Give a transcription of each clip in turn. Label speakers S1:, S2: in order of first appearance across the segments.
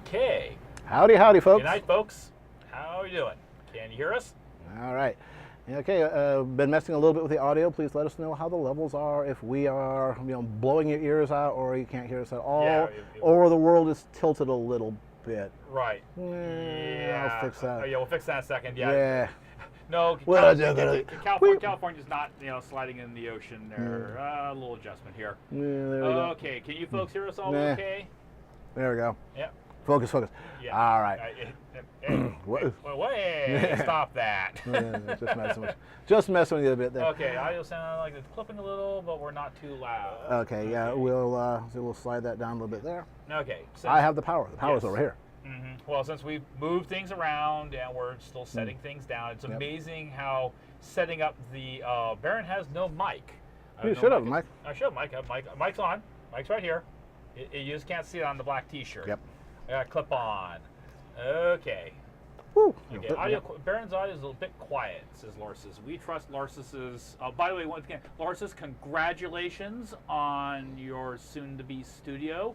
S1: Okay.
S2: Howdy, howdy, folks.
S1: Good night, folks. How are you doing? Can you hear us?
S2: All right. Okay, been messing a little bit with the audio. Please let us know how the levels are, if we are, blowing your ears out, or you can't hear us at all,
S1: Yeah,
S2: or the world is tilted a little bit.
S1: Right.
S2: Yeah, I'll fix that.
S1: Yeah, we'll fix that in a second. Yeah.
S2: Yeah.
S1: No,
S2: Well,
S1: California's not, sliding in the ocean there. A little adjustment here.
S2: Yeah, there we go.
S1: Okay, can you folks hear us all
S2: Nah.
S1: okay?
S2: There we go.
S1: Yeah.
S2: Focus, focus.
S1: Yeah.
S2: All right.
S1: Wait, stop that.
S2: Just messing with you a bit there.
S1: Okay, audio sound like it's clipping a little, but we're not too loud.
S2: Okay, yeah, we'll slide that down a little bit there.
S1: Okay.
S2: I have the power. The power's over here.
S1: Mm-hmm. Well, since we've moved things around and we're still setting things down, it's amazing how setting up the Baron has no mic.
S2: You should have, Mike.
S1: I should have mic. Mic's on. Mic's right here. You just can't see it on the black T-shirt.
S2: Yep.
S1: I got clip on. Okay.
S2: Woo.
S1: Okay. Baron's audio is a little bit quiet, says Larsis. We trust Larsis's. By the way, once again, Larsis, congratulations on your soon-to-be studio.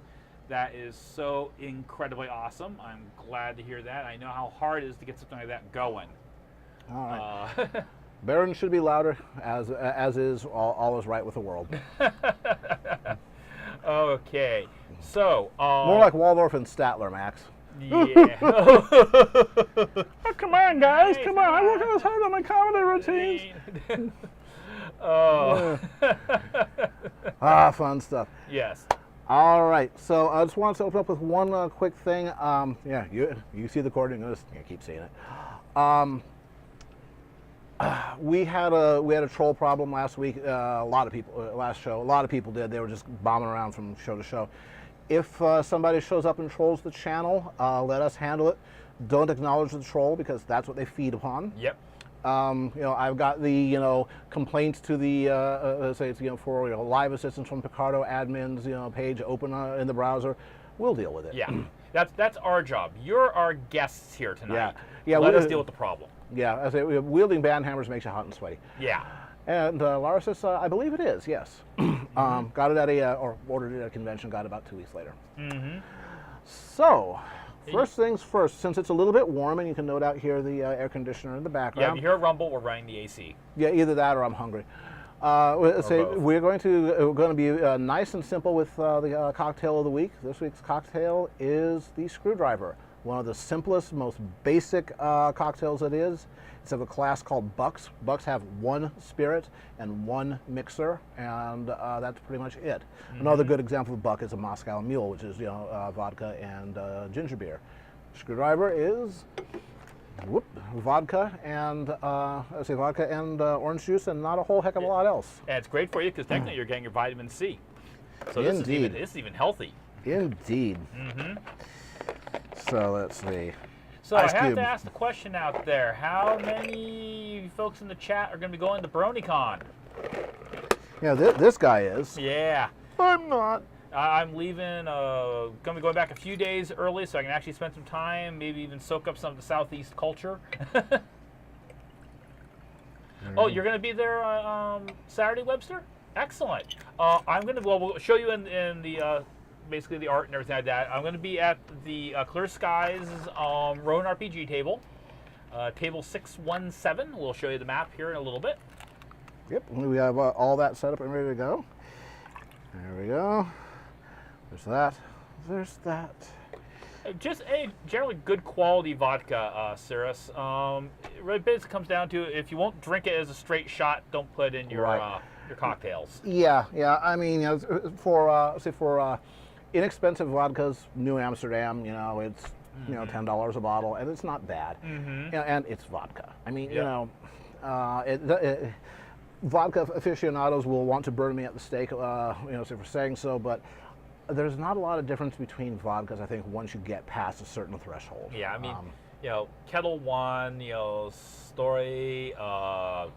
S1: That is so incredibly awesome. I'm glad to hear that. I know how hard it is to get something like that going.
S2: All right. Baron should be louder, as is all is right with the world.
S1: Okay. So
S2: more like Waldorf and Statler, Max.
S1: Yeah.
S2: Oh, come on, guys. Come on. I work as hard on my comedy routines. Fun stuff.
S1: Yes.
S2: All right, so I just wanted to open up with one quick thing. Yeah, you see the cord, you keep seeing it. We had a troll problem last week. A lot of people did. They were just bombing around from show to show. If somebody shows up and trolls the channel, let us handle it. Don't acknowledge the troll because that's what they feed upon.
S1: Yep.
S2: I've got the complaints to the say it's for live assistance from Picardo admins page open in the browser. We'll deal with it.
S1: Yeah, that's our job. You're our guests here tonight.
S2: Yeah.
S1: Let us deal with the problem.
S2: Yeah, I say wielding band hammers makes you hot and sweaty.
S1: Yeah.
S2: And Lara says, I believe it is. Yes. Got it at or ordered it at a convention. Got it about 2 weeks later.
S1: Mm-hmm.
S2: So. First things first, since it's a little bit warm, and you can note out here the air conditioner in the background.
S1: Yeah, if you hear a rumble, we're running the AC.
S2: Yeah, either that or I'm hungry. We're going to be nice and simple with the cocktail of the week. This week's cocktail is the Screwdriver, one of the simplest, most basic cocktails it is. It's of a class called Bucks. Bucks have one spirit and one mixer, and that's pretty much it. Mm-hmm. Another good example of Buck is a Moscow Mule, which is vodka and ginger beer. Screwdriver is vodka and orange juice, and not a whole heck of a lot else.
S1: And it's great for you because technically you're getting your vitamin C. So
S2: Indeed.
S1: This is even healthy.
S2: Indeed.
S1: Mm-hmm.
S2: So let's see.
S1: So I have to ask the question out there. How many folks in the chat are going to be going to Bronycon?
S2: Yeah, this guy is.
S1: Yeah.
S2: I'm not.
S1: I'm leaving, going to be going back a few days early so I can actually spend some time, maybe even soak up some of the Southeast culture. Oh, you're going to be there Saturday, Webster? Excellent. We'll show you in the basically the art and everything like that. I'm going to be at the Clear Skies Rowan RPG table, table 617. We'll show you the map here in a little bit.
S2: Yep, we have all that set up and ready to go. There we go. There's that. There's that.
S1: Just a generally good quality vodka, Cirrus. It basically comes down to if you won't drink it as a straight shot, don't put it in your cocktails.
S2: Yeah. I mean, for inexpensive vodkas, New Amsterdam, it's $10 a bottle, and it's not bad.
S1: Mm-hmm.
S2: And it's vodka. I mean, vodka aficionados will want to burn me at the stake, for saying so, but there's not a lot of difference between vodkas, I think, once you get past a certain threshold.
S1: Yeah, I mean, Kettle One, Story,
S2: but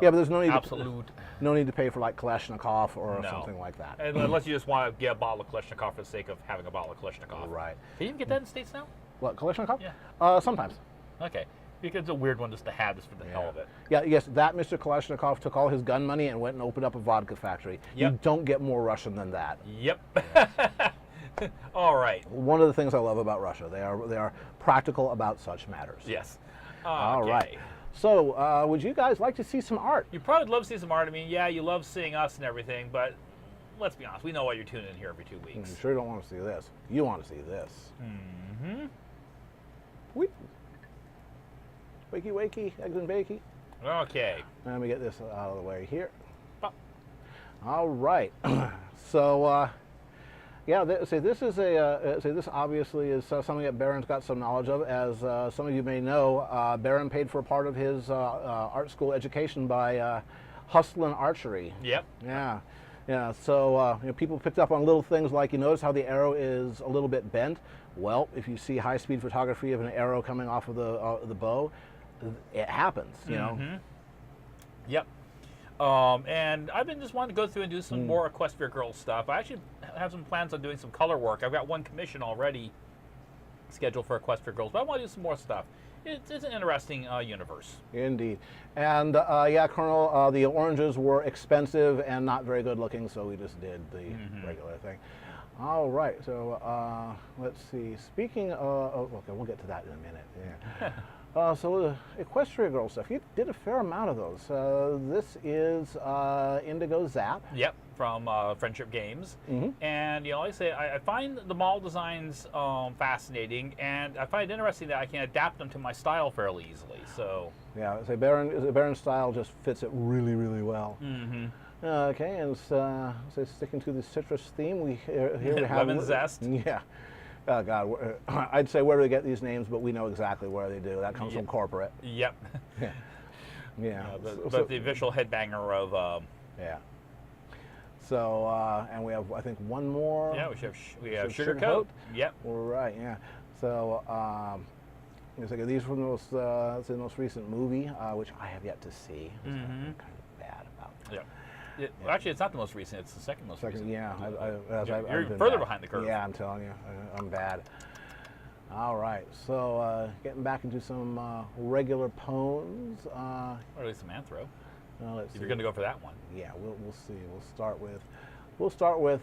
S2: there's no need
S1: Absolute.
S2: No need to pay for like Kalashnikov or something like that.
S1: And unless you just want to get a bottle of Kalashnikov for the sake of having a bottle of Kalashnikov.
S2: Right.
S1: Can you even get that in the States now?
S2: What, Kalashnikov?
S1: Yeah.
S2: Sometimes.
S1: Okay. Because it's a weird one just to have this for the hell of it.
S2: Yeah, yes, that Mr. Kalashnikov took all his gun money and went and opened up a vodka factory. Yep. You don't get more Russian than that.
S1: Yep. All right.
S2: One of the things I love about Russia, they are practical about such matters.
S1: Yes.
S2: All
S1: Okay.
S2: right. So, would you guys like to see some art?
S1: You probably love to see some art. I mean, yeah, you love seeing us and everything, but let's be honest. We know why you're tuning in here every 2 weeks.
S2: You sure don't want to see this. You want to see this.
S1: Mm-hmm.
S2: Wheep. Wakey, wakey, eggs and bakey.
S1: Okay.
S2: Let me get this out of the way here.
S1: Pop.
S2: All right. So, yeah, this is this obviously is something that Baron's got some knowledge of. As some of you may know, Baron paid for a part of his art school education by hustling archery.
S1: Yep.
S2: Yeah. Yeah, so people picked up on little things like, you notice how the arrow is a little bit bent? Well, if you see high-speed photography of an arrow coming off of the bow, it happens, you know.
S1: Yep. And I've been just wanting to go through and do some more Equestria Girls stuff. I actually have some plans on doing some color work. I've got one commission already scheduled for Equestria Girls, but I want to do some more stuff. It's an interesting universe.
S2: Indeed. And yeah, Colonel, the oranges were expensive and not very good looking, so we just did the regular thing. All right, so let's see. Speaking of, okay, we'll get to that in a minute. Yeah. So Equestria Girl stuff, you did a fair amount of those. This is Indigo Zap.
S1: Yep, from Friendship Games. And, you know, like I say, I find the model designs fascinating, and I find it interesting that I can adapt them to my style fairly easily. So
S2: yeah, say Baron's style just fits it really, really well. Okay, and so sticking to the citrus theme, here we have
S1: lemon zest.
S2: Yeah. Oh God, I'd say where do they get these names, but we know exactly where they do. That comes from corporate.
S1: Yep.
S2: Yeah. Yeah.
S1: But the official headbanger of.
S2: Yeah. So and we have, I think, one more.
S1: Yeah, we have Sugar Coat. Yep.
S2: Right. Yeah. So these were the most recent movie, which I have yet to see. Which I'm kind of bad about.
S1: Yeah. Well, actually, it's not the most recent. It's the second most recent.
S2: Yeah.
S1: You're further behind the curve.
S2: Yeah, I'm telling you, I'm bad. All right. So getting back into some regular poems.
S1: Or at least some anthro.
S2: Let's
S1: If
S2: see.
S1: you're going to go for that one.
S2: Yeah, we'll see. We'll start with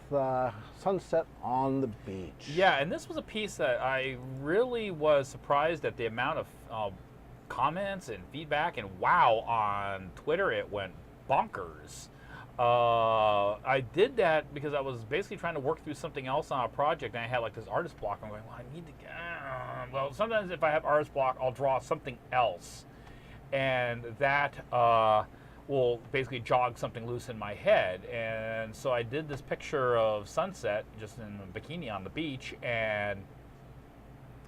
S2: Sunset on the Beach.
S1: Yeah, and this was a piece that I really was surprised at the amount of comments and feedback. And wow, on Twitter it went bonkers. I did that because I was basically trying to work through something else on a project, and I had like this artist block. I'm going, well, I need to get. Well, sometimes if I have artist block, I'll draw something else, and that will basically jog something loose in my head. And so I did this picture of sunset just in a bikini on the beach, and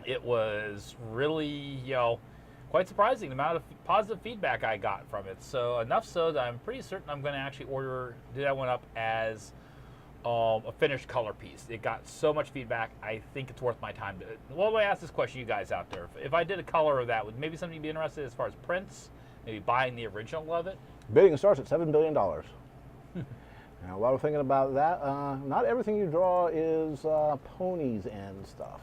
S1: it was really, you know, quite surprising the amount of positive feedback I got from it. So enough so that I'm pretty certain I'm going to actually do that one up as a finished color piece. It got so much feedback, I think it's worth my time. Well, I ask this question, you guys out there. If I did a color of that, would maybe something you'd be interested as far as prints, maybe buying the original of it?
S2: Bidding starts at $7 billion. Now, while we're thinking about that, not everything you draw is ponies and stuff.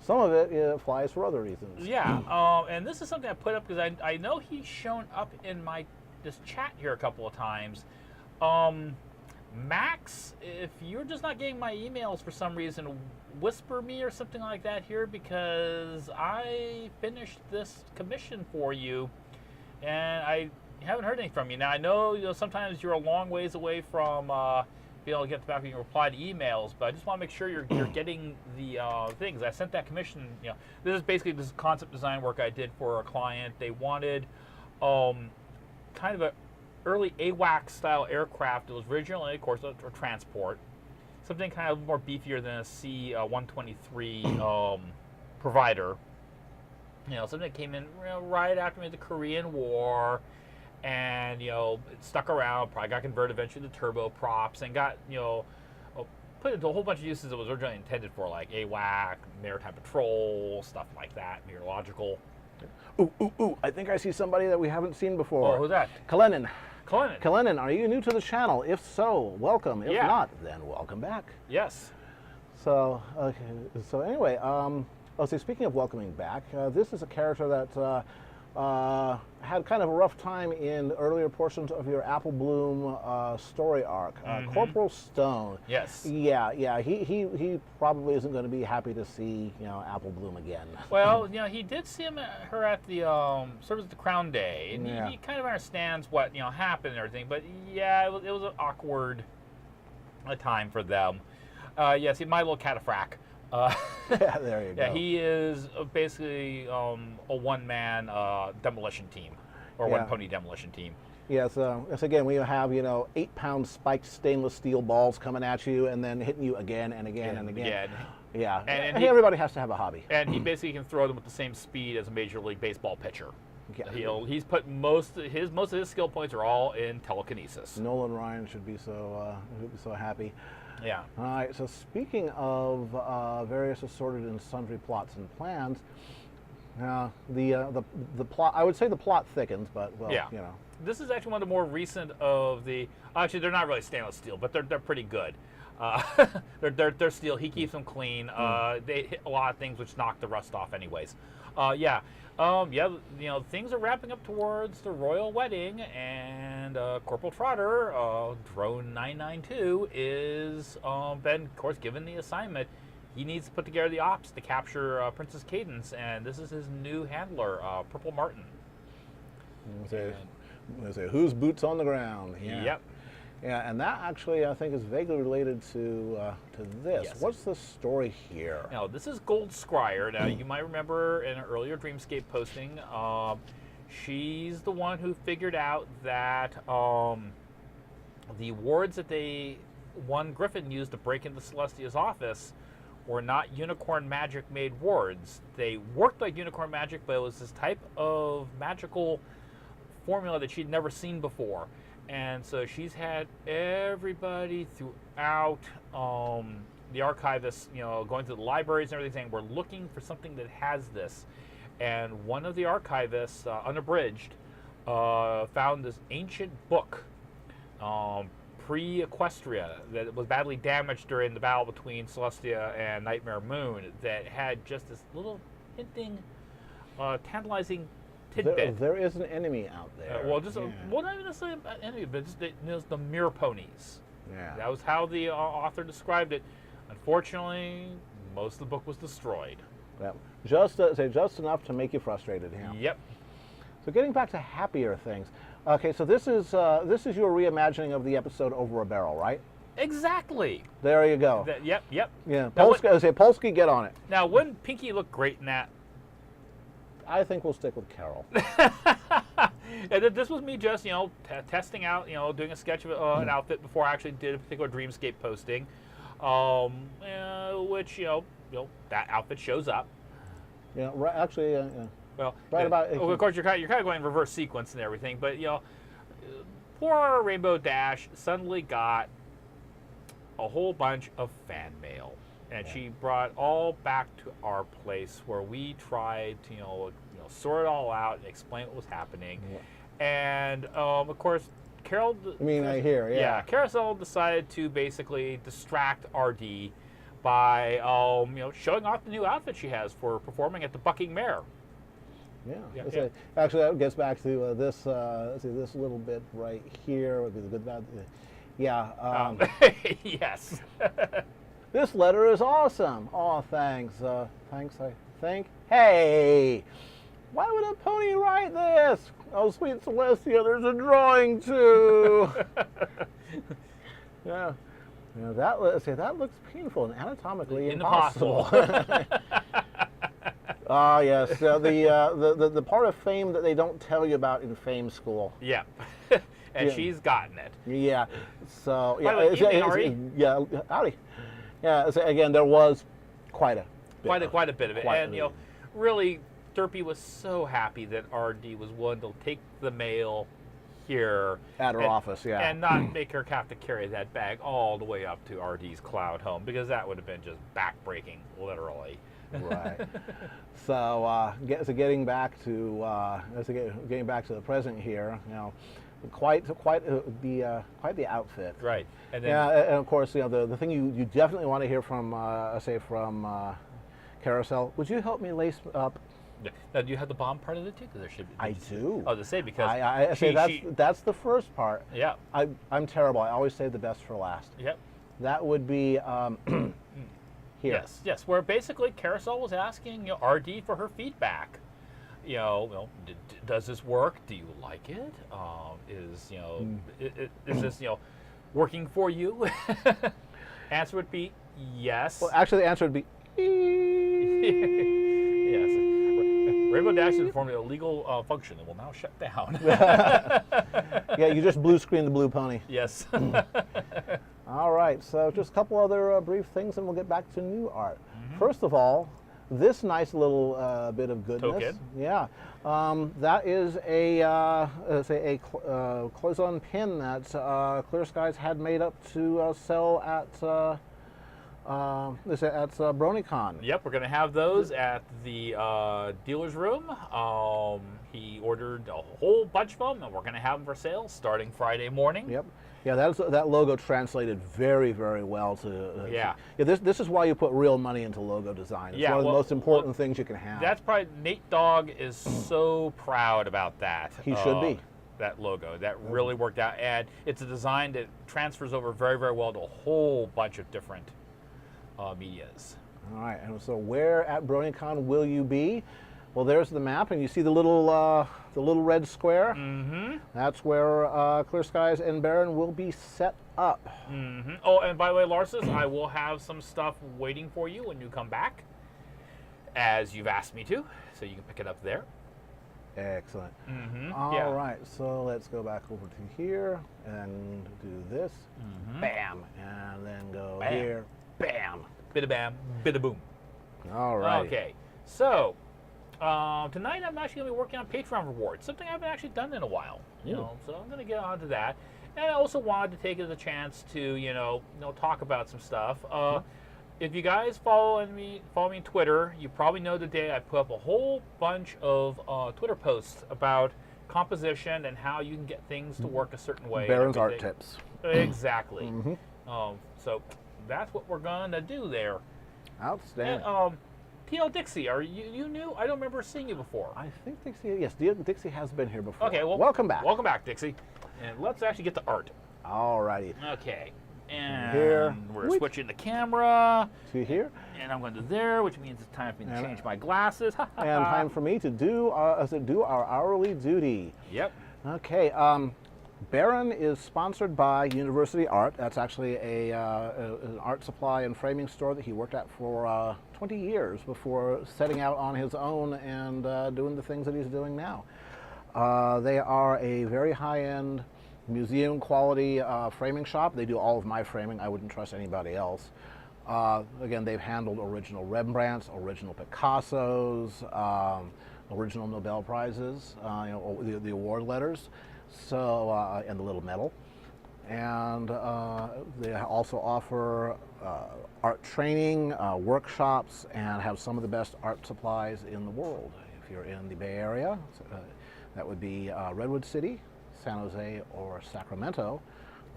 S2: Some of it flies for other reasons.
S1: Yeah, and this is something I put up because I know he's shown up in this chat here a couple of times. Max, if you're just not getting my emails for some reason, whisper me or something like that here, because I finished this commission for you, and I haven't heard anything from you. Now, I know, sometimes you're a long ways away from being able to get back and reply to emails, but I just want to make sure you're getting the things. I sent that commission, this is basically this concept design work I did for a client. They wanted kind of a early AWACS style aircraft. It was originally, of course, a transport. Something kind of more beefier than a C-123 provider. Something that came in right after the Korean War, and it stuck around. Probably got converted eventually to turboprops, and got put into a whole bunch of uses it was originally intended for, like AWAC, maritime patrol, stuff like that, meteorological.
S2: Ooh! I think I see somebody that we haven't seen before.
S1: Oh, who's that?
S2: Kalenin.
S1: Kalenin,
S2: are you new to the channel? If so, welcome. If not, then welcome back.
S1: Yes.
S2: So, okay. So anyway, so speaking of welcoming back, this is a character that had kind of a rough time in earlier portions of your Apple Bloom story arc. Corporal Stone.
S1: Yes.
S2: Yeah. He probably isn't going to be happy to see Apple Bloom again.
S1: Well, he did see her at the sort of the Crown Day, and he kind of understands what happened and everything. But yeah, it was an awkward time for them. Yes, my little cataphractic.
S2: Yeah, there you go.
S1: Yeah, he is basically a one-man demolition team, or one-pony demolition team.
S2: Yes, again, we have 8-pound spiked stainless steel balls coming at you, and then hitting you again and again and again. Yeah, and everybody has to have a hobby.
S1: And he basically can throw them with the same speed as a Major League Baseball pitcher.
S2: Yeah.
S1: He's put most of his skill points are all in telekinesis.
S2: Nolan Ryan should be so happy.
S1: Yeah.
S2: All right. So speaking of various assorted and sundry plots and plans, the plot, I would say the plot thickens, but
S1: This is actually one of the more recent of the. Actually, they're not really stainless steel, but they're pretty good. They're steel. He keeps them clean. They hit a lot of things which knock the rust off, anyways. Things are wrapping up towards the royal wedding, and Corporal Trotter, Drone 992, is been, of course, given the assignment. He needs to put together the ops to capture Princess Cadence, and this is his new handler, Purple Martin.
S2: Say, whose boots on the ground? Yeah.
S1: Yep.
S2: Yeah, and that actually I think is vaguely related to this.
S1: Yes.
S2: What's the story here?
S1: Now, this is Gold Scryer. Now, you might remember in an earlier Dreamscape posting, she's the one who figured out that the wards that one Griffin used to break into Celestia's office were not unicorn magic made wards. They worked like unicorn magic, but it was this type of magical formula that she'd never seen before. And so she's had everybody throughout the archivists, going to the libraries and everything, saying, we're looking for something that has this. And one of the archivists, unabridged, found this ancient book, pre-Equestria, that was badly damaged during the battle between Celestia and Nightmare Moon, that had just this little hinting, tantalizing tidbit.
S2: There is an enemy out there.
S1: Not even necessarily an enemy, but just the mirror ponies.
S2: Yeah.
S1: That was how the author described it. Unfortunately, most of the book was destroyed.
S2: Yep. Just enough to make you frustrated. Yeah.
S1: Yep.
S2: So getting back to happier things. Okay, so this is your reimagining of the episode Over a Barrel, right?
S1: Exactly.
S2: There you go.
S1: Yep.
S2: Yeah. Polsky, get on it.
S1: Now, wouldn't Pinky look great in that?
S2: I think we'll stick with Carol.
S1: And this was me just, testing out, doing a sketch of an outfit before I actually did a particular Dreamscape posting, which, that outfit shows up.
S2: Yeah, right, actually,
S1: well,
S2: right about.
S1: Of course, you're kind of going in reverse sequence and everything, but poor Rainbow Dash suddenly got a whole bunch of fan mail. And she brought all back to our place where we tried to, sort it all out and explain what was happening. Yeah. And of course, Carol.
S2: I hear, yeah.
S1: Yeah, Carousel decided to basically distract RD by, showing off the new outfit she has for performing at the Bucking Mare.
S2: Yeah. Actually, that gets back to this. This little bit right here would be the good. Yeah.
S1: Yes.
S2: This letter is awesome. Oh, thanks. Thanks, I think. Hey, why would a pony write this? Oh, sweet Celestia, there's a drawing too. Yeah. That looks painful and anatomically impossible. Ah, yes. The part of fame that they don't tell you about in fame school.
S1: Yeah. And she's gotten it.
S2: Yeah. So yeah.
S1: Yeah.
S2: Howdy. Yeah. So again, there was quite a
S1: bit of it, and really, Derpy was so happy that RD was willing to take the mail here
S2: at her office,
S1: and not make her have to carry that bag all the way up to RD's cloud home, because that would have been just backbreaking, literally.
S2: Right. So, getting back to the present here, quite the outfit.
S1: Right. And then,
S2: and of course, the thing you definitely want to hear from, from Carousel. Would you help me lace up
S1: Yeah. Now, do you have the bomb part of it too? Because there should be.
S2: I do.
S1: Oh, to say because
S2: I say that's the first part.
S1: Yeah.
S2: I'm terrible. I always save the best for last.
S1: Yep.
S2: That would be here.
S1: Yes. Yes. Where basically Carousel was asking RD for her feedback. Does this work? Do you like it? Is this working for you? Answer would be yes.
S2: Well, actually, the answer would be
S1: yes. Rainbow Dash is informed of a legal function and will now shut down.
S2: Yeah, you just blue screen the blue pony.
S1: Yes.
S2: All right, so just a couple other brief things, and we'll get back to new art. First of all, this nice little bit of goodness.
S1: Token.
S2: Yeah, that is a cloison pin that Clear Skies had made up to sell at Bronycon.
S1: Yep, we're going to have those at the dealer's room. He ordered a whole bunch of them, and we're going to have them for sale starting Friday morning.
S2: Yep. Yeah, that logo translated very, very well to.
S1: Yeah.
S2: This is why you put real money into logo design. It's one of the most important things you can have.
S1: That's probably Nate Dogg is so proud about that.
S2: He should be.
S1: That logo that really worked out, and it's a design that transfers over very, very well to a whole bunch of different medias.
S2: All right, and so where at BronyCon will you be? Well, there's the map, and you see the little red square.
S1: Mm-hmm.
S2: That's where Clear Skies and Baron will be set up.
S1: Mm-hmm. Oh, and by the way, Larsis, I will have some stuff waiting for you when you come back, as you've asked me to, so you can pick it up there.
S2: Excellent.
S1: Mm-hmm.
S2: All right, so let's go back over to here and do this.
S1: Mm-hmm.
S2: Bam, and then go
S1: Bam.
S2: here. Bam.
S1: Bit of bam, bit of boom.
S2: All right.
S1: Okay, so tonight I'm actually going to be working on Patreon rewards, something I haven't actually done in a while. So I'm going to get onto that, and I also wanted to take it as a chance to talk about some stuff. If you guys follow me on Twitter, you probably know today I put up a whole bunch of Twitter posts about composition and how you can get things to work a certain way.
S2: Baron's art tips.
S1: Exactly.
S2: Mm-hmm.
S1: So that's what we're going to do there.
S2: Outstanding.
S1: And, TL Dixie, are you new? I don't remember seeing you before.
S2: I think Dixie, yes, Dixie has been here before.
S1: Okay, well,
S2: welcome back.
S1: Welcome back, Dixie. And let's actually get to art.
S2: All righty.
S1: Okay. And
S2: here.
S1: We're switching the camera.
S2: To here.
S1: And I'm going to there, which means it's time for me to change my glasses.
S2: And time for me to do our hourly duty.
S1: Yep.
S2: Okay. Baron is sponsored by University Art. That's actually an art supply and framing store that he worked at for 20 years before setting out on his own and doing the things that he's doing now. They are a very high-end, museum quality framing shop. They do all of my framing. I wouldn't trust anybody else. Again, they've handled original Rembrandts, original Picassos, original Nobel Prizes, the award letters. So, and the little medal. And they also offer art training, workshops, and have some of the best art supplies in the world. If you're in the Bay Area, that would be Redwood City, San Jose, or Sacramento.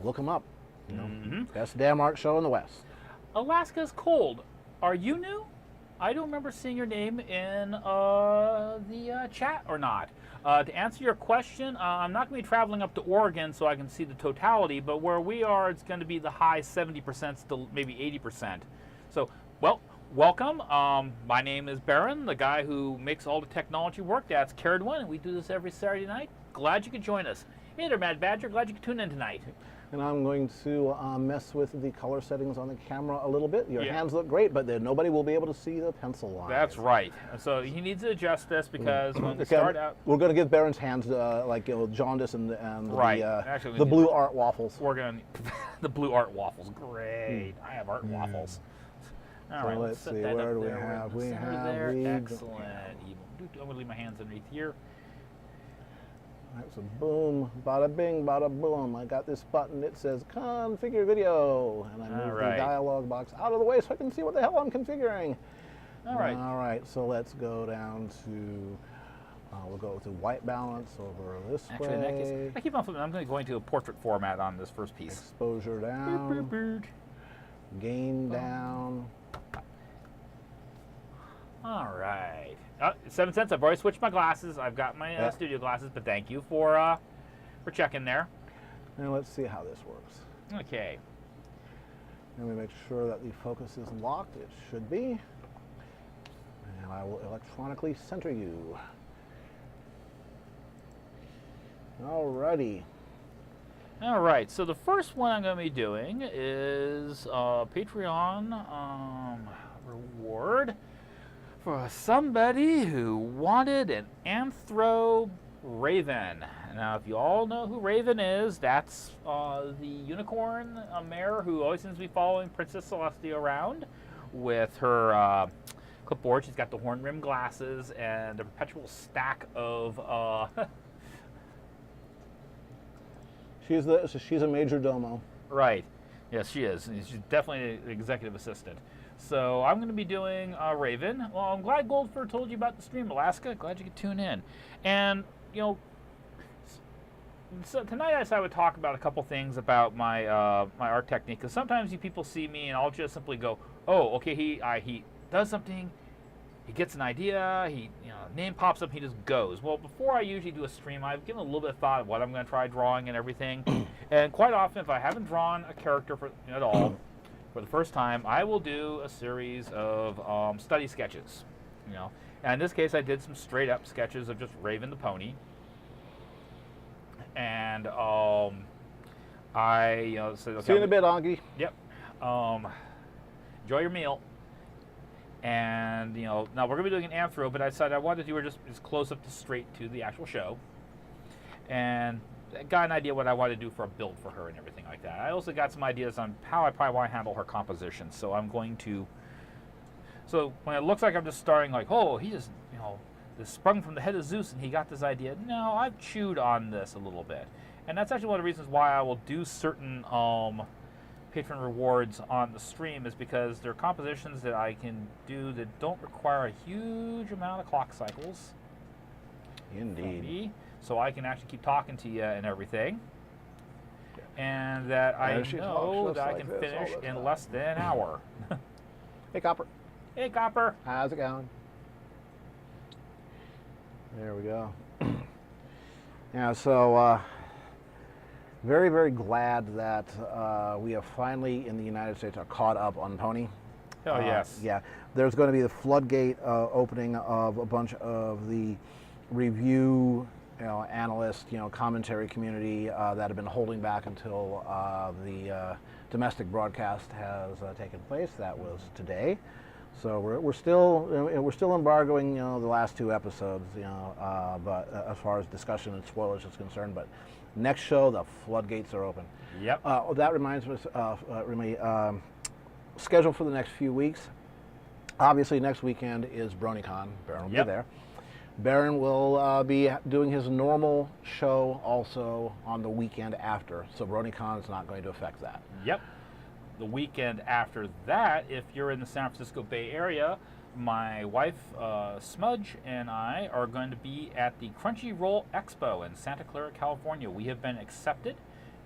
S2: Look them up. Best damn art show in the West.
S1: Alaska's cold. Are you new? I don't remember seeing your name in the chat or not. To answer your question, I'm not going to be traveling up to Oregon so I can see the totality, but where we are, it's going to be the high 70% to maybe 80%. So, well, welcome. My name is Baron, the guy who makes all the technology work. That's Carried One, and we do this every Saturday night. Glad you could join us. Hey there, Mad Badger. Glad you could tune in tonight.
S2: And I'm going to mess with the color settings on the camera a little bit. Your hands look great, but then nobody will be able to see the pencil lines.
S1: That's right. So he needs to adjust this because when we start out...
S2: We're going to give Baron's hands like jaundice and
S1: right.
S2: Actually, the blue art waffles.
S1: We're going to... the blue art waffles. Great. I have art waffles. All
S2: so
S1: right,
S2: let's see. Where do we have? We have
S1: there.
S2: the...
S1: Excellent. I'm going to leave my hands underneath here.
S2: That's a boom, bada bing, bada boom. I got this button that says configure video, and I move the dialog box out of the way so I can see what the hell I'm configuring.
S1: All right.
S2: All right, so let's go down to, we'll go to white balance over this way.
S1: In that case, I keep on flipping. I'm going to go into a portrait format on this first piece.
S2: Exposure down. Gain down.
S1: All right. 7 cents. I've already switched my glasses. I've got my studio glasses, but thank you for checking there.
S2: Now let's see how this works.
S1: Okay.
S2: Let me make sure that the focus is locked. It should be. And I will electronically center you. Alrighty.
S1: All right. So the first one I'm going to be doing is Patreon reward for somebody who wanted an Anthro Raven. Now, if you all know who Raven is, that's the unicorn mare who always seems to be following Princess Celestia around with her clipboard. She's got the horn rimmed glasses and a perpetual stack of.
S2: She's a major domo.
S1: Right. Yes, she is. She's definitely an executive assistant. So I'm going to be doing Raven. Well, I'm glad Goldfur told you about the stream, Alaska. Glad you could tune in. And, you know, so tonight I decided I would talk about a couple things about my my art technique. Because sometimes you people see me and I'll just simply go, oh, okay, he does something. He gets an idea, name pops up, he just goes. Well, before I usually do a stream, I've given a little bit of thought of what I'm going to try drawing and everything. And quite often, if I haven't drawn a character at all for the first time, I will do a series of study sketches. And in this case, I did some straight up sketches of just Raven the pony. And I said, okay,
S2: see you in a bit, Augie.
S1: Yep. Enjoy your meal. And, now we're going to be doing an Anthro, but I decided I wanted to do her just close up to straight to the actual show. And I got an idea what I wanted to do for a build for her and everything like that. I also got some ideas on how I probably want to handle her composition. So I'm going to, so when it looks like I'm just starting like, oh, he just, this sprung from the head of Zeus and he got this idea. No, I've chewed on this a little bit. And that's actually one of the reasons why I will do certain patron rewards on the stream, is because they're compositions that I can do that don't require a huge amount of clock cycles.
S2: Indeed.
S1: So I can actually keep talking to you and everything. And that I know that I can finish in less than an hour.
S2: Hey, Copper.
S1: Hey, Copper.
S2: How's it going? There we go. Yeah, so very, very glad that we have finally, in the United States, are caught up on Pony.
S1: Oh, yes.
S2: Yeah, there's going to be the floodgate opening of a bunch of the review, analyst, commentary community that have been holding back until the domestic broadcast has taken place. That was today. So we're still embargoing the last 2 episodes, but as far as discussion and spoilers is concerned. But next show, the floodgates are open.
S1: Yep.
S2: That reminds me, schedule for the next few weeks. Obviously, next weekend is Bronycon. Baron will be there. Baron will be doing his normal show also on the weekend after. So Bronycon is not going to affect that.
S1: Yep. The weekend after that, if you're in the San Francisco Bay Area, my wife, Smudge, and I are going to be at the Crunchyroll Expo in Santa Clara, California. We have been accepted,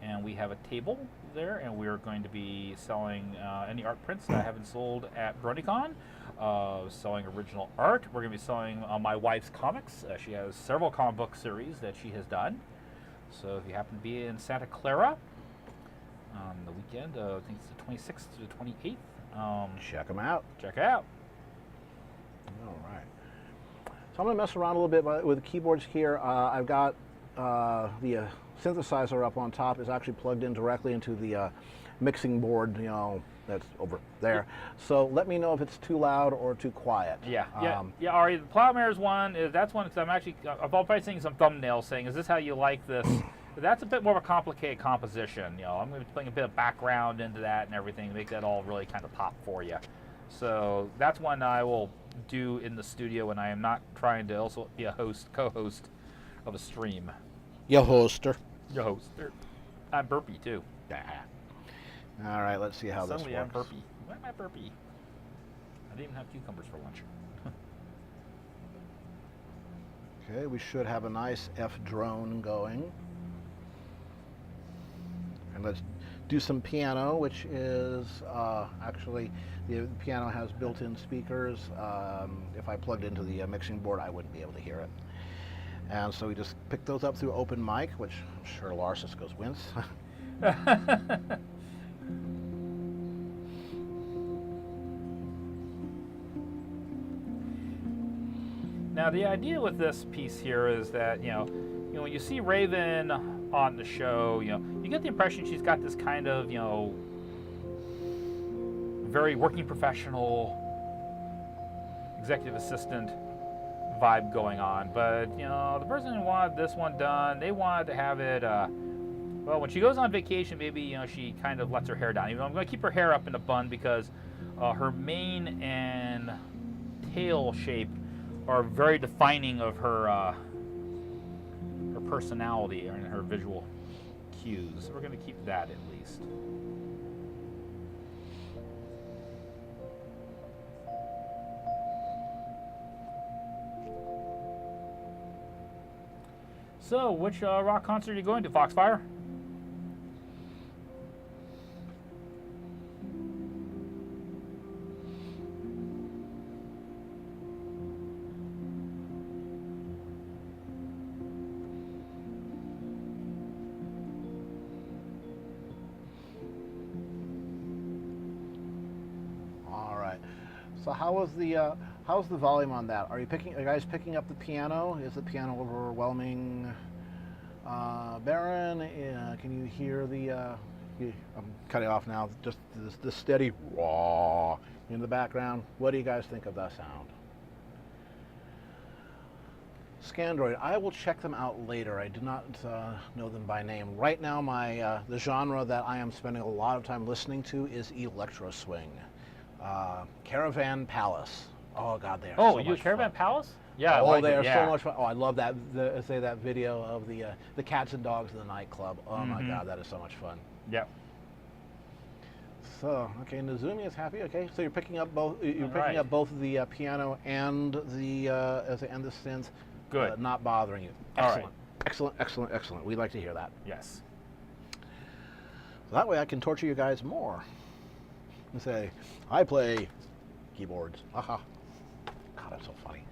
S1: and we have a table there, and we are going to be selling any art prints that I haven't sold at Bronycon, selling original art. We're going to be selling my wife's comics. She has several comic book series that she has done. So if you happen to be in Santa Clara on the weekend, I think it's the 26th to the 28th.
S2: Check them out.
S1: Check it out.
S2: All right. So I'm going to mess around a little bit with the keyboards here. I've got the synthesizer up on top is actually plugged in directly into the mixing board, that's over there. So let me know if it's too loud or too quiet.
S1: Yeah, Ari, the Plowmare's one, that's one, because I've already seen some thumbnails saying, is this how you like this? That's a bit more of a complicated composition. I'm going to be putting a bit of background into that and everything to make that all really kind of pop for you. So that's one I will do in the studio, and I am not trying to also be a co-host of a stream.
S2: Your hoster.
S1: Your hoster. I'm burpy too.
S2: All right, let's see how this
S1: Suddenly
S2: works.
S1: I'm burpy. Why am I burpy? I didn't even have cucumbers for lunch.
S2: Okay, we should have a nice F drone going. And let's do some piano, which is actually, the piano has built-in speakers. If I plugged into the mixing board, I wouldn't be able to hear it. And so we just picked those up through open mic, which I'm sure Lars just goes, wince.
S1: Now, the idea with this piece here is that, when you see Raven on the show, you get the impression she's got this kind of, very working professional, executive assistant vibe going on. But, the person who wanted this one done, they wanted to have it, well, when she goes on vacation, maybe, she kind of lets her hair down. Even though I'm going to keep her hair up in a bun because her mane and tail shape are very defining of her her personality and her visual cues. So we're going to keep that at least. So, which rock concert are you going to, Foxfire?
S2: So how's the volume on that? Are you guys picking up the piano? Is the piano overwhelming? Baron, can you hear the? I'm cutting off now. Just the steady raw in the background. What do you guys think of that sound? Scandroid, I will check them out later. I do not know them by name. Right now, the genre that I am spending a lot of time listening to is electro swing. Caravan Palace. Oh God, they are so much
S1: Caravan
S2: fun.
S1: Palace? Yeah.
S2: Oh, they are so much fun. Oh, I love that. That video of the cats and dogs in the nightclub. Oh my God, that is so much fun.
S1: Yep.
S2: So okay, Nozumi is happy. Okay, so you're picking up both. You're picking up both the piano and the synths.
S1: Good.
S2: Not bothering you.
S1: All
S2: Excellent.
S1: right.
S2: Excellent. Excellent. Excellent. We'd like to hear that.
S1: Yes.
S2: So that way I can torture you guys more. And say, I play keyboards. Haha. God, that's so funny.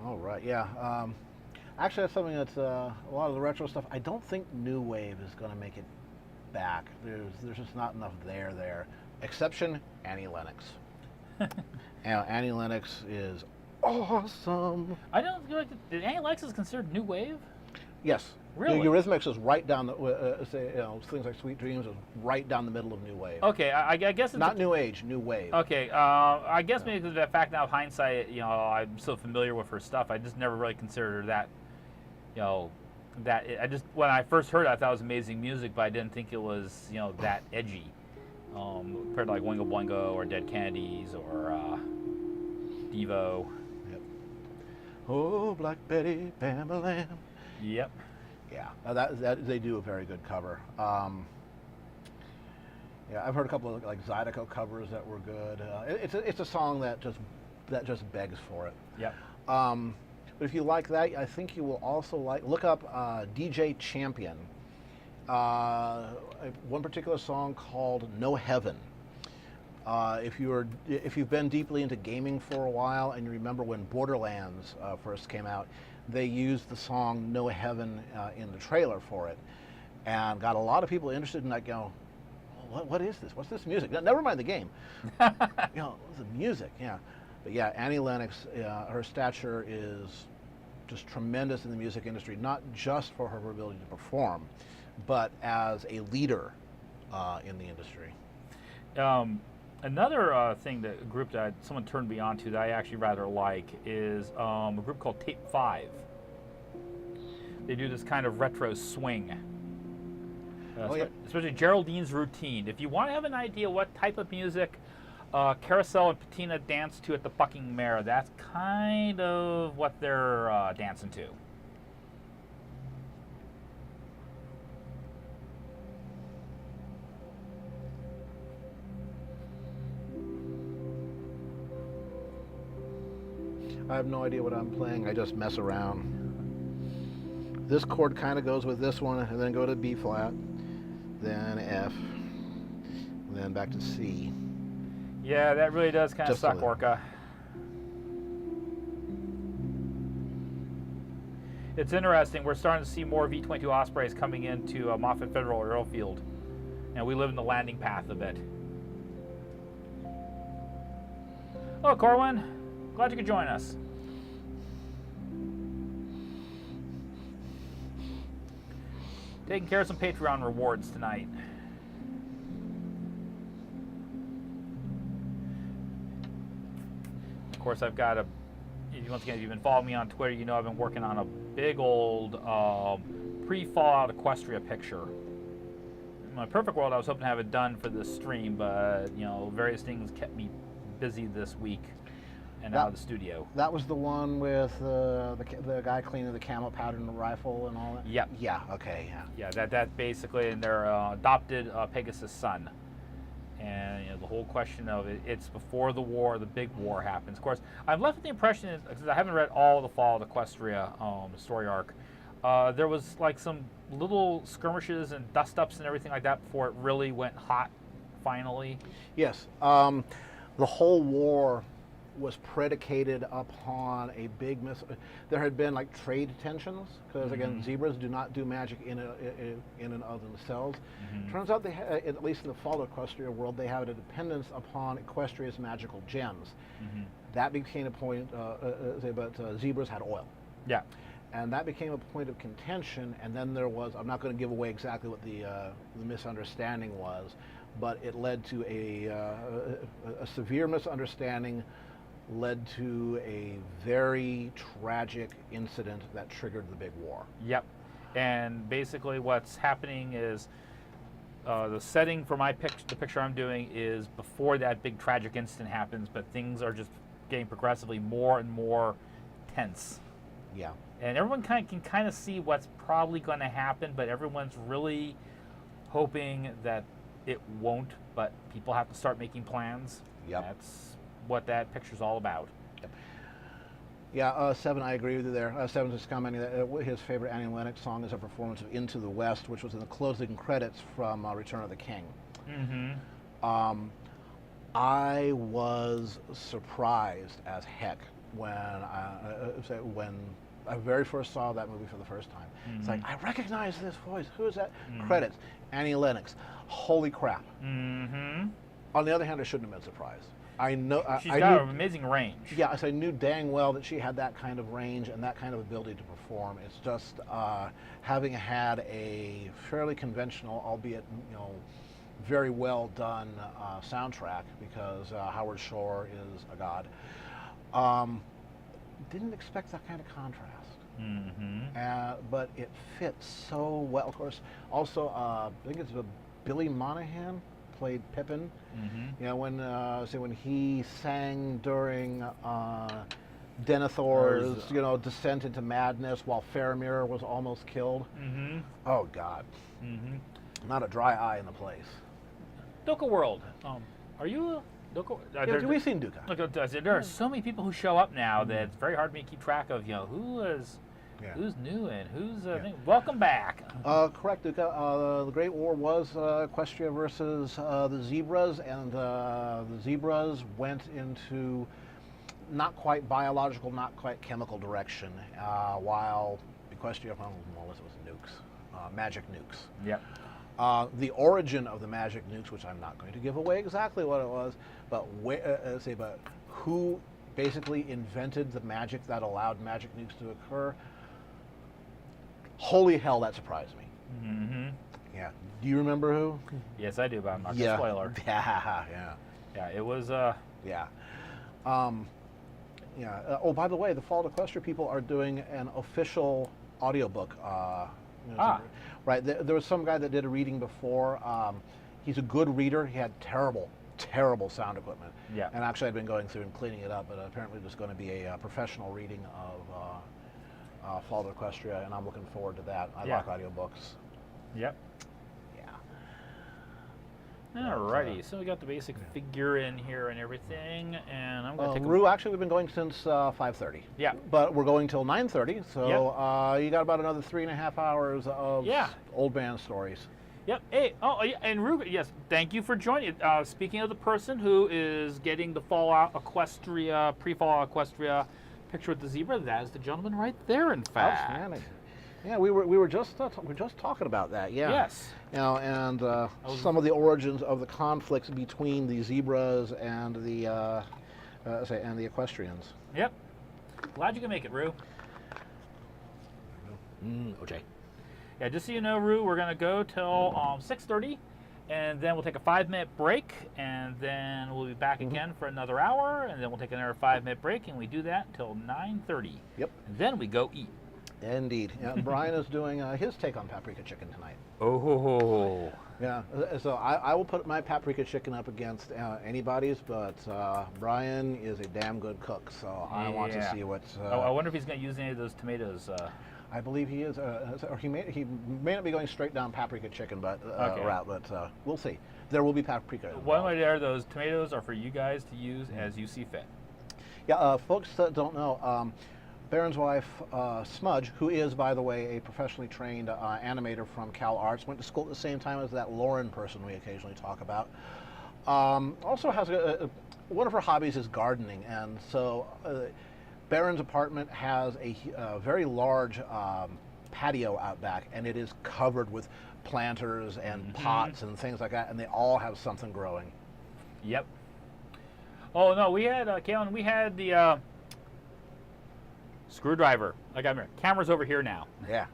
S2: All right, yeah. Actually, that's something that's a lot of the retro stuff. I don't think New Wave is going to make it back. There's just not enough there. Exception, Annie Lennox. Annie Lennox is awesome.
S1: I don't feel like Annie Lennox is considered New Wave.
S2: Yes.
S1: Really?
S2: Eurythmics is right down the, things like Sweet Dreams is right down the middle of New Wave.
S1: Okay, I guess it's
S2: not New Age, New Wave.
S1: Okay, I guess maybe because of the fact now of hindsight, I'm so familiar with her stuff. I just never really considered her that, when I first heard it, I thought it was amazing music, but I didn't think it was, that edgy. Compared to like Oingo Boingo or Dead Kennedys or Devo.
S2: Yep. Oh, Black Betty, Bam Lamb.
S1: Yep.
S2: Yeah, that they do a very good cover. Yeah, I've heard a couple of like Zydeco covers that were good. It's a song that just begs for it.
S1: Yep.
S2: But if you like that, I think you will also look up DJ Champion. One particular song called No Heaven. If you've been deeply into gaming for a while and you remember when Borderlands first came out, they used the song No Heaven in the trailer for it, and got a lot of people interested in like, what is this? What's this music? Never mind the game. What's the music? Yeah. But yeah, Annie Lennox, her stature is just tremendous in the music industry, not just for her ability to perform, but as a leader in the industry.
S1: Another a group that someone turned me on to that I actually rather like is a group called Tape 5. They do this kind of retro swing. Especially Geraldine's Routine. If you want to have an idea what type of music Carousel and Patina dance to at the Bucking Mare, that's kind of what they're dancing to.
S2: I have no idea what I'm playing. I just mess around. this chord kind of goes with this one, and then go to B flat, then F, and then back to C.
S1: Yeah, that really does kind of suck, Orca. It's interesting. We're starting to see more V-22 Ospreys coming into Moffett Federal Airfield, and we live in the landing path a bit. Hello, Corwin. Glad you could join us. Taking care of some Patreon rewards tonight. Of course, I've got a... Once again, if you've been following me on Twitter, you know I've been working on a big old pre-Fallout Equestria picture. In my perfect world, I was hoping to have it done for this stream, but, you know, various things kept me busy this week and out of the studio.
S2: That was the one with the guy cleaning the camo pattern rifle and all that?
S1: Yep.
S2: Yeah, okay, yeah.
S1: Yeah, that basically, and their adopted Pegasus son. And, you know, the whole question of it's before the war, the big war happens. Of course, I've left with the impression, because I haven't read all the Fall of Equestria story arc, there was like some little skirmishes and dust-ups and everything like that before it really went hot, finally.
S2: Yes. The whole war was predicated upon a big there had been like trade tensions, because again, zebras do not do magic in and of themselves. Turns out they at least in the Fall of Equestria world, they have a dependence upon Equestria's magical gems. That became a point, but zebras had oil.
S1: Yeah.
S2: And that became a point of contention, and then there was, I'm not going to give away exactly what the misunderstanding was, but it led to a severe misunderstanding, led to a very tragic incident that triggered the big war.
S1: Yep. And basically what's happening is the setting for my the picture I'm doing is before that big tragic incident happens, but things are just getting progressively more and more tense.
S2: Yeah.
S1: And everyone can kind of see what's probably going to happen, but everyone's really hoping that it won't, but people have to start making plans.
S2: Yep.
S1: That's what that picture's all about.
S2: Yep. Yeah, Seven, I agree with you there. Seven's just commenting that his favorite Annie Lennox song is a performance of Into the West, which was in the closing credits from Return of the King. I was surprised as heck when I very first saw that movie for the first time. It's like, I recognize this voice. Who is that? Credits. Annie Lennox. Holy crap. On the other hand, I shouldn't have been surprised. I know
S1: she's got an amazing range.
S2: Yeah, I knew dang well that she had that kind of range and that kind of ability to perform. It's just having had a fairly conventional, albeit very well done soundtrack, because Howard Shore is a god. Didn't expect that kind of contrast. But it fits so well. Of course, also I think it's Billy Monahan played Pippin. When he sang during Denethor's descent into madness while Faramir was almost killed. Oh God, not a dry eye in the place.
S1: Duca World. Are you Duca?
S2: We've seen Duca.
S1: Look, there are so many people who show up now that it's very hard for me to keep track of. Who's new and who's welcome back.
S2: Correct, Duca. The Great War was Equestria versus the Zebras, and the Zebras went into not quite biological, not quite chemical direction, while Equestria, well, it was nukes, magic nukes.
S1: Yep.
S2: The origin of the magic nukes, which I'm not going to give away exactly what it was, but but who basically invented the magic that allowed magic nukes to occur? Holy hell, that surprised me. Yeah. Do you remember who?
S1: Yes, I do, but I'm not going to spoiler. Yeah, it was...
S2: Yeah. Oh, by the way, the Fall of Equestria people are doing an official audiobook. Right. There was some guy that did a reading before. He's a good reader. He had terrible sound equipment.
S1: Yeah.
S2: And actually, I've been going through and cleaning it up, but apparently there's going to be a professional reading of Fall of Equestria, and I'm looking forward to that. I like audiobooks.
S1: Yep.
S2: Yeah.
S1: Alrighty, so we got the basic figure in here and everything, and I'm going to take
S2: Rue, actually, we've been going since 5:30.
S1: Yeah.
S2: But we're going till 9:30, so you got about another 3.5 hours of old man stories.
S1: Yep. Hey, and Rue, yes, thank you for joining. Speaking of the person who is getting the Fallout Equestria, pre-Fallout Equestria picture with the zebra, that is the gentleman right there, in fact.
S2: Outstanding. Yeah, we were just talking about that. Yeah.
S1: Yes.
S2: You know, and some of the origins of the conflicts between the zebras and the equestrians.
S1: Yep. Glad you can make it, Rue.
S2: OJ.
S1: Yeah, just so you know, Rue, we're gonna go till 6:30, and then we'll take a 5-minute break, and then we'll be back again for another hour, and then we'll take another 5-minute break, and we do that till 9:30.
S2: Yep.
S1: And then we go eat.
S2: Indeed. Yeah, Brian is doing his take on paprika chicken tonight.
S1: Oh.
S2: Yeah, so I will put my paprika chicken up against anybody's, but Brian is a damn good cook, so I want to see what's...
S1: I wonder if he's going to use any of those tomatoes.
S2: I believe he is, or he may not be going straight down paprika chicken route, but we'll see. There will be paprika involved.
S1: One way there, those tomatoes are for you guys to use as you see fit.
S2: Yeah, folks that don't know, Baron's wife, Smudge, who is, by the way, a professionally trained animator from Cal Arts, went to school at the same time as that Lauren person we occasionally talk about. Also has one of her hobbies is gardening, and so Baron's apartment has a very large patio out back, and it is covered with planters and pots and things like that, and they all have something growing.
S1: Yep. Oh no, we had Kalen. We had the screwdriver. I got my camera's over here now.
S2: Yeah.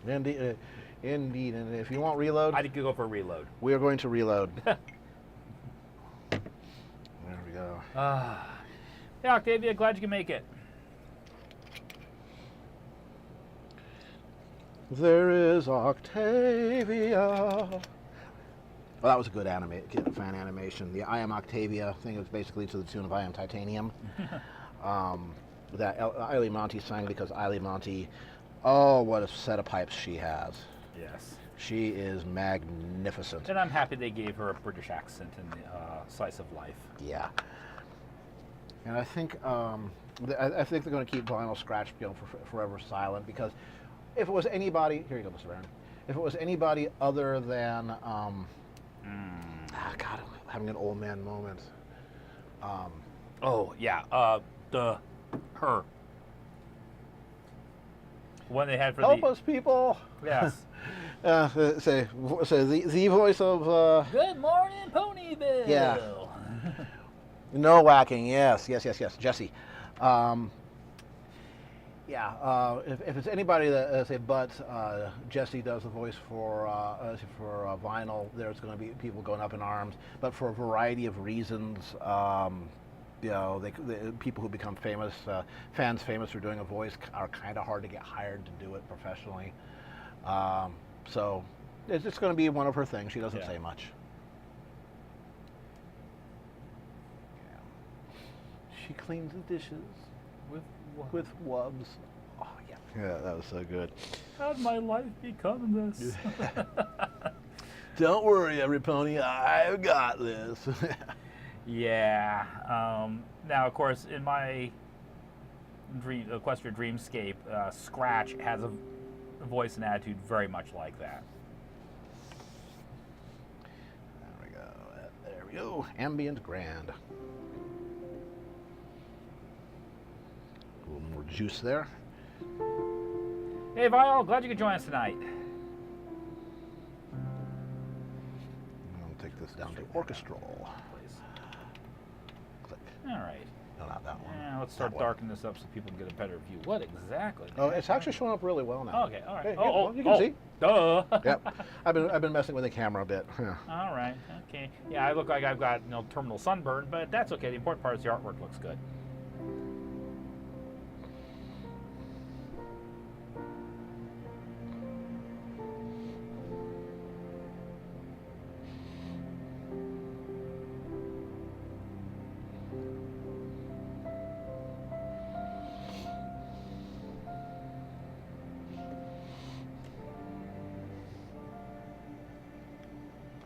S2: Indeed. Indeed. And if you want reload,
S1: I think you go for a reload.
S2: We are going to reload. There we go.
S1: Yeah, Octavia, glad you can make it.
S2: There is Octavia. Well, that was a good fan animation. The I Am Octavia thing is basically to the tune of I Am Titanium. That Eily Monty sang because Eily Monty, oh, what a set of pipes she has.
S1: Yes.
S2: She is magnificent.
S1: And I'm happy they gave her a British accent in the Slice of Life.
S2: Yeah. And I think I think they're going to keep Vinyl Scratch forever silent, because if it was anybody, here you go, Mr. Baron. If it was anybody other than, God, I'm having an old man moment.
S1: Oh yeah, her. One they had for
S2: Help us, people.
S1: Yes.
S2: Say the voice of.
S1: Good morning, Ponyville.
S2: Yeah. No whacking. Yes. Jesse. If it's anybody that say, but Jesse does the voice for vinyl, there's going to be people going up in arms. But for a variety of reasons, you know, people who become famous, fans famous for doing a voice, are kind of hard to get hired to do it professionally. So it's just going to be one of her things. She doesn't say much. She cleans the dishes with wubs. Oh yeah. Yeah, that was so good.
S1: How'd my life become this?
S2: Don't worry, every pony, I've got this.
S1: Yeah. Now, of course, in my Equestria Dreamscape, Scratch has a voice and attitude very much like that.
S2: There we go. Ambient grand. A little more juice there.
S1: Hey, Vile, glad you could join us tonight.
S2: I'm going to take this down to orchestral.
S1: Please.
S2: Click.
S1: All right.
S2: No, not that one.
S1: Yeah, let's start darkening this up so people can get a better view. What exactly?
S2: Oh, it's actually showing up really well now.
S1: Oh, okay, all right.
S2: Hey, you can see.
S1: Duh.
S2: Yep. I've been messing with the camera a bit. Yeah.
S1: All right. Okay. Yeah, I look like I've got terminal sunburn, but that's okay. The important part is the artwork looks good.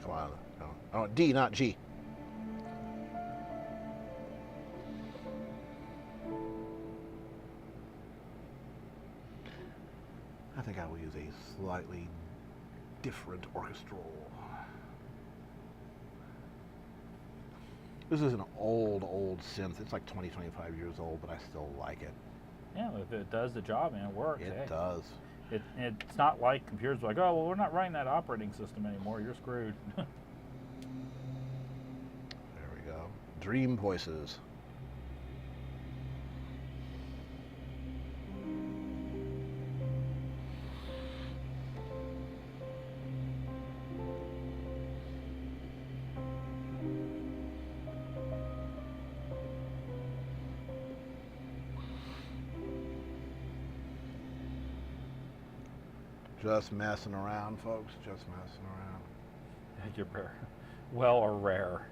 S2: Come on. No. Oh, D, not G. I think I will use a slightly different orchestral. This is an old synth. It's like 20, 25 years old, but I still like it.
S1: Yeah, if it does the job and it works.
S2: It does.
S1: It's not like computers are like, oh, well, we're not running that operating system anymore. You're screwed.
S2: There we go. Dream voices. Just messing around, folks. Just messing around.
S1: You're well or rare.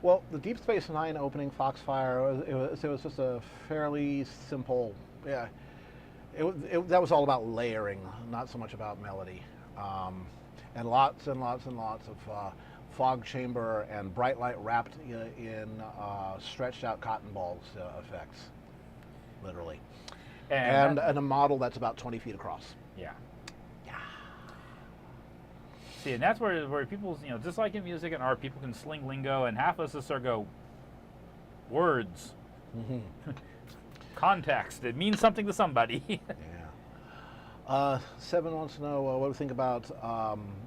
S2: Well, the Deep Space Nine opening Foxfire, it was just a fairly simple, yeah. That was all about layering, not so much about melody, and lots of fog chamber and bright light wrapped in stretched out cotton balls effects, literally. And a model that's about 20 feet across.
S1: Yeah. Yeah. See, and that's where people, just like in music and art, people can sling lingo, and half of us go, words, context. It means something to somebody.
S2: Yeah. Seven wants to know what we think about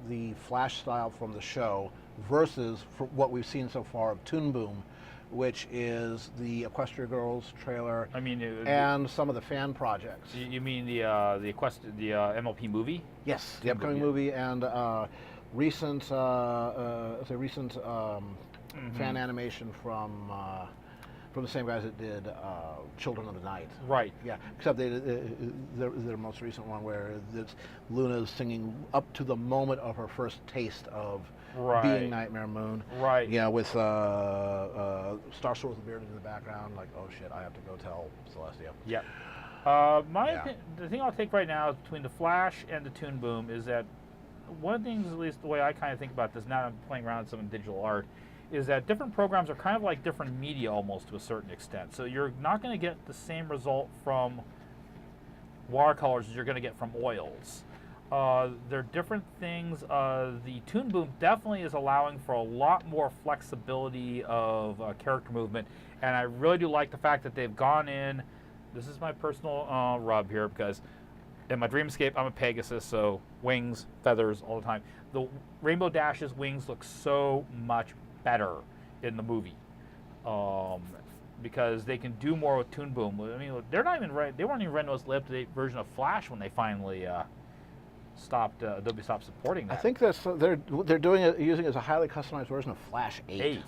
S2: the flash style from the show versus what we've seen so far of Toon Boom, which is the Equestria Girls trailer. I mean, and some of the fan projects.
S1: You mean the MLP movie?
S2: Yes, the upcoming movie and recent fan animation from the same guys that did Children of the Night.
S1: Right.
S2: Yeah, except their most recent one where Luna's singing up to the moment of her first taste of being Nightmare Moon.
S1: Right.
S2: Yeah, with Star Sword with the beard in the background. Like, oh shit, I have to go tell Celestia.
S1: Yeah. The thing I'll take right now between the Flash and the Toon Boom is that one of the things, at least the way I kind of think about this, now I'm playing around with some digital art, is that different programs are kind of like different media almost to a certain extent. So you're not going to get the same result from watercolors as you're going to get from oils. They're different things. The Toon Boom definitely is allowing for a lot more flexibility of character movement, and I really do like the fact that they've gone in. This is my personal rub here, because in my Dreamscape I'm a Pegasus, so wings, feathers all the time. The Rainbow Dash's wings look so much better in the movie, because they can do more with Toon Boom. I mean, they weren't even running the up-to-date version of Flash when they finally Adobe stopped supporting that.
S2: I think they're doing it using it as a highly customized version of Flash 8.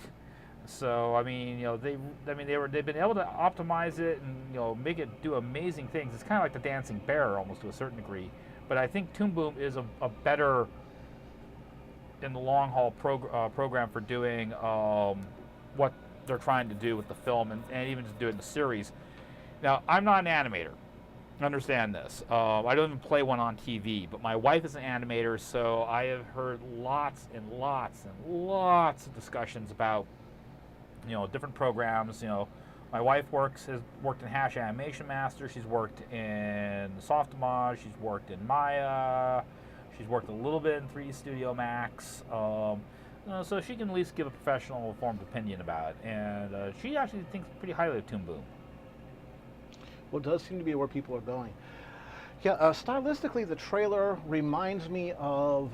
S1: So I mean, they've been able to optimize it and make it do amazing things. It's kind of like the Dancing Bear almost to a certain degree, but I think Toon Boom is a better in the long haul program for doing what they're trying to do with the film and even to do it in the series. Now, I'm not an animator. Understand this. I don't even play one on TV, but my wife is an animator, so I have heard lots and lots and lots of discussions about different programs. My wife has worked in Hash Animation Master. She's worked in Softimage. She's worked in Maya. She's worked a little bit in 3D Studio Max. So she can at least give a professional, informed opinion about it. And she actually thinks pretty highly of Toon Boom.
S2: Well, it does seem to be where people are going. Yeah, stylistically, the trailer reminds me of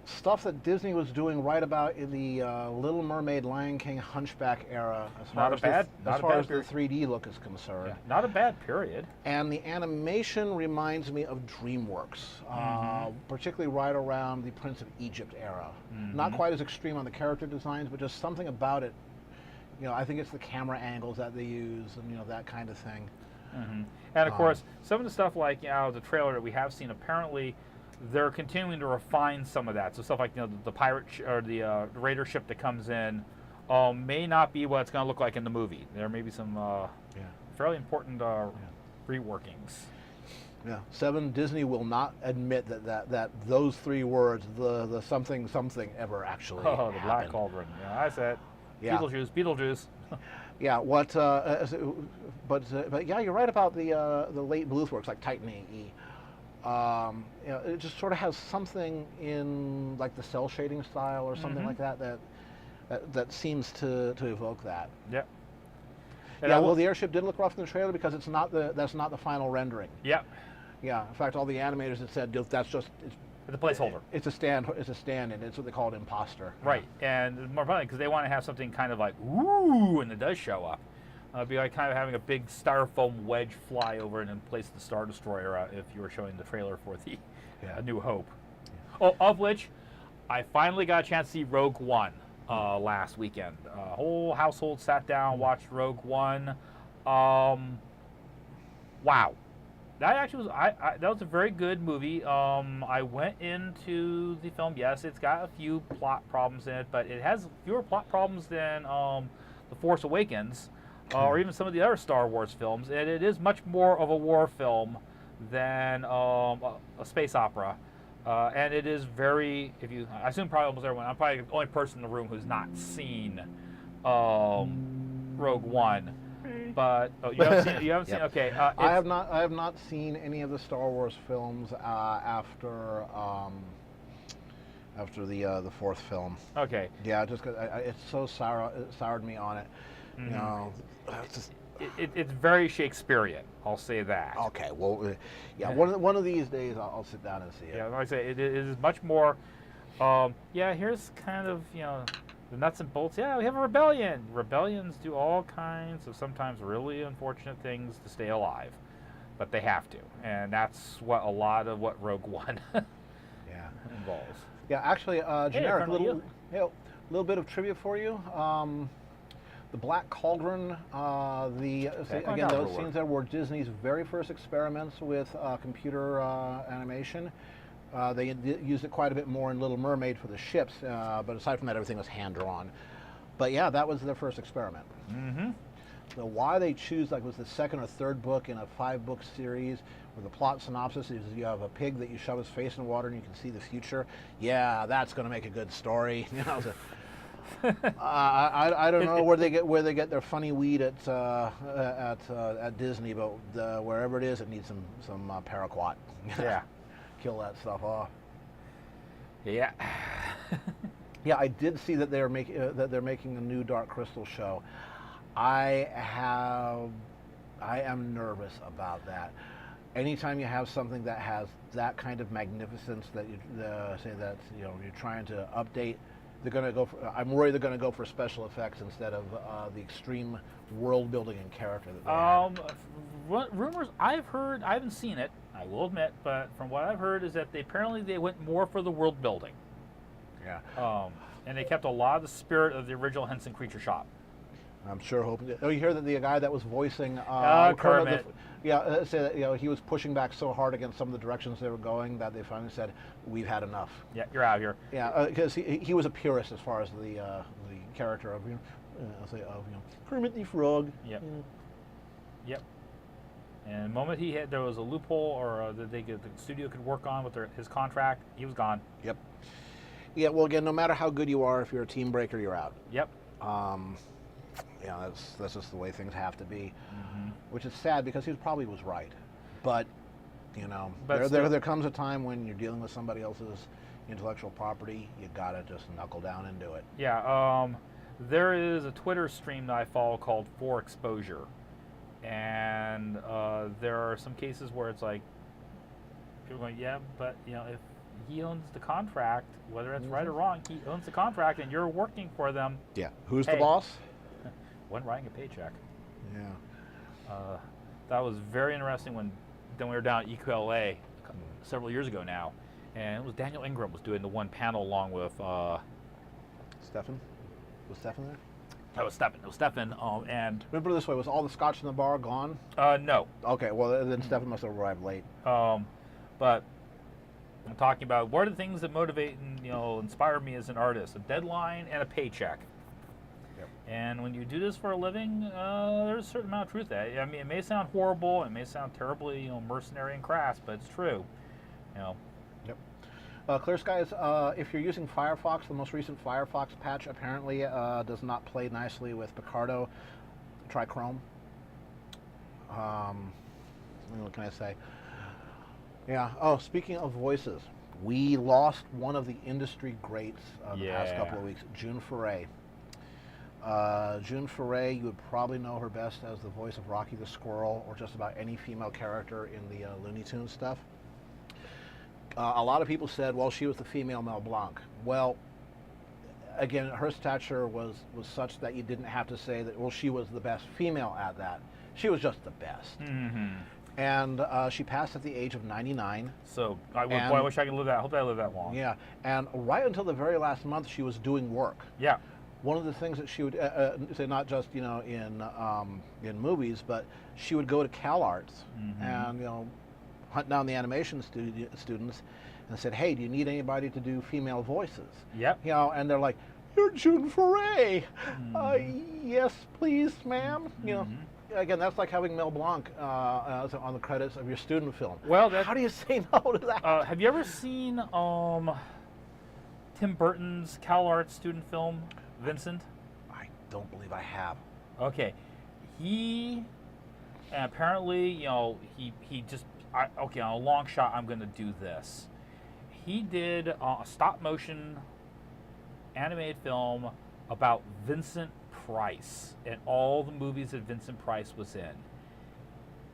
S2: stuff that Disney was doing right about in the Little Mermaid, Lion King, Hunchback era, as far as the 3D look is concerned.
S1: Yeah, not a bad period.
S2: And the animation reminds me of DreamWorks, particularly right around the Prince of Egypt era. Not quite as extreme on the character designs, but just something about it. I think it's the camera angles that they use and that kind of thing.
S1: And of course, some of the stuff like the trailer that we have seen, apparently they're continuing to refine some of that. So stuff like the pirate or the raider ship that comes in may not be what it's going to look like in the movie. There may be some fairly important reworkings.
S2: Yeah, 7. Disney will not admit that those 3 words, the something something, ever actually
S1: Oh,
S2: happened.
S1: the Black Cauldron. Yeah, I said.
S2: Yeah.
S1: Beetlejuice.
S2: Yeah. But yeah, you're right about the late Bluth works like Titan AE. It just sort of has something in like the cell shading style or something like that seems to evoke that.
S1: Yep.
S2: Yeah, well, the airship did look rough in the trailer because that's not the final rendering.
S1: Yep.
S2: Yeah, in fact, all the animators had said that's just
S1: The placeholder.
S2: It's a stand-in. It's what they call an imposter.
S1: Right, and more funny because they want to have something kind of like ooh when it does show up. It'd be like kind of having a big styrofoam wedge fly over and then place the Star Destroyer if you were showing the trailer for the A New Hope. Yeah. Oh, of which I finally got a chance to see Rogue One last weekend. Whole household sat down, watched Rogue One. Wow. That actually was that was a very good movie. I went into the film. Yes, it's got a few plot problems in it, but it has fewer plot problems than The Force Awakens or even some of the other Star Wars films. And it is much more of a war film than a space opera. And it is very. I assume probably almost everyone. I'm probably the only person in the room who's not seen Rogue One. But you haven't seen. Okay,
S2: I have not seen any of the Star Wars films after the 4th film.
S1: Okay.
S2: Yeah, just cause it's so soured me on it. You know,
S1: it's very Shakespearean. I'll say that.
S2: Okay. Well, yeah. One of these days I'll sit down and see it.
S1: Yeah, like I say, it is much more. Here's kind of the nuts and bolts. Yeah, we have a rebellion. Rebellions do all kinds of sometimes really unfortunate things to stay alive, but they have to, and that's what a lot of what Rogue One involves.
S2: Yeah, actually, generic little bit of trivia for you. The Black Cauldron. Again, those scenes there were Disney's very first experiments with computer animation. They used it quite a bit more in Little Mermaid for the ships, but aside from that, everything was hand-drawn. But yeah, that was their first experiment. So why they choose, was the 2nd or 3rd book in a 5-book series where the plot synopsis is you have a pig that you shove his face in water and you can see the future. Yeah, that's going to make a good story. I don't know where they get their funny weed at Disney, but wherever it is, it needs some paraquat.
S1: Yeah.
S2: Kill that stuff off.
S1: Yeah.
S2: Yeah, I did see that they're making a new Dark Crystal show. I am nervous about that. Anytime you have something that has that kind of magnificence that you're trying to update, they're going to go for. I'm worried they're going to go for special effects instead of the extreme world building and character that they have.
S1: Rumors I've heard, I haven't seen it, I will admit, but from what I've heard is that they went more for the world building.
S2: Yeah.
S1: And they kept a lot of the spirit of the original Henson Creature Shop.
S2: I'm sure hoping. You hear that the guy that was voicing
S1: Kermit.
S2: Said that he was pushing back so hard against some of the directions they were going that they finally said, "We've had enough."
S1: Yeah, you're out of here.
S2: Yeah, because he was a purist as far as the character of Kermit the Frog.
S1: Yep. Yep. And the moment there was a loophole or that the studio could work on with his contract, he was gone.
S2: Yep. Yeah. Well, again, no matter how good you are, if you're a team breaker, you're out.
S1: Yep.
S2: That's just the way things have to be, which is sad because he probably was right. But there comes a time when you're dealing with somebody else's intellectual property, you gotta just knuckle down and do it.
S1: Yeah. There is a Twitter stream that I follow called For Exposure, and there are some cases where it's like people going, yeah, but if he owns the contract, whether it's right or wrong, he owns the contract, and you're working for them.
S2: Yeah. Who's the boss?
S1: When writing a paycheck.
S2: Yeah.
S1: That was very interesting when we were down at EQLA several years ago now, and it was Daniel Ingram was doing the one panel along with
S2: Stefan. Was Stefan there?
S1: That was Stefan. It was Stefan. And
S2: remember this way: was all the scotch in the bar gone?
S1: No.
S2: Okay. Well, then Stefan must have arrived late.
S1: But I'm talking about what are the things that motivate and inspire me as an artist: a deadline and a paycheck.
S2: Yep.
S1: And when you do this for a living, there's a certain amount of truth to that. I mean, it may sound horrible, it may sound terribly, mercenary and crass, but it's true.
S2: Yep. Clear Skies, if you're using Firefox, the most recent Firefox patch apparently does not play nicely with Picardo. Try Chrome. What can I say? Yeah. Oh, speaking of voices, we lost one of the industry greats the past couple of weeks, June Foray. June Foray, you would probably know her best as the voice of Rocky the Squirrel, or just about any female character in the Looney Tunes stuff. A lot of people said, well, she was the female Mel Blanc. Well, again, her stature was such that you didn't have to say that, well, she was the best female at that. She was just the best.
S1: Mm-hmm.
S2: And she passed at the age of 99.
S1: So I wish I could live that. I hope I live that long.
S2: Yeah, and right until the very last month, she was doing work.
S1: Yeah.
S2: One of the things that she would say, not just in movies, but she would go to CalArts and hunt down the animation students and said, hey, do you need anybody to do female voices?
S1: Yep.
S2: And they're like, you're June Foray. Yes, please, ma'am. Again, that's like having Mel Blanc on the credits of your student film.
S1: Well,
S2: how do you say no to that?
S1: Have you ever seen Tim Burton's CalArts student film, Vincent?
S2: I don't believe I have.
S1: Okay. He apparently, he just, on a long shot, I'm going to do this. He did a stop motion animated film about Vincent Price and all the movies that Vincent Price was in.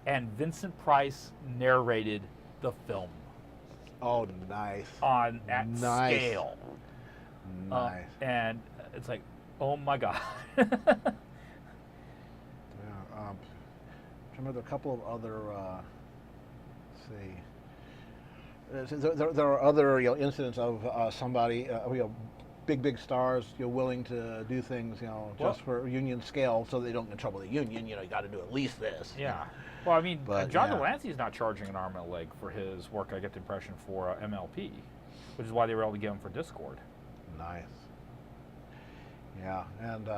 S1: And Vincent Price narrated the film.
S2: Oh, nice.
S1: At scale.
S2: Nice.
S1: And it's like, oh my God.
S2: Remember a couple of other, let's see. There are other incidents of somebody, big stars, willing to do things, just for union scale, so they don't get in trouble with the union. You got to do at least this.
S1: Yeah. Well, I mean,
S2: But,
S1: John
S2: yeah.
S1: Delancey's not charging an arm and a leg for his work. I get the impression for MLP, which is why they were able to get him for Discord.
S2: Nice. Yeah, and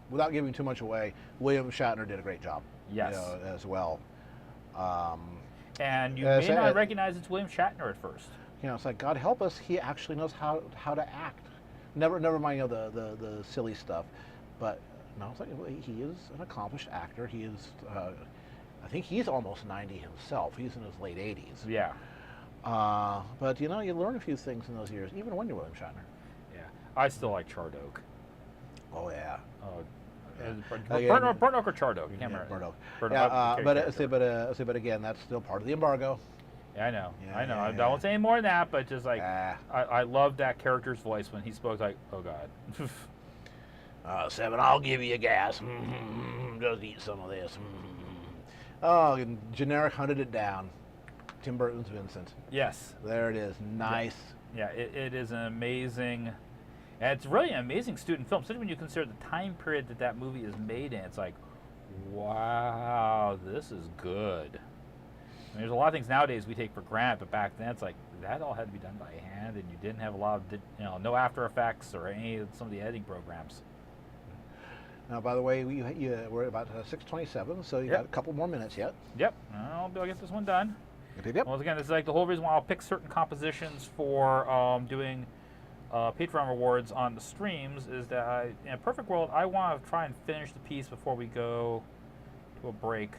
S2: without giving too much away, William Shatner did a great job.
S1: Yes.
S2: As well.
S1: And you may not recognize it's William Shatner at first.
S2: It's like, God help us, he actually knows how to act. Never mind the silly stuff, but no, it's like he is an accomplished actor. He is, I think he's almost 90 himself. He's in his late 80s.
S1: Yeah.
S2: But you learn a few things in those years, even when you're William Shatner.
S1: Yeah. I still like Charred Oak.
S2: Oh yeah.
S1: Burnt Oak or Charred Oak? You can't remember.
S2: Burnt Oak.
S1: Burnt
S2: Yeah, Oak. But again, that's still part of the embargo.
S1: Yeah, I know.
S2: Yeah,
S1: I know.
S2: yeah,
S1: I don't say any more than that, but just like I loved that character's voice when he spoke. Like, oh God.
S2: Seven, I'll give you a gas. Just eat some of this. Oh, and generic hunted it down. Tim Burton's Vincent.
S1: Yes.
S2: There it is. Nice.
S1: Yeah, it is an amazing. And it's really an amazing student film, especially when you consider the time period that movie is made in. It's like, wow, this is good. I mean, there's a lot of things nowadays we take for granted, but back then it's like that all had to be done by hand, and you didn't have a lot of, no After Effects or some of the editing programs.
S2: Now, by the way, we're about 6:27, so you got a couple more minutes yet.
S1: Yep, I'll be able to get this one done.
S2: Yep.
S1: Once again, this is like the whole reason why I'll pick certain compositions for doing Patreon rewards on the streams is that in a perfect world, I want to try and finish the piece before we go to a break,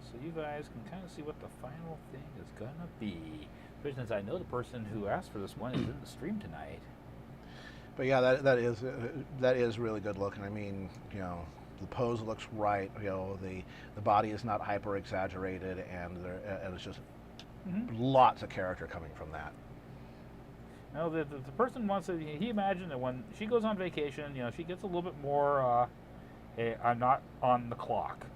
S1: so you guys can kind of see what the final thing is gonna be. For instance, I know the person who asked for this one is in the stream tonight.
S2: But yeah, that is really good looking. I mean, the pose looks right. The body is not hyper exaggerated, and it's just lots of character coming from that.
S1: No, the person wants to. He imagined that when she goes on vacation, she gets a little bit more. Hey, I'm not on the clock.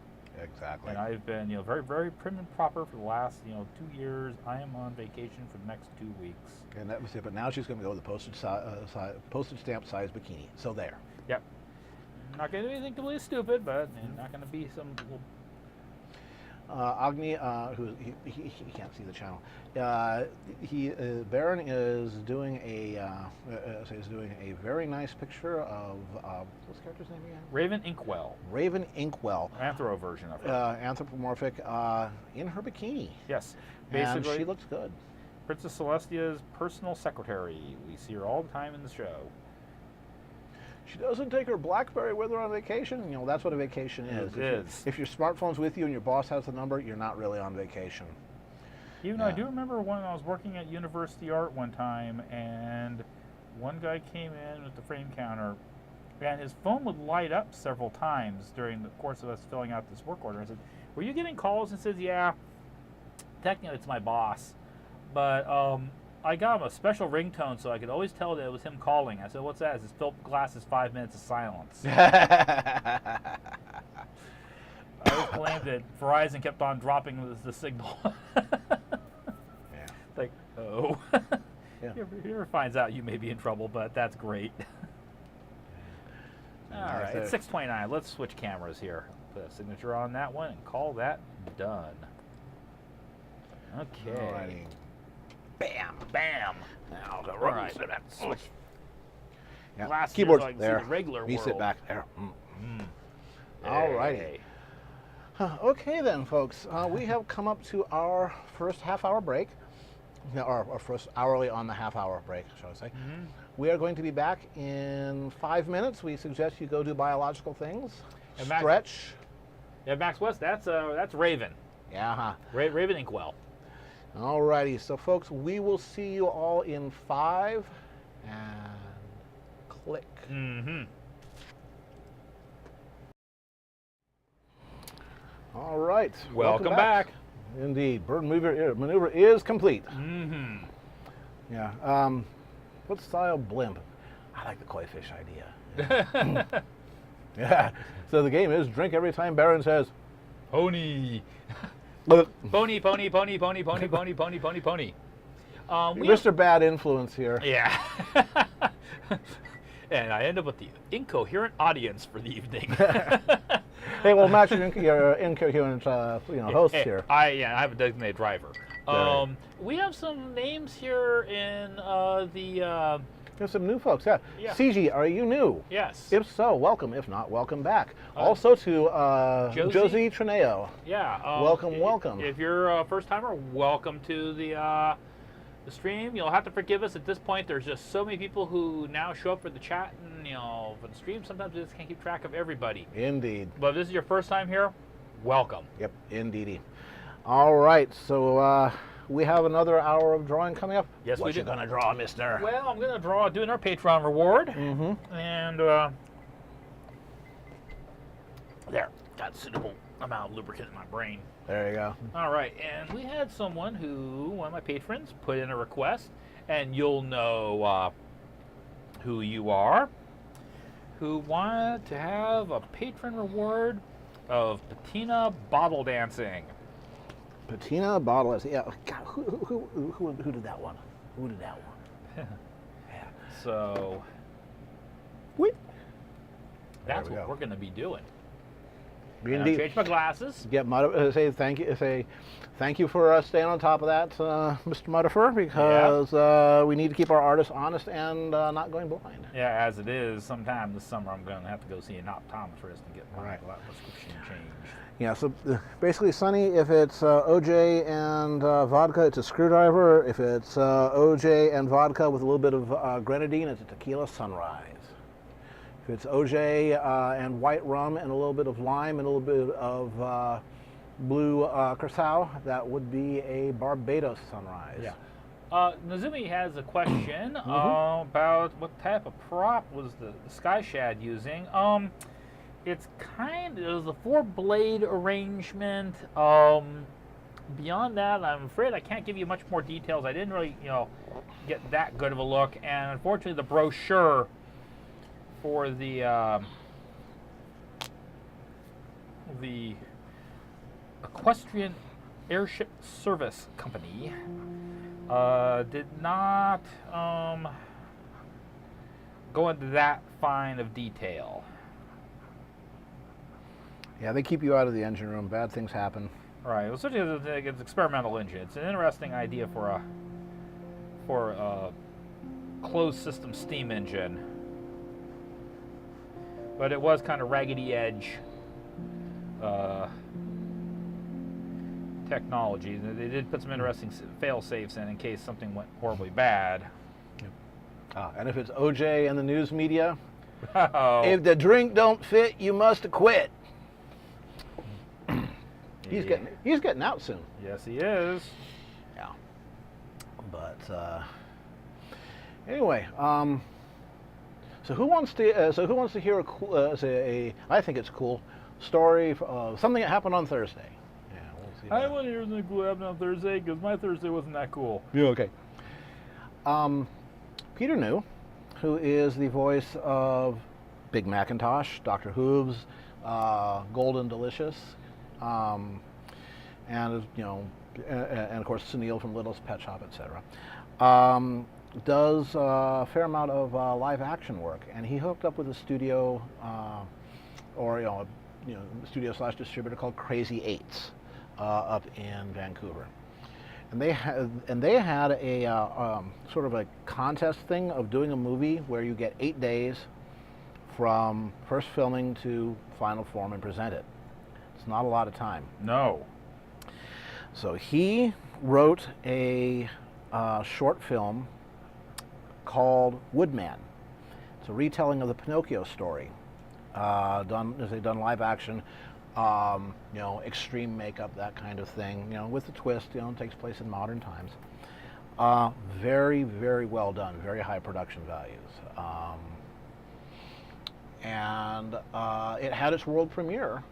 S2: Exactly.
S1: And I've been, very, very prim and proper for the last, 2 years. I am on vacation for the next 2 weeks.
S2: And that was it. But now she's going to go with the postage stamp size bikini. So there.
S1: Yep. Not going to do anything completely stupid, but not going to be some.
S2: Agni, who he can't see the channel. Baron is doing a very nice picture of what's the character's name again?
S1: Raven Inkwell.
S2: Raven Inkwell.
S1: Anthro version of her.
S2: Anthropomorphic in her bikini.
S1: Yes.
S2: And
S1: Basically,
S2: she looks good.
S1: Princess Celestia's personal secretary. We see her all the time in the show.
S2: She doesn't take her BlackBerry with her on vacation. You know, that's what a vacation is.
S1: It is.
S2: If your smartphone's with you and your boss has the number, you're not really on vacation.
S1: Even though I do remember when I was working at University Art one time, and one guy came in with the frame counter, and his phone would light up several times during the course of us filling out this work order. I said, "Were you getting calls?" And says, "Yeah, technically it's my boss, but I got him a special ringtone so I could always tell that it was him calling." I said, "What's that?" It says, "Philip Glass's 5 minutes of silence." I always claimed that Verizon kept on dropping the signal.
S2: Yeah.
S1: Like, oh.
S2: Yeah.
S1: He ever finds out you may be in trouble, but that's great. All right, it's 6:29. Let's switch cameras here. Put a signature on that one and call that done. Okay.
S2: Alrighty.
S1: Bam, bam.
S2: Now the
S1: Right. Switch
S2: yeah.
S1: glasses
S2: Keyboard
S1: so I can
S2: there.
S1: see the regular
S2: You
S1: world.
S2: sit back there. Alrighty.
S1: Hey.
S2: Okay then, folks. We have come up to our first half-hour break. Our first hourly on the half-hour break, shall I say. We are going to be back in 5 minutes. We suggest you go do biological things.
S1: And Max-
S2: Stretch.
S1: Yeah, Max West, that's Raven.
S2: Yeah.
S1: Raven Inkwell.
S2: Alrighty. So, folks, we will see you all in 5 and click. All right.
S1: Welcome back.
S2: Indeed. Bird maneuver is complete. Yeah. What style blimp? I like the koi fish idea. Yeah. So the game is drink every time Baron says,
S1: Pony.
S2: look,
S1: Pony, pony, pony, pony, pony, pony, pony, pony, pony.
S2: Mr. Bad Influence here.
S1: Yeah. And I end up with the incoherent audience for the evening.
S2: Hey, well, match your incoherent host here.
S1: I have a designated driver. We have some names here in the...
S2: There's some new folks, yeah.
S1: Yeah.
S2: CG, are you new?
S1: Yes.
S2: If so, welcome. If not, welcome back. Also to Josie Trineo.
S1: Yeah.
S2: Welcome.
S1: If you're a first-timer, welcome to the stream. You'll have to forgive us at this point. There's just so many people who now show up for the chat and for the stream. Sometimes we just can't keep track of everybody.
S2: Indeed.
S1: But if this is your first time here, welcome.
S2: Yep, indeedy. All right, so we have another hour of drawing coming up.
S1: Yes,
S2: what
S1: we do.
S2: you gonna draw, mister?
S1: Well, I'm gonna draw doing our Patreon reward. And there, got a suitable amount of lubricant in my brain.
S2: There you go.
S1: All right, and we had one of my patrons, put in a request, and you'll know who you are, who wanted to have a patron reward of patina bottle dancing.
S2: Patina bottle. Yeah. God, who did that one? Who did that one? Yeah.
S1: So that's what we're going to be doing.
S2: Indeed.
S1: Change my glasses.
S2: Get say thank you. Say thank you for staying on top of that, Mr. Muddifer, because we need to keep our artists honest and not going blind.
S1: Yeah, as it is, sometime this summer I'm going to have to go see an optometrist and get my prescription changed.
S2: Yeah, so basically, Sonny, if it's OJ and vodka, it's a screwdriver. If it's OJ and vodka with a little bit of grenadine, it's a tequila sunrise. If it's OJ and white rum and a little bit of lime and a little bit of blue curacao, that would be a Barbados sunrise.
S1: Yeah. Nazumi has a question about what type of prop was the Sky Shad using. It was a 4-blade arrangement. Beyond that, I'm afraid I can't give you much more details. I didn't really, get that good of a look. And unfortunately, the brochure for the Equestrian Airship Service Company did not go into that fine of detail.
S2: Yeah, they keep you out of the engine room. Bad things happen.
S1: Right. Well, certainly it's experimental engine. It's an interesting idea for a closed system steam engine, but it was kind of raggedy edge technology. They did put some interesting fail safes in case something went horribly bad.
S2: And if it's OJ and the news media,
S1: Oh.
S2: if the drink don't fit, you must quit. He's getting out soon.
S1: Yes, he is.
S2: Yeah. But anyway, so who wants to hear a cool, I think it's cool story of something that happened on Thursday. Yeah, we'll see.
S1: I want to hear something cool happen on Thursday because my Thursday wasn't that cool.
S2: Yeah. Okay. Peter New, who is the voice of Big Macintosh, Dr. Hooves, Golden Delicious, and of course Sunil from Little's Pet Shop, etc. Does a fair amount of live action work, and he hooked up with a studio, studio / distributor called Crazy Eights, up in Vancouver. And they had a sort of a contest thing of doing a movie where you get 8 days from first filming to final form and present it. It's not a lot of time.
S1: No.
S2: So he wrote a short film called Woodman. It's a retelling of the Pinocchio story, done live action. Extreme makeup, that kind of thing, with a twist, it takes place in modern times. Very, very well done, very high production values. And it had its world premiere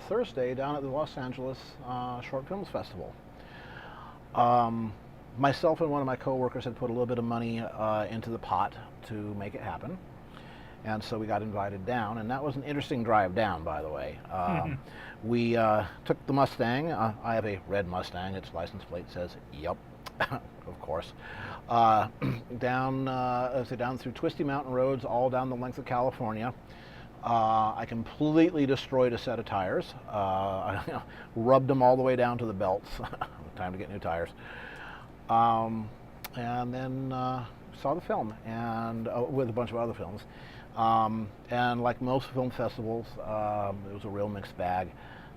S2: Thursday down at the Los Angeles Short Films Festival. Myself and one of my co-workers had put a little bit of money into the pot to make it happen. And so we got invited down, and that was an interesting drive down, by the way. We took the Mustang. I have a red Mustang. Its license plate says, "Yep," of course. Down through twisty mountain roads, all down the length of California. I completely destroyed a set of tires. I rubbed them all the way down to the belts. Time to get new tires. And then saw the film, and with a bunch of other films. And like most film festivals, it was a real mixed bag.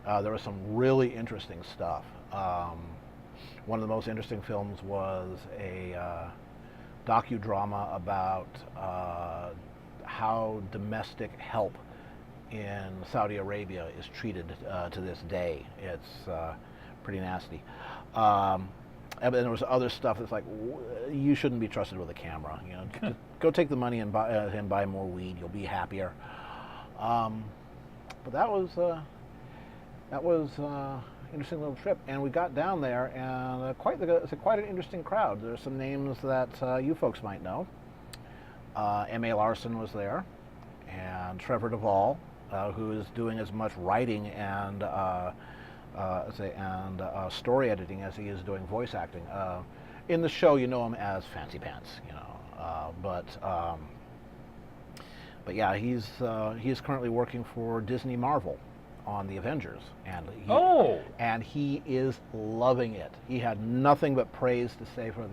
S2: There was some really interesting stuff. One of the most interesting films was a docudrama about how domestic help in Saudi Arabia is treated to this day. It's pretty nasty. And there was other stuff that's like, you shouldn't be trusted with a camera. Just go take the money and buy more weed. You'll be happier. But that was an interesting little trip, and we got down there, and it's quite an interesting crowd. There's some names that you folks might know. M.A. Larson was there, and Trevor Duvall, who is doing as much writing and story editing as he is doing voice acting. In the show, you know him as Fancy Pants, but yeah, he is currently working for Disney Marvel on the Avengers, and he is loving it. He had nothing but praise to say for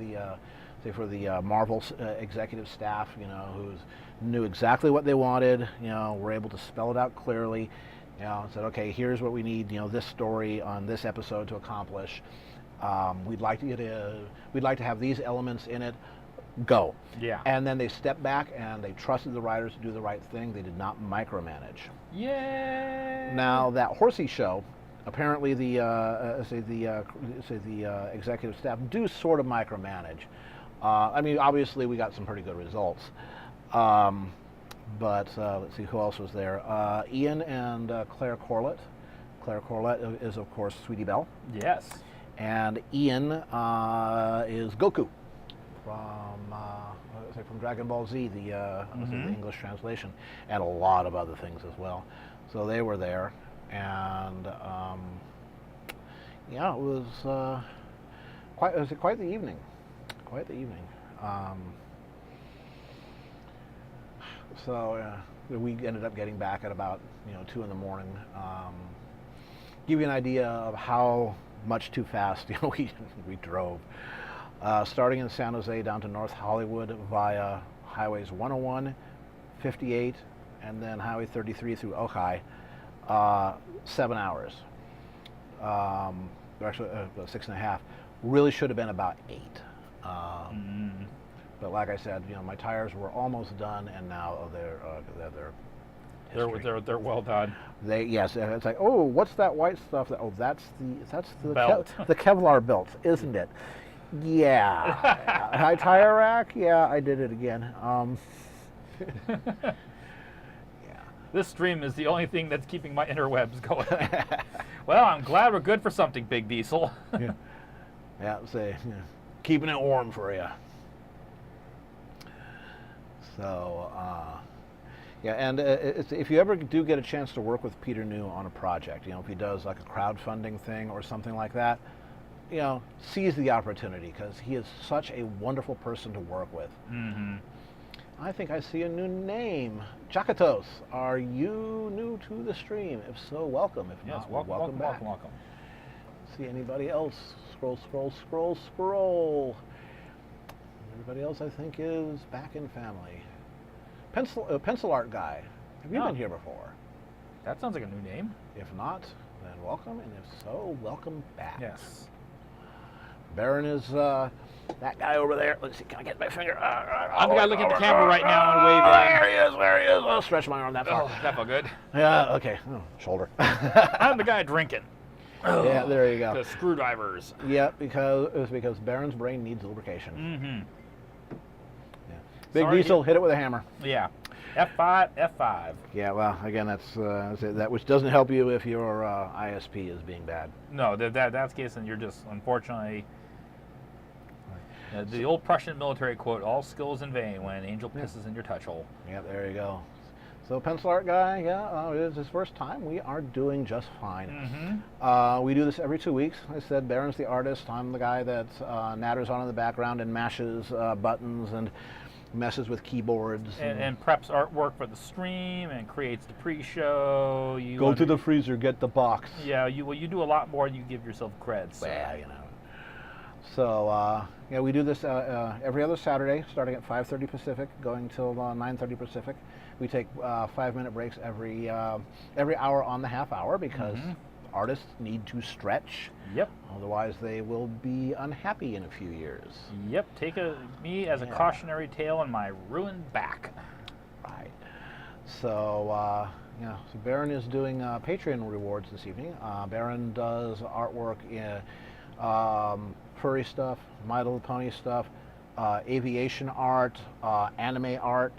S2: the Marvel executive staff, who knew exactly what they wanted, were able to spell it out clearly. Said, okay, here's what we need, this story on this episode to accomplish. We'd like to have these elements in it. Go.
S1: Yeah.
S2: And then they stepped back and they trusted the writers to do the right thing. They did not micromanage.
S1: Yay!
S2: Now that Horsey show, apparently the executive staff do sort of micromanage. Obviously we got some pretty good results. But let's see who else was there. Ian and Claire Corlett. Claire Corlett is, of course, Sweetie Belle.
S1: Yes.
S2: And Ian is Goku from Dragon Ball Z, the English translation, and a lot of other things as well. So they were there, and it was quite the evening. Quite the evening. So we ended up getting back at about 2 in the morning. give you an idea of how much too fast we drove. Starting in San Jose down to North Hollywood via highways 101, 58, and then Highway 33 through Ojai, 7 hours. Actually, about 6.5. Really should have been about 8. But like I said, my tires were almost done, and now they're
S1: well done.
S2: Yes, it's like, oh, what's that white stuff? That's the
S1: belt.
S2: The Kevlar belt, isn't it? Yeah. High tire rack. Yeah, I did it again. Yeah.
S1: This stream is the only thing that's keeping my interwebs going. Well, I'm glad we're good for something, Big Diesel.
S2: Yeah. Keeping it warm for you. So, yeah, and if you ever do get a chance to work with Peter New on a project, if he does like a crowdfunding thing or something like that, seize the opportunity, because he is such a wonderful person to work with. I think I see a new name. Jakatos, are you new to the stream? If so, welcome. If
S1: Yes,
S2: not, welcome back.
S1: Welcome.
S2: See anybody else? Scroll. Everybody else, I think, is back in family. Pencil art guy. Have you been here before?
S1: That sounds like a new name.
S2: If not, then welcome, and if so, welcome back.
S1: Yes.
S2: Baron is that guy over there. Let's see, can I get my finger?
S1: I'm the guy looking at the camera right now and waving.
S2: There he is. I'll stretch my arm that far.
S1: Oh, that felt good.
S2: Yeah, okay. Oh, shoulder.
S1: I'm the guy drinking.
S2: Yeah, there you go.
S1: The screwdrivers.
S2: Yeah, because Baron's brain needs lubrication. Yeah. Big Diesel, hit it with a hammer.
S1: Yeah. F5.
S2: Yeah, well, again, that's that, which doesn't help you if your ISP is being bad.
S1: No, that's the case, and you're just, unfortunately, the old Prussian military quote, all skills in vain when Angel pisses in your touch hole.
S2: Yeah, there you go. So pencil art guy, it is his first time. We are doing just fine. We do this every 2 weeks. I said Baron's the artist. I'm the guy that natters on in the background and mashes buttons and messes with keyboards.
S1: And preps artwork for the stream and creates the pre-show.
S2: Go to the freezer, get the box.
S1: Yeah, you do a lot more than you give yourself credit. So.
S2: Well, So, we do this every other Saturday, starting at 5:30 Pacific, going till 9:30 Pacific. We take 5-minute breaks every hour on the half hour, because artists need to stretch.
S1: Yep.
S2: Otherwise, they will be unhappy in a few years.
S1: Yep. Take me as a cautionary tale on my ruined back.
S2: Right. So, so Baron is doing Patreon rewards this evening. Baron does artwork in furry stuff, My Little Pony stuff, aviation art, anime art,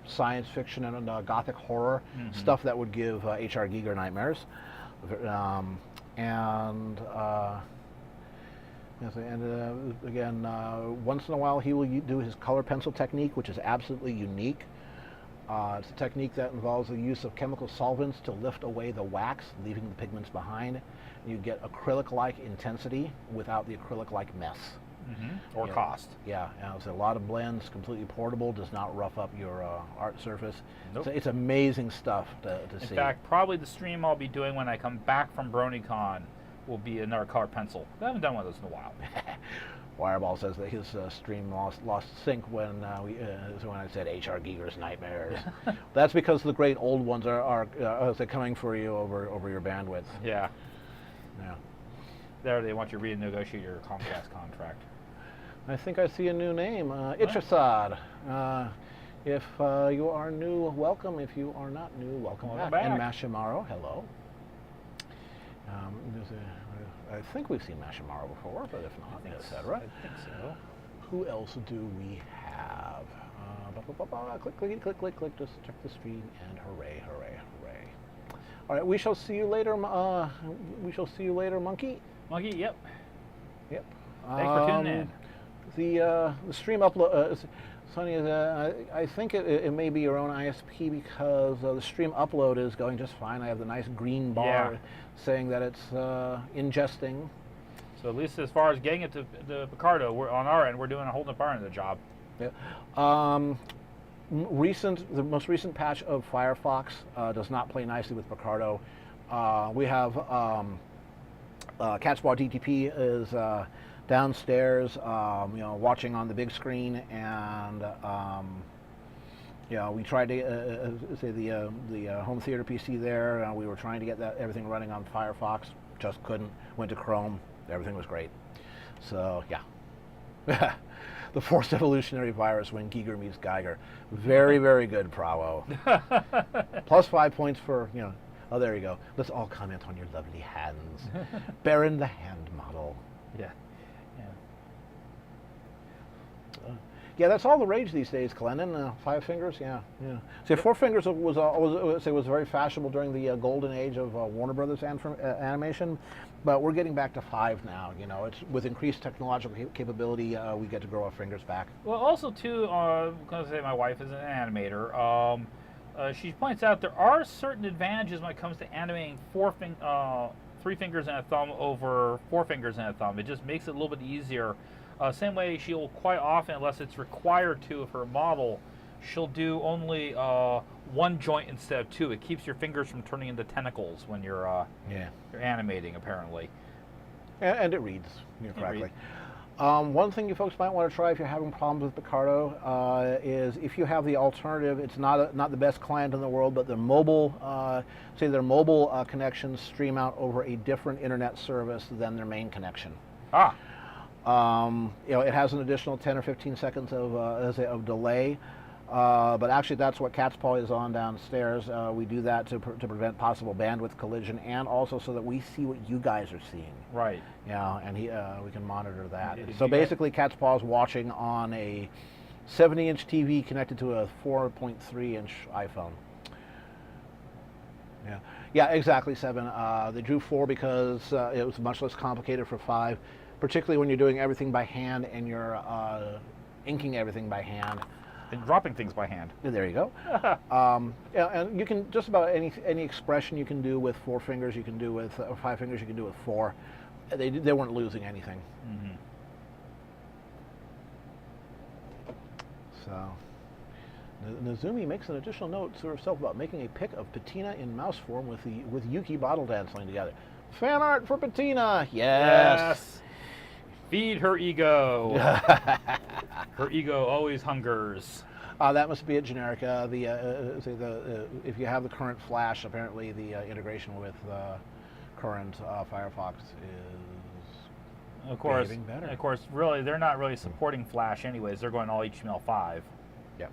S2: science fiction and gothic horror, stuff that would give H.R. Giger nightmares. Again, once in a while he will do his color pencil technique, which is absolutely unique. It's a technique that involves the use of chemical solvents to lift away the wax, leaving the pigments behind. You get acrylic-like intensity without the acrylic-like mess.
S1: Or cost.
S2: Yeah, it's a lot of blends, completely portable, does not rough up your art surface.
S1: Nope.
S2: So it's amazing stuff to see.
S1: In fact, probably the stream I'll be doing when I come back from Bronycon will be another color pencil. I haven't done one of those in a while.
S2: Wireball says that his stream lost sync when I said H.R. Giger's nightmares. That's because the great old ones are they're coming for you over your bandwidth.
S1: Yeah.
S2: Yeah.
S1: There, they want you to renegotiate your Comcast contract.
S2: I think I see a new name, Itrasad. If you are new, welcome. If you are not new, welcome back. And Mashimaro, hello. I think we've seen Mashimaro before, but if not, etc.
S1: I think so.
S2: Who else do we have? Click, just check the screen, and hooray. All right, we shall see you later. Monkey.
S1: Monkey, yep.
S2: Yep.
S1: Thanks for tuning in.
S2: The stream upload. Sonny, I think it may be your own ISP, because the stream upload is going just fine. I have the nice green bar saying that it's ingesting.
S1: So at least as far as getting it to the Picardo, we're on our end. We're doing a whole different part of the job.
S2: Yeah. The most recent patch of Firefox does not play nicely with Picardo. We have Cat's Paw DTP is downstairs, watching on the big screen, and we tried to say the home theater PC there. We were trying to get everything running on Firefox, just couldn't. Went to Chrome, everything was great. So yeah, the forced evolutionary virus when Giger meets Geiger. Very, very good, Bravo. Plus 5 points for Oh, there you go. Let's all comment on your lovely hands. Baron the hand model.
S1: Yeah.
S2: Yeah, that's all the rage these days, Glennon. 5 fingers, yeah. See, 4 fingers was very fashionable during the golden age of Warner Brothers animation, but we're getting back to 5 now. It's with increased technological capability, we get to grow our fingers back.
S1: Well, also too, I'm going to say my wife is an animator. She points out there are certain advantages when it comes to animating 3 fingers and a thumb over 4 fingers and a thumb. It just makes it a little bit easier. Same way she'll quite often, unless it's required to of her model, she'll do only 1 joint instead of 2. It keeps your fingers from turning into tentacles when you're animating, apparently.
S2: And it reads correctly. One thing you folks might want to try if you're having problems with Picardo is if you have the alternative. It's not the best client in the world, but their mobile, their mobile connections stream out over a different internet service than their main connection. It has an additional 10 or 15 seconds of delay, but actually that's what Cat's Paw is on downstairs. We do that to prevent possible bandwidth collision, and also so that we see what you guys are seeing.
S1: Right.
S2: Yeah, and we can monitor that. So basically, Cat's Paw is watching on a 70-inch TV connected to a 4.3-inch iPhone. Yeah, exactly, 7. They drew 4 because it was much less complicated for 5. Particularly when you're doing everything by hand and you're inking everything by hand.
S1: And dropping things by hand.
S2: There you go. And you can just about any expression you can do with 4 fingers, you can do with 5 fingers, you can do with 4. They weren't losing anything.
S1: Mm-hmm.
S2: So, Nazumi makes an additional note to herself about making a pic of Patina in mouse form with Yuki bottle dancing together. Fan art for Patina, yes.
S1: Feed her ego. Her ego always hungers.
S2: That must be a generic. If you have the current Flash, apparently the integration with current Firefox is getting better.
S1: Of course, really, they're not really supporting Flash anyways. They're going all HTML5.
S2: Yep.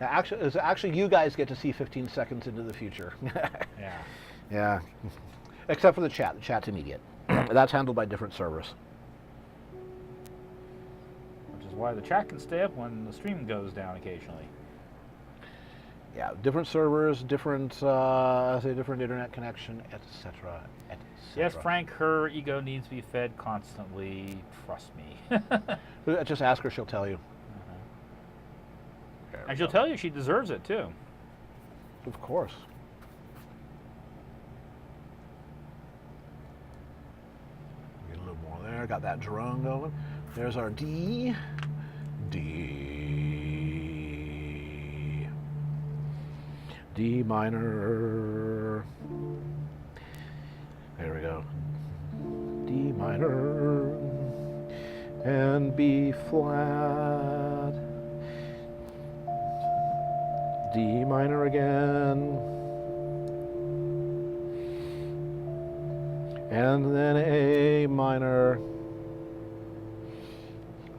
S2: Now, actually, you guys get to see 15 seconds into the future.
S1: Yeah.
S2: Yeah. Except for the chat. The chat's immediate. That's handled by different servers.
S1: Why the chat can stay up when the stream goes down occasionally.
S2: Yeah, different servers, different different internet connection, etc.
S1: Yes, Frank, her ego needs to be fed constantly. Trust me.
S2: Just ask her; she'll tell you.
S1: And she'll tell you she deserves it too.
S2: Of course. Get a little more there. Got that drone going. There's our D. D minor. There we go. D minor. And B flat. D minor again. And then A minor.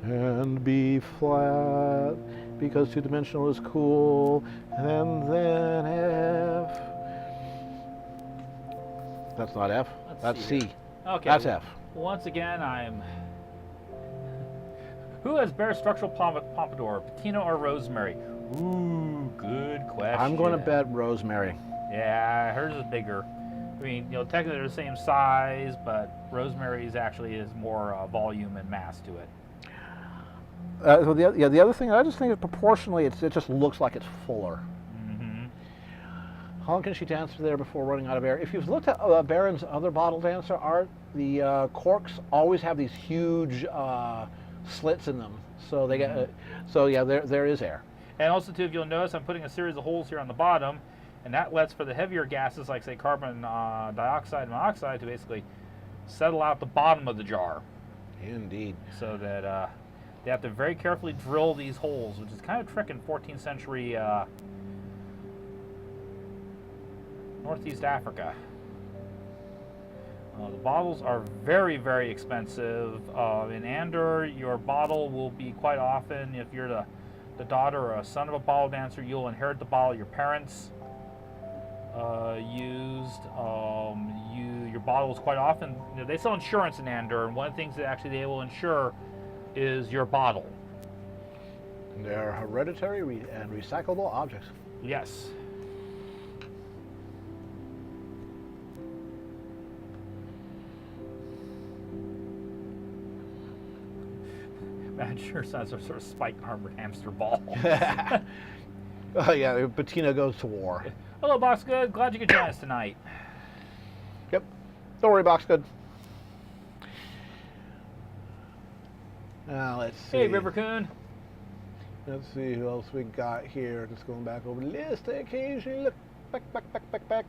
S2: And B flat, because 2-dimensional is cool, and then F. That's not F, that's C.
S1: Okay.
S2: That's F.
S1: Once again, who has better structural pompadour, Patina or Rosemary? Ooh, good question.
S2: I'm going to bet Rosemary.
S1: Yeah, hers is bigger. I mean, technically they're the same size, but Rosemary's actually has more volume and mass to it.
S2: So the other thing, I just think that proportionally, it just looks like it's fuller.
S1: Mm-hmm.
S2: How long can she dance there before running out of air? If you've looked at Baron's other bottle dancer art, the corks always have these huge slits in them. So they get, there is air.
S1: And also too, if you'll notice, I'm putting a series of holes here on the bottom. And that lets for the heavier gases, like, say, carbon dioxide and monoxide, to basically settle out the bottom of the jar.
S2: Indeed.
S1: So that they have to very carefully drill these holes, which is kind of a trick in 14th century Northeast Africa. The bottles are very, very expensive. In Andor, your bottle will be quite often, if you're the daughter or a son of a bottle dancer, you'll inherit the bottle your parents used. Your bottles quite often, they sell insurance in Andor, and one of the things that actually they will insure is your bottle.
S2: They're hereditary and recyclable objects.
S1: Yes. That sure sounds like a sort of spike-armored hamster ball.
S2: Oh yeah, Bettina goes to war.
S1: Hello, Boxgood. Glad you could join us tonight.
S2: Yep. Don't worry, Boxgood. Now let's see.
S1: Hey, Rivercoon.
S2: Let's see who else we got here. Just going back over the list. Occasionally look back.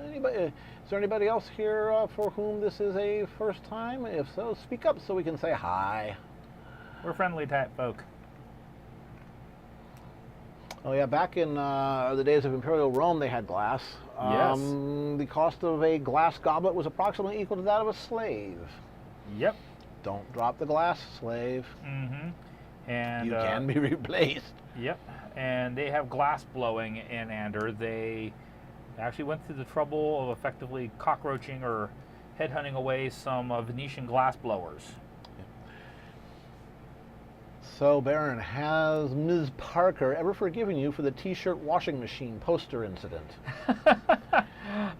S2: Anybody? Is there anybody else here for whom this is a first time? If so, speak up so we can say hi.
S1: We're friendly type folk.
S2: Oh yeah, back in the days of Imperial Rome, they had glass.
S1: Yes.
S2: The cost of a glass goblet was approximately equal to that of a slave.
S1: Yep.
S2: Don't drop the glass, slave.
S1: Mm-hmm. And
S2: you can be replaced.
S1: Yep. And they have glass blowing in Andor. They actually went through the trouble of effectively cockroaching or headhunting away some Venetian glass blowers.
S2: So, Baron, has Ms. Parker ever forgiven you for the T-shirt washing machine poster incident?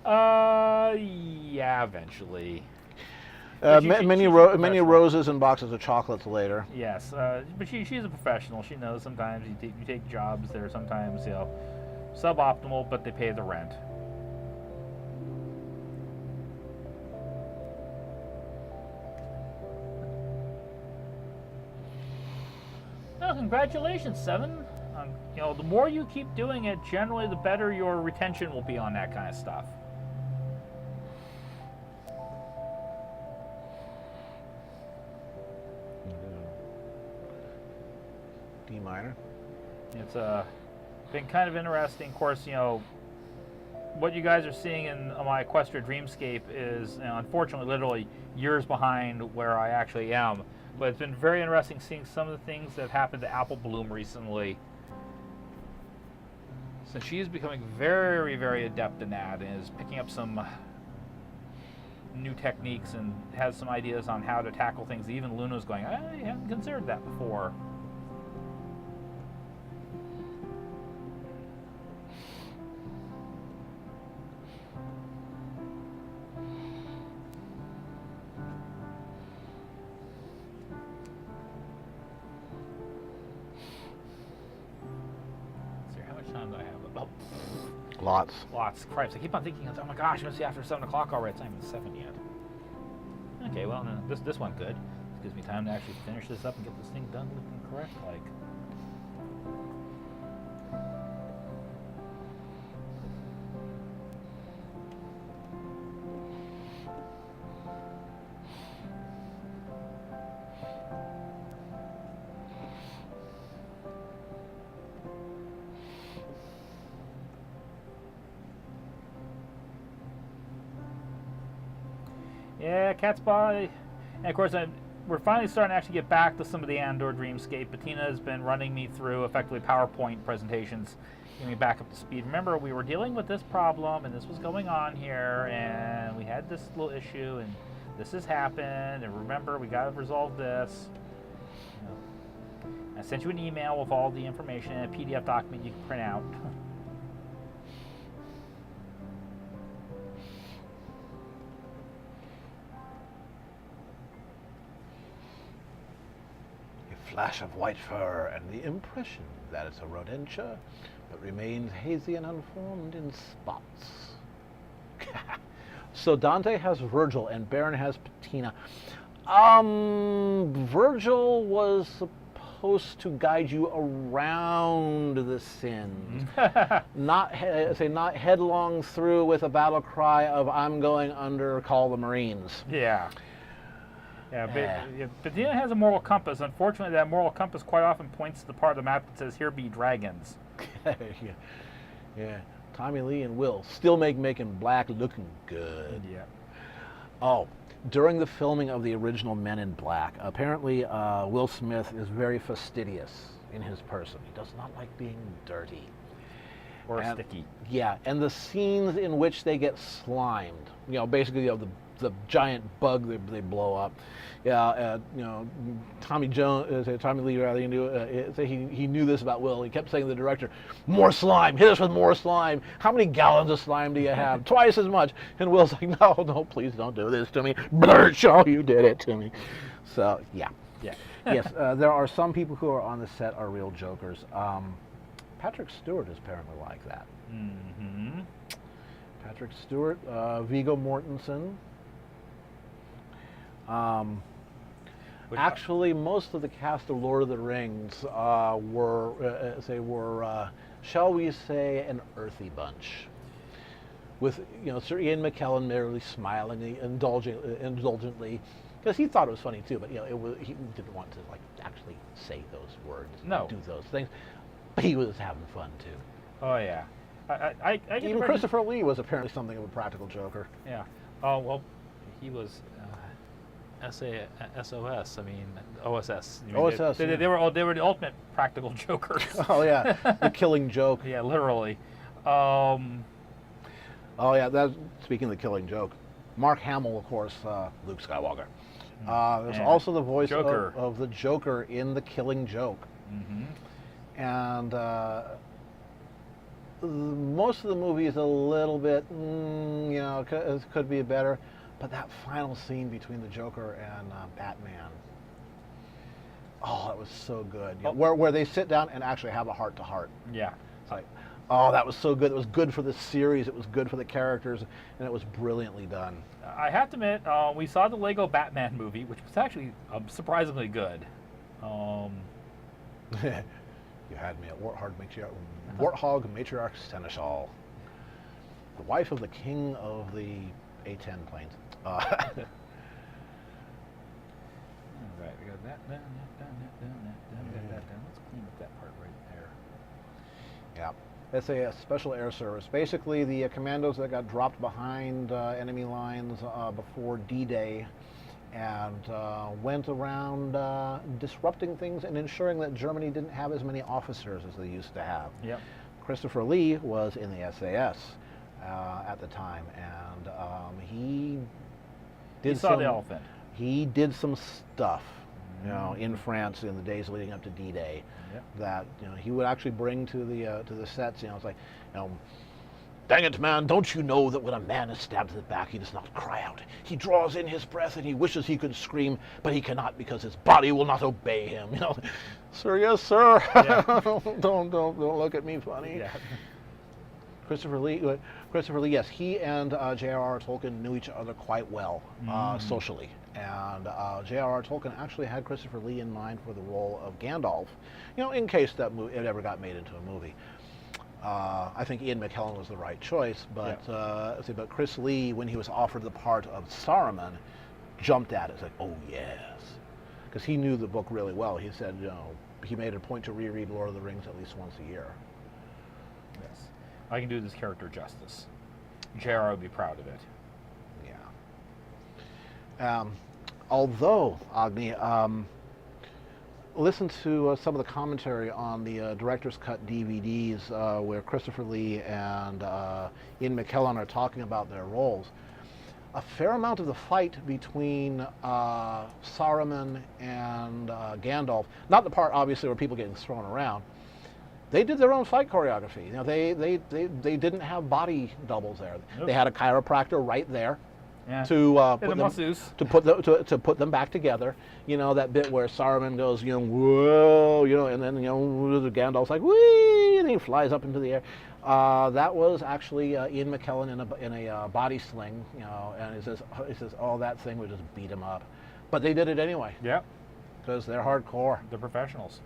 S1: Yeah, eventually.
S2: Many roses and boxes of chocolates later.
S1: Yes, but she's a professional. She knows sometimes you take jobs that are sometimes, suboptimal, but they pay the rent. Well, congratulations, Seven. The more you keep doing it, generally the better your retention will be on that kind of stuff.
S2: D minor.
S1: It's been kind of interesting. Of course, what you guys are seeing in my Equestria Dreamscape is, unfortunately, literally years behind where I actually am. But it's been very interesting seeing some of the things that have happened to Apple Bloom recently. So she is becoming very, very adept in that and is picking up some new techniques and has some ideas on how to tackle things. Even Luna's going, I haven't considered that before. Lots. Cripes. I keep on thinking, oh my gosh, it must be after 7 o'clock already. It's not even 7 yet. Okay, well, no, this went good. This gives me time to actually finish this up and get this thing done looking correct. Yeah, Cat's Body. And of course, we're finally starting to actually get back to some of the Andor Dreamscape. Bettina has been running me through effectively PowerPoint presentations, getting me back up to speed. Remember, we were dealing with this problem, and this was going on here, and we had this little issue, and this has happened, and remember, we got to resolve this. I sent you an email with all the information in a PDF document you can print out.
S2: Flash of white fur and the impression that it's a rodentia, but remains hazy and unformed in spots. So Dante has Virgil and Baron has Bettina. Virgil was supposed to guide you around the sins, not headlong through with a battle cry of "I'm going under, call the Marines."
S1: Yeah. But Dina has a moral compass. Unfortunately, that moral compass quite often points to the part of the map that says, "Here be dragons."
S2: Yeah. Tommy Lee and Will still making Black looking good.
S1: Yeah.
S2: Oh, during the filming of the original Men in Black, apparently Will Smith is very fastidious in his person. He does not like being dirty.
S1: Or sticky.
S2: Yeah, and the scenes in which they get slimed, basically, the giant bug they blow up. Yeah, Tommy Lee rather, he knew this about Will. He kept saying to the director, "More slime, hit us with more slime. How many gallons of slime do you have? Twice as much." And Will's like, no, please don't do this to me. Blurt, show you did it to me. So, yeah. Yes, there are some people who are on the set are real jokers. Patrick Stewart is apparently like that.
S1: Mm-hmm.
S2: Patrick Stewart, Viggo Mortensen. Actually, most of the cast of Lord of the Rings were, shall we say, an earthy bunch. With Sir Ian McKellen merely smiling indulgently, because he thought it was funny too. But he didn't want to actually say those words, do those things. But he was having fun too.
S1: Oh yeah, I
S2: even Christopher Lee was apparently something of a practical joker.
S1: Yeah.
S3: Well, he was SOS. I mean OSS.
S2: OSS.
S1: They were the ultimate practical jokers.
S2: Oh yeah, the Killing Joke.
S1: Yeah, literally.
S2: Oh yeah, speaking of the Killing Joke, Mark Hamill, of course, Luke Skywalker. There's also the voice of the Joker in the Killing Joke.
S1: Mm-hmm.
S2: And most of the movie is a little bit, could be better. But that final scene between the Joker and Batman, that was so good. Where they sit down and actually have a heart-to-heart.
S1: Yeah.
S2: It's like, that was so good. It was good for the series. It was good for the characters, and it was brilliantly done.
S1: I have to admit, we saw the Lego Batman movie, which was actually surprisingly good.
S2: You had me at Warthog Matriarch Seneschal, the wife of the king of the A-10 planes.
S1: All right, we got that. Let's clean up that part right there.
S2: Yeah, it's a special air service. Basically, the commandos that got dropped behind enemy lines before D-Day and went around disrupting things and ensuring that Germany didn't have as many officers as they used to have.
S1: Yep.
S2: Christopher Lee was in the SAS at the time, and he
S1: saw the elephant.
S2: He did some stuff, in France in the days leading up to D-Day, that he would actually bring to the sets. It's like, "Dang it, man, don't you know that when a man is stabbed in the back, he does not cry out. He draws in his breath and he wishes he could scream, but he cannot because his body will not obey him." Sir, yes, sir. Yeah. don't look at me funny. Yeah. Christopher Lee, yes, he and J.R.R. Tolkien knew each other quite well socially. And J.R.R. Tolkien actually had Christopher Lee in mind for the role of Gandalf, in case that it ever got made into a movie. I think Ian McKellen was the right choice, but but Chris Lee, when he was offered the part of Saruman, jumped at it. It's like, oh yes, because he knew the book really well. He said, he made a point to reread Lord of the Rings at least once a year.
S1: Yes, I can do this character justice. J.R. would be proud of it.
S2: Yeah. Although, Agni, listen to some of the commentary on the director's cut DVDs where Christopher Lee and Ian McKellen are talking about their roles. A fair amount of the fight between Saruman and Gandalf, not the part obviously where people getting thrown around, they did their own fight choreography. They didn't have body doubles there. Nope. They had a chiropractor right there.
S1: Yeah.
S2: To put them back together. That bit where Saruman goes, whoa, and then Gandalf's like, whee, and he flies up into the air. That was actually Ian McKellen in a body sling, and he says, oh, that thing would just beat him up, but they did it anyway.
S1: Yeah.
S2: Because they're hardcore.
S1: They're professionals.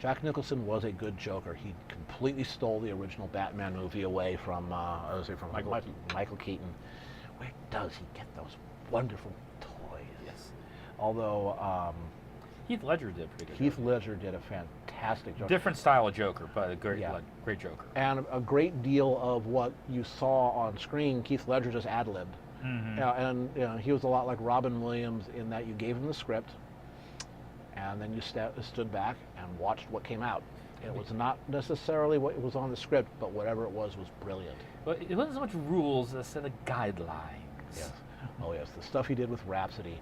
S2: Jack Nicholson was a good Joker. He completely stole the original Batman movie away from Michael Keaton. Where does he get those wonderful toys?
S1: Yes.
S2: Although
S1: Heath Ledger did pretty good.
S2: Heath Ledger did a fantastic Joker.
S1: Different style of Joker, but a great Joker.
S2: And a great deal of what you saw on screen, Keith Ledger just ad-libbed.
S1: Mm-hmm.
S2: He was a lot like Robin Williams in that you gave him the script, and then you stood back and watched what came out. It was not necessarily what was on the script, but whatever it was brilliant.
S1: But it wasn't so much rules as a guidelines.
S2: Yes. Oh yes, the stuff he did with Rhapsody.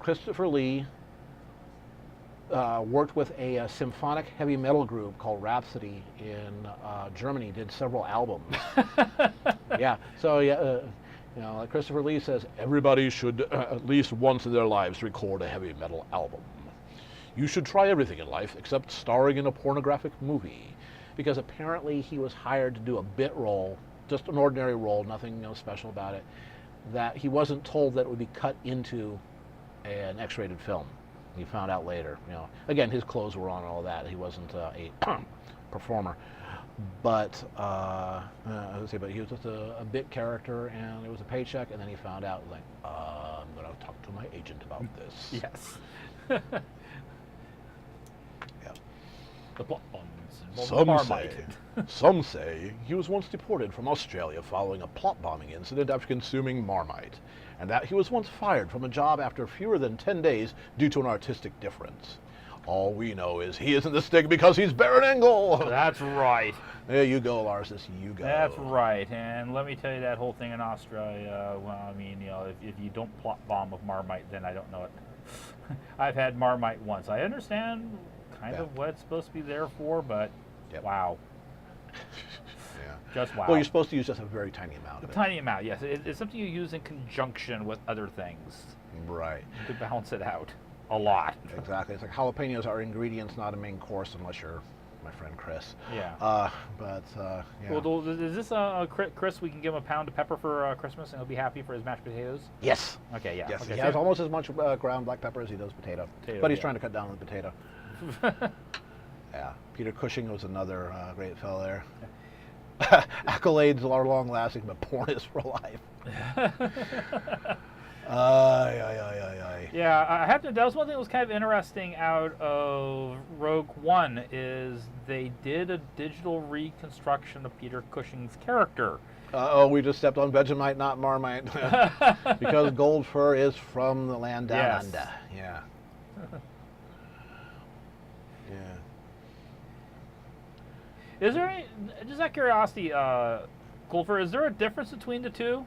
S2: Christopher Lee worked with a symphonic heavy metal group called Rhapsody in Germany. Did several albums. Yeah. So like Christopher Lee says, everybody should at least once in their lives record a heavy metal album. You should try everything in life except starring in a pornographic movie, because apparently he was hired to do a bit role, just an ordinary role, nothing special about it. That he wasn't told that it would be cut into an X-rated film. He found out later. Again, his clothes were on and all that. He wasn't a performer, but but he was just a bit character, and it was a paycheck. And then he found out, like, I'm going to talk to my agent about this.
S1: Yes.
S2: Yeah.
S1: The plot bombs.
S2: Some say he was once deported from Australia following a plot bombing incident after consuming Marmite, and that he was once fired from a job after fewer than 10 days due to an artistic difference. All we know is he isn't the stick because he's BaronEngel.
S1: That's right.
S2: There you go, Larsis. You go.
S1: That's right. And let me tell you, that whole thing in Australia, if you don't plot bomb with Marmite, then I don't know it. I've had Marmite once. I understand kind of what it's supposed to be there for, but wow.
S2: Yeah.
S1: Just wow.
S2: Well, you're supposed to use just a very tiny amount of it.
S1: Tiny amount, yes. It's something you use in conjunction with other things.
S2: Right.
S1: To balance it out. A lot.
S2: Exactly. It's like jalapenos are ingredients, not a main course, unless you're my friend Chris.
S1: Yeah.
S2: Yeah.
S1: Well, is this Chris? We can give him a pound of pepper for Christmas, and he'll be happy for his mashed potatoes.
S2: Yes.
S1: Okay. Yeah.
S2: Yes.
S1: Okay,
S2: He has almost as much ground black pepper as he does potato. But he's trying to cut down on the potato. Yeah. Peter Cushing was another great fellow there. Accolades are long lasting, but porn is for life.
S1: Yeah, I have to. That was one thing that was kind of interesting out of Rogue One, is they did a digital reconstruction of Peter Cushing's character.
S2: We just stepped on Vegemite, not Marmite, because gold fur is from the land down under. Yeah. Yeah.
S1: Is there any, just out of curiosity, gold fur, is there a difference between the two?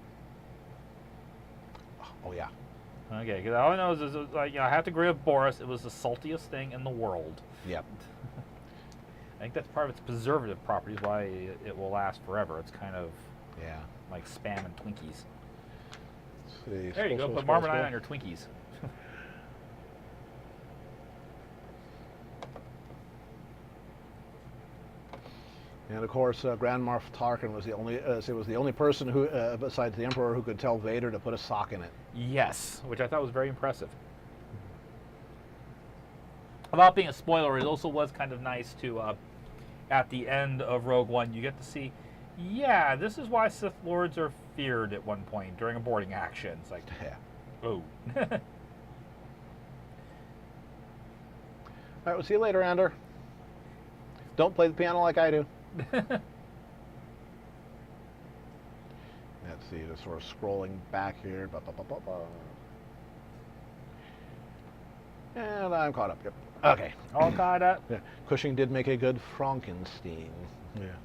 S2: Oh yeah.
S1: Okay, because all I know is I have to agree with Boris. It was the saltiest thing in the world.
S2: Yep.
S1: I think that's part of its preservative properties, why it will last forever. It's kind of like Spam and Twinkies. There you go. Put Marmite on your Twinkies.
S2: And of course, Grand Moff Tarkin was the only person who, besides the Emperor, who could tell Vader to put a sock in it.
S1: Yes, which I thought was very impressive. About being a spoiler, it also was kind of nice to, at the end of Rogue One, you get to see, this is why Sith Lords are feared at one point during a boarding action. It's like, oh.
S2: All right, we'll see you later, Andor. Don't play the piano like I do. Let's see, just sort of scrolling back here. And I'm caught up. Yep. Okay.
S1: All caught up?
S2: Yeah. Cushing did make a good Frankenstein. Yeah.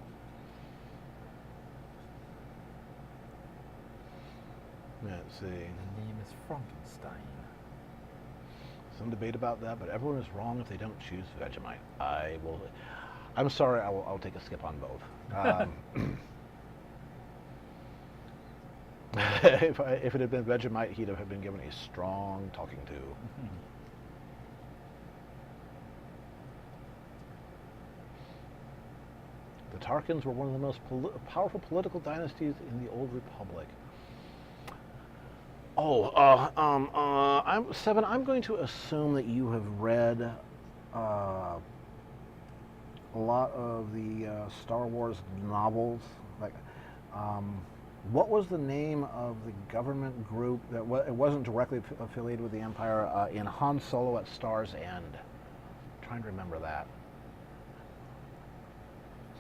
S2: Let's see.
S1: The name is Frankenstein.
S2: Some debate about that, but everyone is wrong if they don't choose Vegemite. I'm sorry, I'll take a skip on both. If it had been Vegemite, he'd have been given a strong talking to. The Tarkins were one of the most powerful political dynasties in the Old Republic. I'm Seven, I'm going to assume that you have read a lot of the Star Wars novels. Like, what was the name of the government group that it wasn't directly affiliated with the Empire in Han Solo at Star's End? I'm trying to remember that.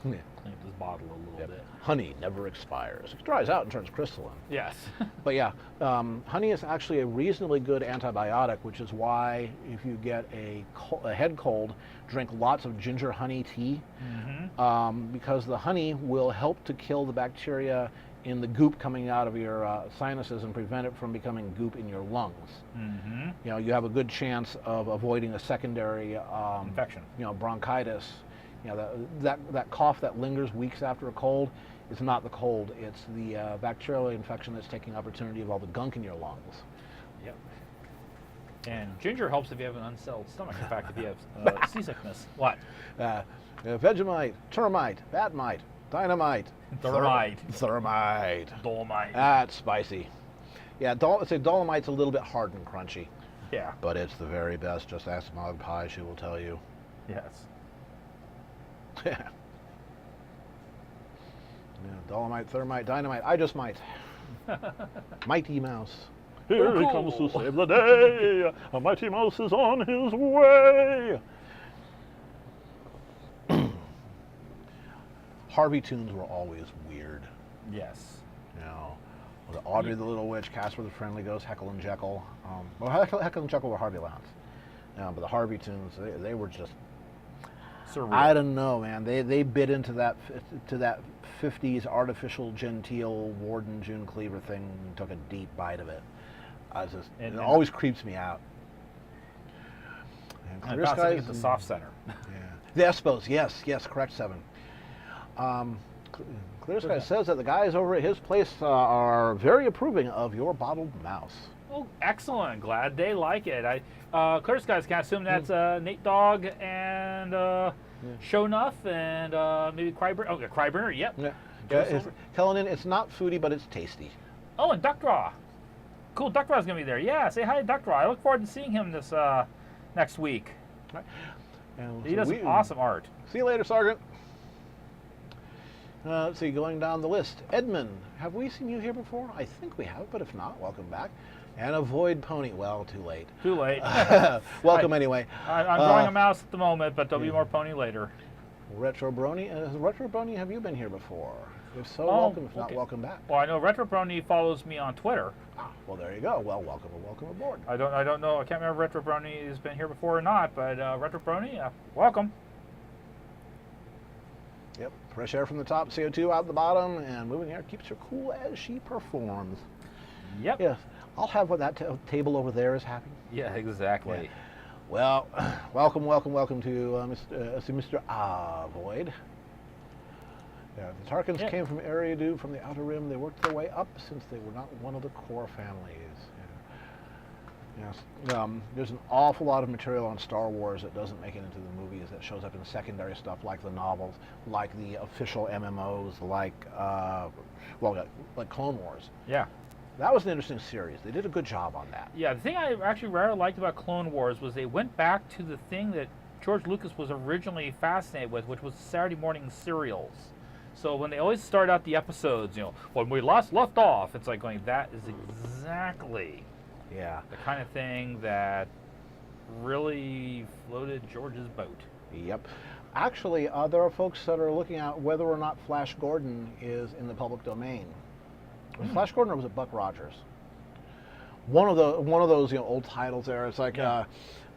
S3: Clean up this bottle a little bit.
S2: Honey never expires. It dries out and turns crystalline.
S3: Yes.
S2: But yeah, honey is actually a reasonably good antibiotic, which is why if you get a head cold, drink lots of ginger honey tea, because the honey will help to kill the bacteria in the goop coming out of your sinuses and prevent it from becoming goop in your lungs. You know, you have a good chance of avoiding a secondary
S1: Infection.
S2: You know, bronchitis. You know, that cough that lingers weeks after a cold is not the cold. It's the bacterial infection that's taking opportunity of all the gunk in your lungs.
S3: Yep. And ginger helps if you have an unsettled stomach. In fact, if you have seasickness. What?
S2: Vegemite, termite, batmite, dynamite,
S1: Thermite.
S2: thermite.
S1: Dolomite.
S2: That's spicy. Yeah, Dolomite's a little bit hard and crunchy,
S1: Yeah.
S2: but it's the very best. Just ask Mog Pie, she will tell you.
S1: Yes.
S2: Yeah, Dolomite, thermite, dynamite. I just might. Mighty Mouse.
S3: Here
S2: Here
S3: he
S2: he
S3: comes
S2: comes
S3: to
S2: to save the day. A Mighty Mouse is on his way. Harvey tunes were always weird.
S1: Yes.
S2: You know, the Audrey the Little Witch, Casper the Friendly Ghost, Heckle and Jekyll. Well, Heckle and Jekyll were Harvey Lounds. But the Harvey tunes, they were just,
S1: Surreal.
S2: I don't know, man. They bit into that 50s artificial genteel Warden June Cleaver thing and took a deep bite of it. It always creeps me out. And
S1: And
S2: Clear
S1: I found something at
S2: Skies
S1: the soft center.
S2: the Espos, yes, correct, Seven. Clear Sky says that the guys over at his place are very approving of your bottled mouse.
S1: Oh, excellent. Glad they like it. Clear Skies, can I assume that's Nate Dogg and Shownuff and maybe Cryburner? Oh, Cryburner, yep.
S2: Telling in it's not foodie, but it's tasty.
S1: Oh, and Duck Draw. Cool, Duck Draw's going to be there. Yeah, say hi to Duck Draw. I look forward to seeing him this next week.
S2: Right. And
S1: He does some awesome art.
S2: See you later, Sergeant. Let's see, going down the list. Edmund, have we seen you here before? I think we have, but if not, welcome back. And Avoid Pony. Well, too late.
S1: Too late.
S2: Welcome anyway.
S1: I'm drawing a mouse at the moment, but there'll be more pony later.
S2: Retro Brony. Retro Brony, have you been here before? If so, welcome. If not, welcome back.
S1: Well, I know Retro Brony follows me on Twitter.
S2: Well, there you go. Well, welcome aboard.
S1: I don't know. I can't remember if Retro Brony has been here before or not, but Retro Brony, welcome.
S2: Yep, fresh air from the top, CO2 out the bottom, and moving air keeps her cool as she performs.
S1: Yep.
S2: Yes, I'll have what that table over there is having.
S1: Yeah, exactly.
S2: Yeah. Well, welcome to Mr. Avoid. Yeah, the Tarkins came from Eriadu, from the Outer Rim. They worked their way up since they were not one of the core families. Yes. There's an awful lot of material on Star Wars that doesn't make it into the movies, that shows up in secondary stuff like the novels, like the official MMOs, like Clone Wars.
S1: Yeah.
S2: That was an interesting series. They did a good job on that.
S1: Yeah, the thing I actually rather liked about Clone Wars was they went back to the thing that George Lucas was originally fascinated with, which was Saturday morning serials. So when they always start out the episodes, when we left off, it's like going, that is exactly the kind of thing that really floated George's boat.
S2: Yep. Actually, there are folks that are looking at whether or not Flash Gordon is in the public domain. Was Flash Gordon or was it Buck Rogers? One of those old titles there. It's like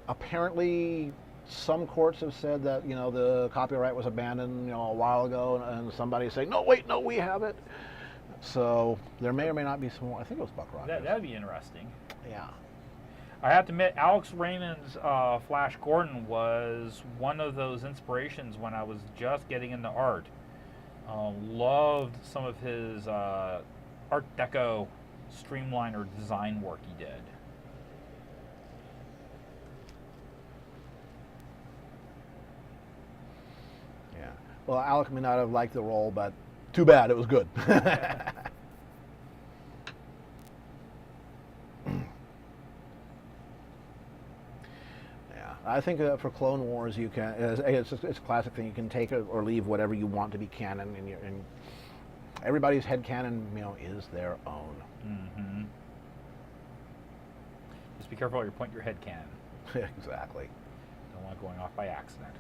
S2: apparently some courts have said that the copyright was abandoned a while ago, and somebody's saying no, wait, no, we have it. So there may or may not be some more. I think it was Buck Rogers.
S1: That'd be interesting.
S2: Yeah.
S1: I have to admit, Alex Raymond's Flash Gordon was one of those inspirations when I was just getting into art. Loved some of his Art Deco streamliner design work he did.
S2: Yeah. Well, Alec may not have liked the role, but too bad. It was good. I think for Clone Wars you can. It's a classic thing. You can take it or leave whatever you want to be canon, and everybody's headcanon, is their own.
S3: Mm-hmm. Just be careful how you point your head cannon.
S2: Exactly.
S3: Don't want it going off by accident.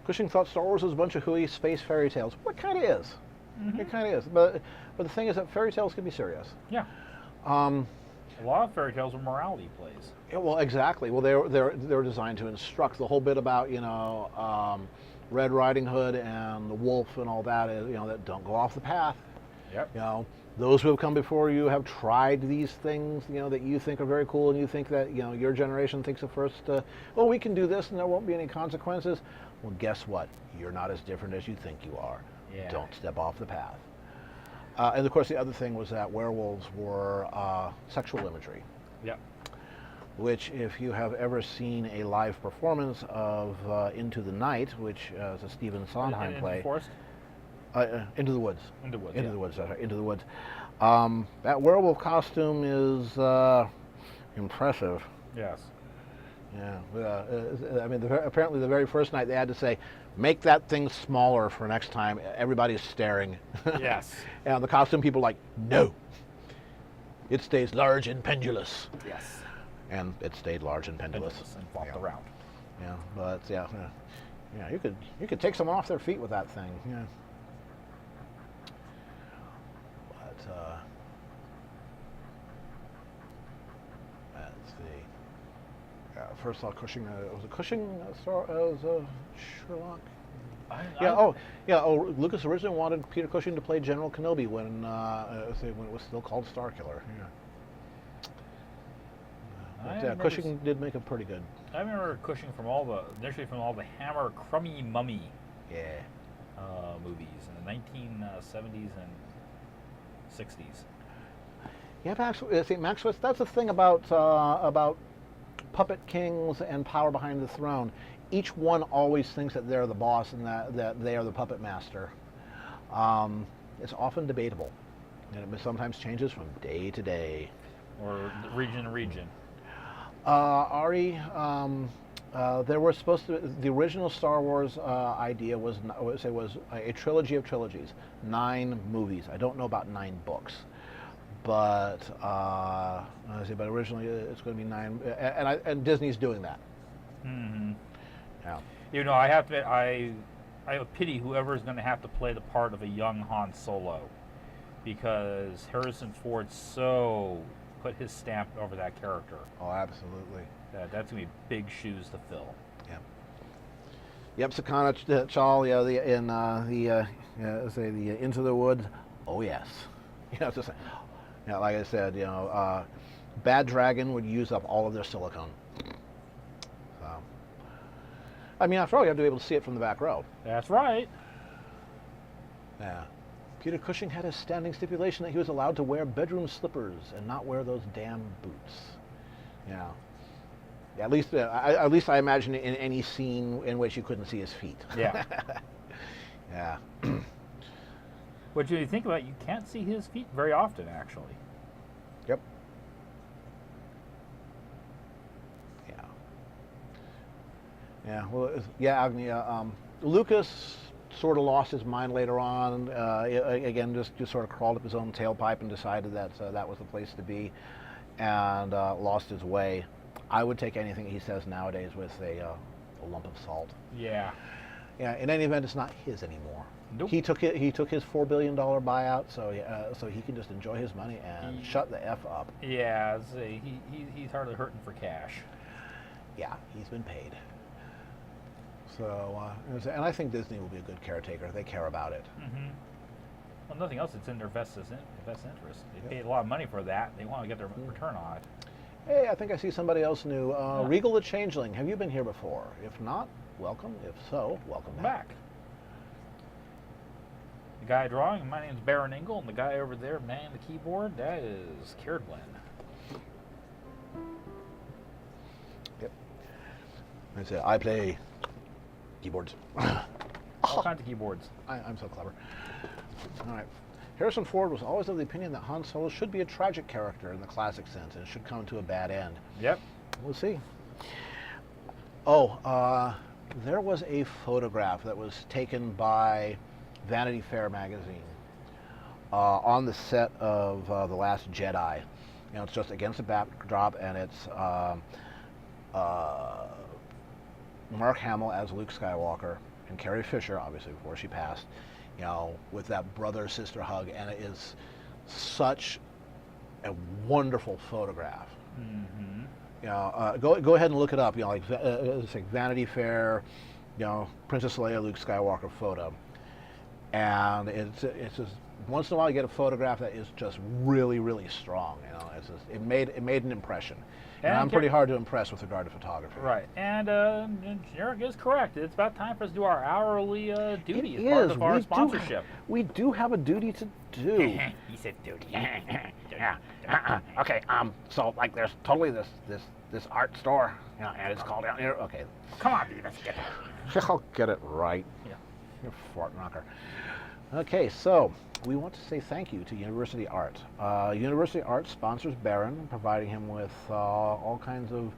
S2: Cushing thought Star Wars was a bunch of hooey space fairy tales. Well, it kind of is.
S3: Mm-hmm.
S2: It kind of is. But the thing is that fairy tales can be serious.
S3: Yeah. A lot of fairy tales are morality plays.
S2: Yeah, well, exactly. Well, they're designed to instruct. The whole bit about Red Riding Hood and the wolf and all that is that don't go off the path.
S3: Yep.
S2: Those who have come before you have tried these things that you think are very cool, and you think that your generation thinks at first, well, we can do this and there won't be any consequences. Well, guess what? You're not as different as you think you are.
S3: Yeah.
S2: Don't step off the path. And of course, the other thing was that werewolves were sexual imagery.
S3: Yep.
S2: Which, if you have ever seen a live performance of Into the Night, which is a Stephen Sondheim play.
S3: Into the forest?
S2: Into the Woods.
S3: Into the woods.
S2: Into the Woods. Into the Woods. That werewolf costume is impressive.
S3: Yes.
S2: Yeah. I mean, apparently the very first night they had to say, make that thing smaller for next time. Everybody's staring.
S3: Yes.
S2: And the costume people are like, no. It stays large and pendulous.
S3: Yes.
S2: And it stayed large and pendulous.
S3: And flopped around.
S2: Yeah, but yeah, you could take someone off their feet with that thing. Yeah. But let's see. First saw Cushing. Was it Cushing? Was Sherlock? Lucas originally wanted Peter Cushing to play General Kenobi when it was still called Starkiller. Yeah. Cushing did make him pretty good.
S3: I remember Cushing initially from all the Hammer Crummy Mummy movies in the 1970s and 60s.
S2: Yeah, Max, that's the thing about puppet kings and power behind the throne. Each one always thinks that they're the boss and that they are the puppet master. It's often debatable, and it sometimes changes from day to day.
S3: Or region to region.
S2: Ari, there were supposed to. The original Star Wars idea was a trilogy of trilogies, 9 movies. I don't know about 9 books, but but originally it's going to be 9, and Disney's doing that.
S3: Mm-hmm.
S2: Yeah.
S3: I have to admit, I have a pity whoever is going to have to play the part of a young Han Solo, because Harrison Ford put his stamp over that character.
S2: Oh, absolutely.
S3: That's going to be big shoes to fill.
S2: Yeah. Yep, Sakana Chal, in the Into the Woods. Oh yes. Like I said, Bad Dragon would use up all of their silicone. So, I mean, after all, you have to be able to see it from the back row.
S3: That's right.
S2: Yeah. Peter Cushing had a standing stipulation that he was allowed to wear bedroom slippers and not wear those damn boots. Yeah. At least I imagine in any scene in which you couldn't see his feet.
S3: Yeah.
S2: Yeah.
S3: What you think about, you can't see his feet very often, actually.
S2: Yep. Yeah. Yeah. Well, Lucas sort of lost his mind later on. Again, just sort of crawled up his own tailpipe and decided that that was the place to be, and lost his way. I would take anything he says nowadays with a lump of salt.
S3: Yeah.
S2: Yeah. In any event, it's not his anymore.
S3: Nope.
S2: He took his $4 billion buyout, so he can just enjoy his money and shut the F up.
S3: Yeah. He's hardly hurting for cash.
S2: Yeah, he's been paid. So, and I think Disney will be a good caretaker. They care about it.
S3: Mm-hmm. Well, nothing else. It's in their best interest. They paid a lot of money for that. They want to get their return on it.
S2: Hey, I think I see somebody else new. Regal the Changeling. Have you been here before? If not, welcome. If so, welcome back.
S3: The guy drawing, my name's BaronEngel, and the guy over there manning the keyboard, that is Cairdwin.
S2: Yep. I play keyboards.
S3: All kinds of keyboards.
S2: I'm so clever. All right. Harrison Ford was always of the opinion that Han Solo should be a tragic character in the classic sense and should come to a bad end.
S3: Yep.
S2: We'll see. Oh, there was a photograph that was taken by Vanity Fair magazine on the set of The Last Jedi. You know, it's just against the backdrop, and it's Mark Hamill as Luke Skywalker and Carrie Fisher, obviously before she passed, you know, with that brother-sister hug, and it is such a wonderful photograph.
S3: Mm-hmm.
S2: You know, go ahead and look it up. You know, like it's like Vanity Fair, you know, Princess Leia, Luke Skywalker photo, and it's just once in a while you get a photograph that is just really, really strong. You know, it's just, it made an impression. And I'm pretty hard to impress with regard to photography.
S3: Right, and Eric is correct. It's about time for us to do our hourly duty as part of our sponsorship.
S2: We do have a duty to do.
S3: He said duty.
S4: Yeah. Okay. So like, there's totally this art store, you know, and it's called out here. Okay.
S3: Come on, dude, let's get it.
S2: I'll get it right.
S3: Yeah.
S2: You fart knocker. Okay, so we want to say thank you to University Art. University Art sponsors Baron, providing him with all kinds of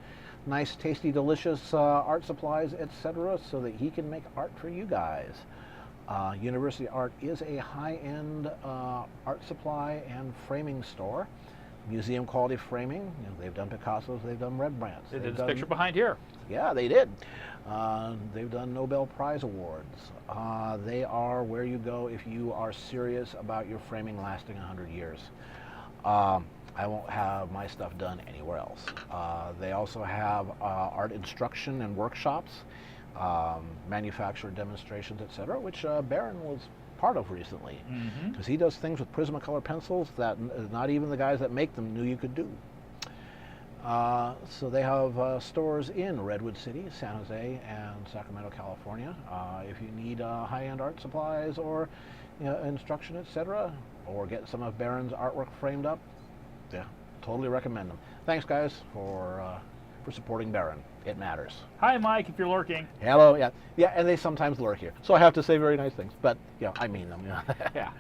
S2: nice, tasty, delicious art supplies, etc., so that he can make art for you guys. University Art is a high-end art supply and framing store. Museum quality framing. You know, they've done Picassos, they've done Rembrandts.
S3: They did this picture behind here.
S2: Yeah, they did. They've done Nobel Prize awards. They are where you go if you are serious about your framing lasting 100 years. I won't have my stuff done anywhere else. They also have art instruction and workshops, manufacturer demonstrations, etc., which Baron was part of recently, because he does things with Prismacolor pencils that not even the guys that make them knew you could do. So they have stores in Redwood City, San Jose, and Sacramento, California. If you need high-end art supplies or instruction, etc., or get some of Baron's artwork framed up, yeah, totally recommend them. Thanks, guys, for supporting Baron. It matters.
S3: Hi, Mike, if you're lurking.
S2: Hello, yeah, and they sometimes lurk here, so I have to say very nice things, but I mean them.
S3: Yeah.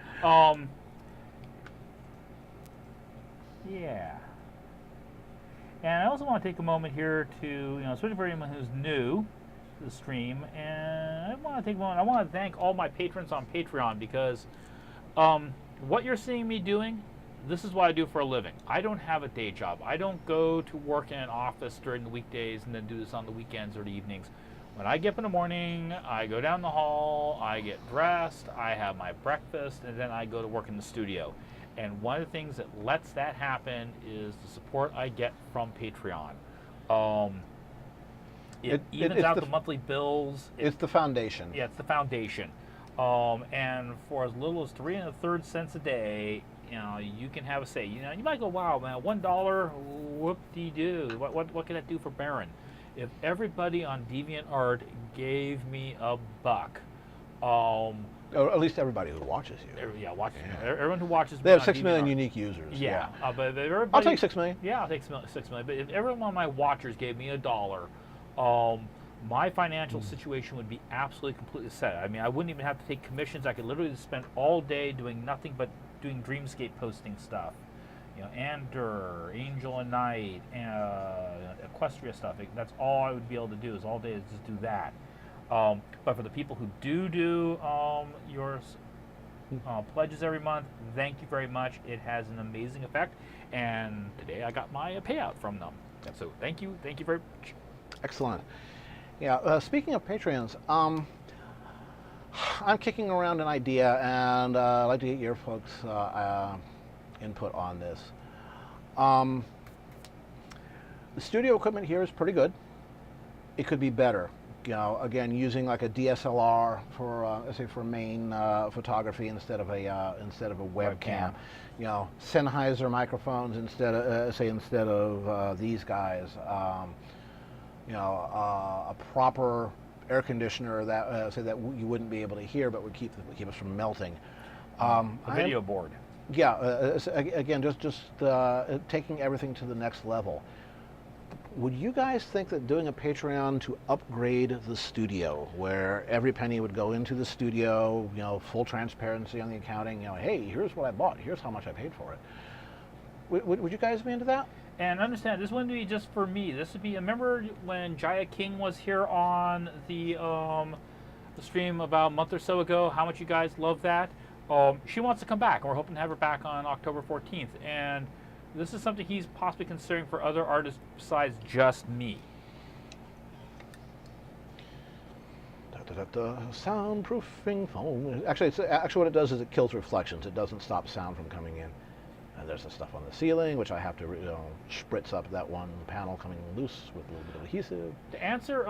S3: Yeah. And I also want to take a moment here to, especially for anyone who's new to the stream, and I want to take a moment. I want to thank all my patrons on Patreon, because what you're seeing me doing, this is what I do for a living. I don't have a day job. I don't go to work in an office during the weekdays and then do this on the weekends or the evenings. When I get up in the morning, I go down the hall, I get dressed, I have my breakfast, and then I go to work in the studio. And one of the things that lets that happen is the support I get from Patreon. It evens out the monthly bills.
S2: It's the foundation.
S3: Yeah, it's the foundation. And for as little as 3 1/3 cents a day, you can have a say. You might go, wow, man, $1, whoop-de-doo. What can that do for Baron? If everybody on DeviantArt gave me $1,
S2: or at least everybody who watches you.
S3: Everyone who watches me.
S2: They have 6 million unique users.
S3: Yeah. But if everybody,
S2: I'll take 6 million.
S3: Yeah, I'll take 6 million. But if every one of my watchers gave me $1, my financial situation would be absolutely completely set. I mean, I wouldn't even have to take commissions. I could literally just spend all day doing nothing but doing Dreamscape posting stuff. Andor, Angel and Night, Equestria stuff. That's all I would be able to do, is all day is just do that. But for the people who do your pledges every month, thank you very much. It has an amazing effect. And today I got my payout from them. So thank you very much.
S2: Excellent. Yeah, speaking of Patreons, I'm kicking around an idea, and I'd like to get your folks' input on this. The studio equipment here is pretty good. It could be better. Again, using like a DSLR for, let's say, for main photography instead of a webcam. Sennheiser microphones instead of these guys. A proper air conditioner that that you wouldn't be able to hear, but would keep us from melting.
S3: A video board.
S2: Yeah. Again, just taking everything to the next level. Would you guys think that doing a Patreon to upgrade the studio, where every penny would go into the studio, full transparency on the accounting, hey, here's what I bought, here's how much I paid for it, Would you guys be into that?
S3: And understand, this wouldn't be just for me. This would be. Remember when Jaya King was here on the stream about a month or so ago? How much you guys love that? She wants to come back, and we're hoping to have her back on October 14th. And this is something he's possibly considering for other artists besides just me.
S2: Soundproofing foam. Actually, what it does is it kills reflections. It doesn't stop sound from coming in. And there's the stuff on the ceiling, which I have to spritz up that one panel coming loose with a little bit of adhesive.
S3: To answer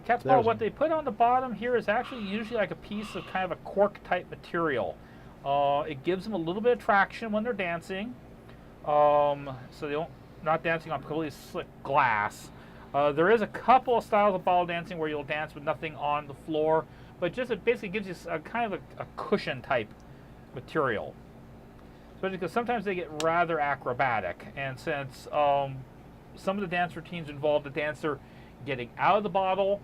S3: Cat's Paw, what they put on the bottom here is actually usually like a piece of kind of a cork type material. It gives them a little bit of traction when they're dancing, so they don't not dancing on completely slick glass. There is a couple of styles of bottle dancing where you'll dance with nothing on the floor, but just it basically gives you a kind of a cushion type material. Especially because sometimes they get rather acrobatic, and since some of the dance routines involve the dancer getting out of the bottle,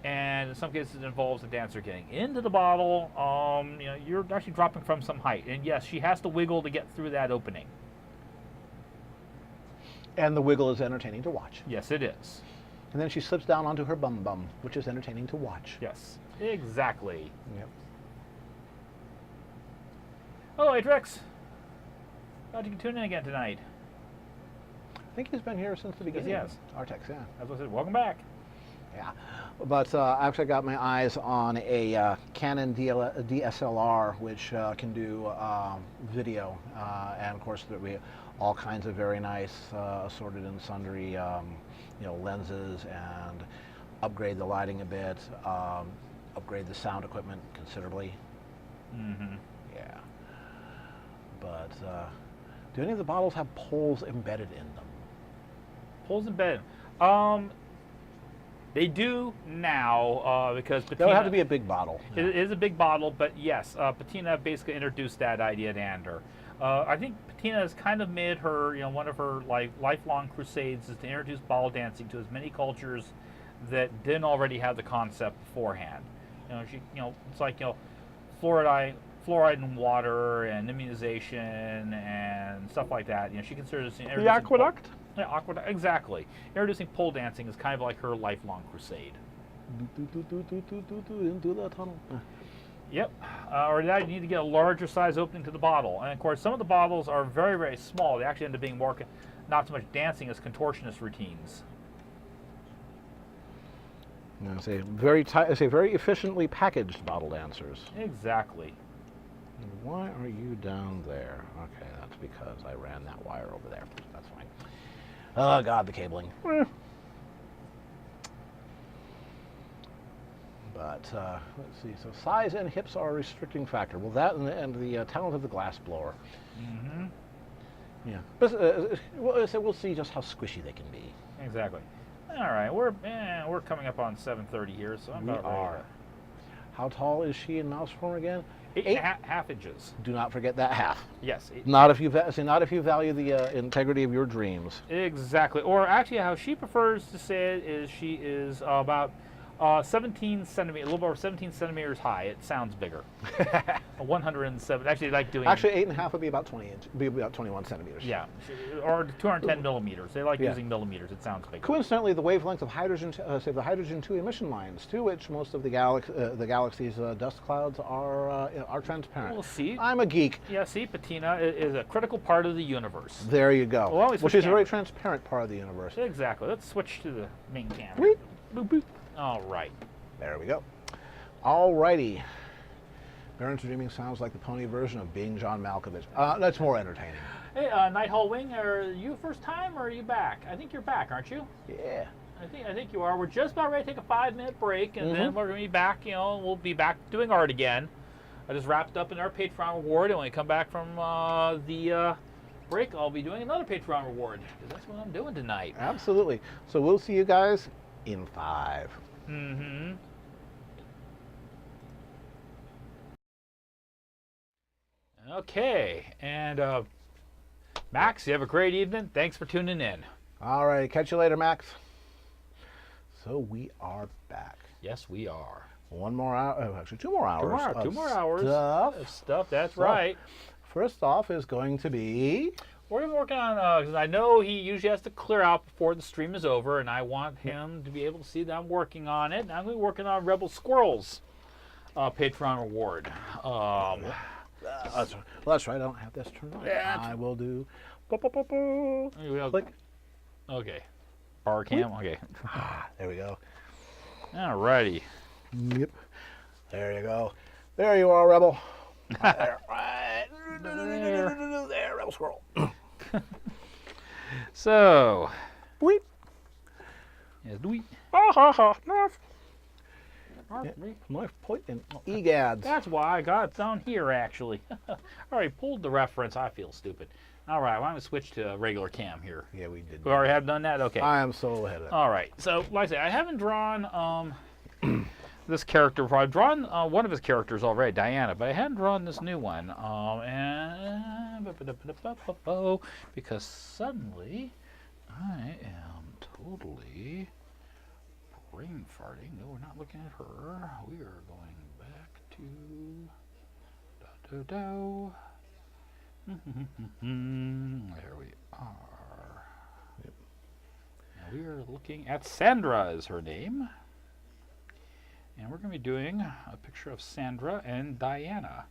S3: and in some cases it involves the dancer getting into the bottle, you're actually dropping from some height. And yes, she has to wiggle to get through that opening.
S2: And the wiggle is entertaining to watch.
S3: Yes, it is.
S2: And then she slips down onto her bum bum, which is entertaining to watch.
S3: Yes, exactly.
S2: Yep.
S3: Hello, Atrix. Glad you can tune in again tonight.
S2: I think he's been here since the beginning.
S3: Yes,
S2: Artex, yeah.
S3: As I said, welcome back.
S2: Yeah. But I actually got my eyes on a Canon DSLR, which can do video. And of course, we have all kinds of very nice, assorted and sundry, lenses, and upgrade the lighting a bit, upgrade the sound equipment considerably.
S3: Mm-hmm.
S2: Yeah. But do any of the bottles have poles embedded in them?
S3: Poles embedded. They do now because Patina.
S2: That would have to be a big bottle.
S3: It is a big bottle, but yes, Patina basically introduced that idea to Ander. I think Patina has kind of made her, one of her lifelong crusades is to introduce bottle dancing to as many cultures that didn't already have the concept beforehand. It's like fluoride in water and immunization and stuff like that. She considers
S2: the aqueduct.
S3: Yeah, aqueduct, exactly. Introducing pole dancing is kind of like her lifelong crusade.
S2: Into the tunnel.
S3: Yep. Or that you need to get a larger size opening to the bottle. And of course, some of the bottles are very, very small. They actually end up being more, not so much dancing as contortionist routines.
S2: I say very very efficiently packaged bottle dancers.
S3: Exactly.
S2: Why are you down there? Okay, that's because I ran that wire over there. That's fine. Oh God, the cabling. But let's see. So size and hips are a restricting factor. Well, that and the talent of the glass blower.
S3: Mm-hmm.
S2: Yeah. But we'll see just how squishy they can be.
S3: Exactly. All right, we're coming up on 7:30 here, so I'm about ready.
S2: How tall is she in mouse form again?
S3: 8.5 inches.
S2: Do not forget that half.
S3: Yes.
S2: Not if you value the integrity of your dreams.
S3: Exactly. Or actually, how she prefers to say it is she is about 17 centimeters, a little over 17 centimeters high. It sounds bigger. 107. Actually, like doing.
S2: Actually, 8.5 would be about 20 inches. Be about 21 centimeters.
S3: Yeah, or 210 millimeters. They like using millimeters. It sounds bigger.
S2: Coincidentally, the wavelength of hydrogen, the hydrogen 2 emission lines, to which most of the galaxy's dust clouds are transparent.
S3: Well, see,
S2: I'm a geek.
S3: Yeah, see, Patina is a critical part of the universe.
S2: There you go.
S3: Well,
S2: she's a very transparent part of the universe.
S3: Exactly. Let's switch to the main camera.
S2: Boop, boop, boop.
S3: All right.
S2: There we go. All righty. Baron's Dreaming sounds like the pony version of Being John Malkovich. That's more entertaining.
S3: Hey, Nighthall Wing, are you first time or are you back? I think you're back, aren't you?
S2: Yeah.
S3: I think you are. We're just about ready to take a 5-minute break, and then we're going to be back. We'll be back doing art again. I just wrapped up in our Patreon reward, and when we come back from the break, I'll be doing another Patreon reward, because that's what I'm doing tonight.
S2: Absolutely. So we'll see you guys in 5.
S3: Mm-hmm. Okay, and Max, you have a great evening. Thanks for tuning in.
S2: All right, catch you later, Max. So we are back.
S3: Yes, we are.
S2: 1 more hour, actually 2 more hours.
S3: 2 more hours.
S2: Stuff.
S3: Stuff, that's right.
S2: First off is going to be
S3: We're gonna be working on because I know he usually has to clear out before the stream is over, and I want him to be able to see that I'm working on it. And I'm gonna be working on Rebel Squirrels Patreon reward.
S2: That's right. Well, that's right. I don't have this turned on.
S3: Yeah.
S2: I will do.
S3: Click. Okay. Bar cam. Okay.
S2: There we go.
S3: Alrighty.
S2: Yep. There you go. There you are, Rebel. There. Right. There, Rebel Squirrel.
S3: So.
S2: Weep.
S3: Yes, do we?
S2: Knife point and egads.
S3: That's why I got it down here, actually. I already pulled the reference. I feel stupid. All right, why don't we switch to a regular cam here?
S2: Yeah, we did.
S3: We already have done that? Okay.
S2: I am so ahead of that.
S3: All right. So, like I say, I haven't drawn this character before. I've drawn one of his characters already, Diana, but I hadn't drawn this new one. Because suddenly I am totally brain farting. No, we're not looking at her. We are going back to there we are.
S2: Yep.
S3: Now we are looking at Sandra is her name. And we're going to be doing a picture of Sandra and Diana.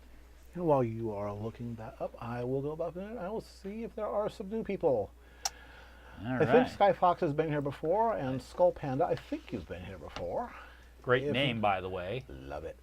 S2: And while you are looking that up, I will go back and I will see if there are some new people.
S3: All
S2: I think
S3: right.
S2: Sky Fox has been here before, and Skull Panda, I think you've been here before.
S3: Great name, by the way.
S2: Love it.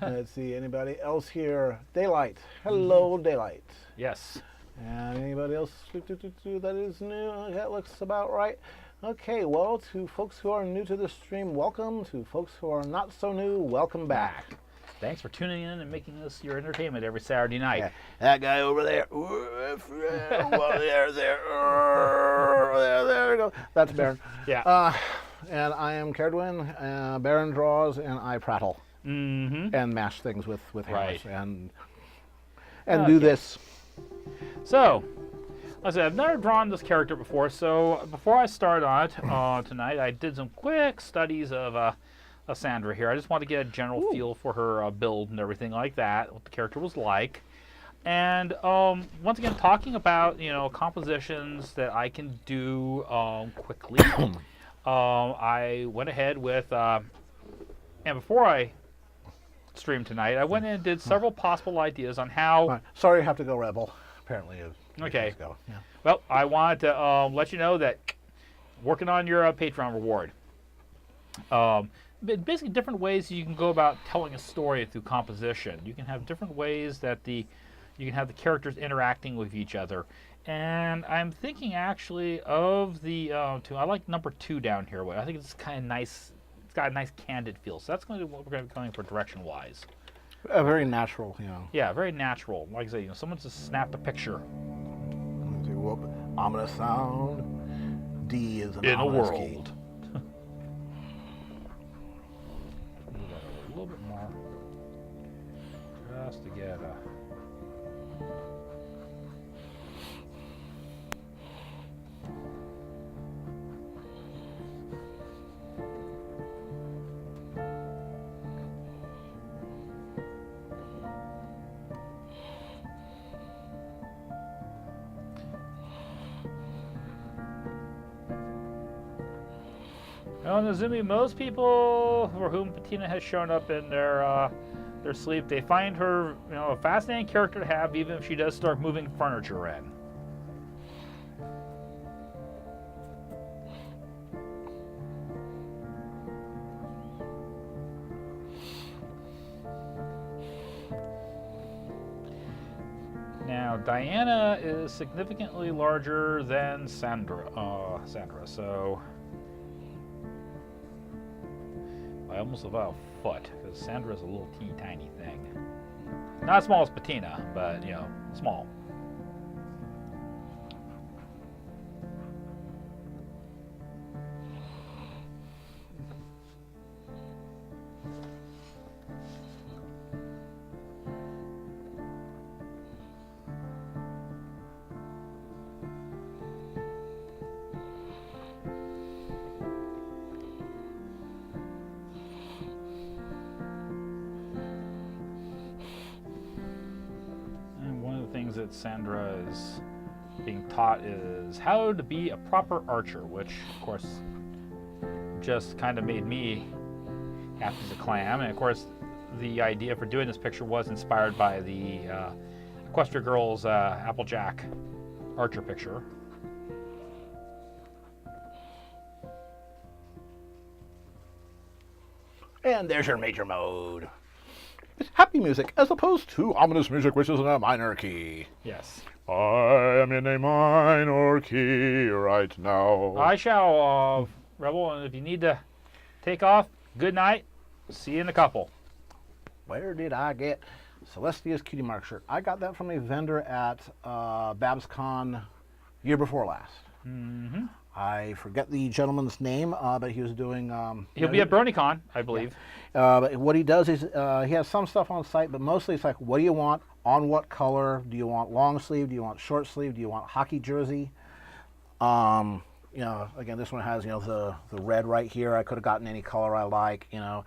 S2: Let's see, anybody else here? Daylight. Hello, Daylight.
S3: Yes.
S2: And anybody else that is new? That looks about right. Okay, well, to folks who are new to the stream, welcome. To folks who are not so new, welcome back.
S3: Thanks for tuning in and making this your entertainment every Saturday night.
S2: Yeah. That guy over there. There we go. That's Baron.
S3: Yeah.
S2: And I am Caradwin. Baron draws, and I prattle and mash things with hammers
S3: Right.
S2: and do this.
S3: So, like I said, I've never drawn this character before, so before I start on it tonight, I did some quick studies of Sandra here. I just want to get a general feel for her build and everything like that, what the character was like. And once again, talking about, compositions that I can do quickly, I went ahead with, and before I streamed tonight, I went in and did several possible ideas on how...
S2: Right. Sorry you have to go, Rebel. Apparently.
S3: Okay.
S2: Go. Yeah.
S3: Well, I want to let you know that working on your Patreon reward. Basically, different ways you can go about telling a story through composition. You can have different ways that you can have the characters interacting with each other. And I'm thinking actually of the two. I like number 2 down here. I think it's kind of nice. It's got a nice candid feel. So that's going to be what we're going to be going for direction-wise.
S2: Very natural,
S3: Yeah, very natural. Like I say, someone just snapped a picture.
S2: Let's see, whoop. Ominous sound. D is an
S3: In a
S2: ominous
S3: world.
S2: key.
S3: A little bit more. Just to get a... Well, Nazumi, most people for whom Patina has shown up in their sleep, they find her, a fascinating character to have, even if she does start moving furniture in. Now, Diana is significantly larger than Sandra, so by almost about a foot, because Sandra's a little teeny tiny thing. Not as small as Patina, but small. That Sandra is being taught is how to be a proper archer, which, of course, just kind of made me happy as a clam. And, of course, the idea for doing this picture was inspired by the Equestria Girls Applejack archer picture.
S2: And there's your major mode. It's happy music as opposed to ominous music, which is in a minor key.
S3: Yes.
S2: I am in a minor key right now.
S3: I shall, Rebel, and if you need to take off, good night. See you in a couple.
S2: Where did I get Celestia's Cutie Mark shirt? I got that from a vendor at BabsCon year before last.
S3: Mm-hmm.
S2: I forget the gentleman's name, but he was doing...
S3: He'll be at Bronycon, I believe.
S2: Yeah. But what he does is he has some stuff on site, but mostly it's like, what do you want? On what color? Do you want long sleeve? Do you want short sleeve? Do you want hockey jersey? You know, again, this one has, you know, the red right here. I could have gotten any color I like, you know.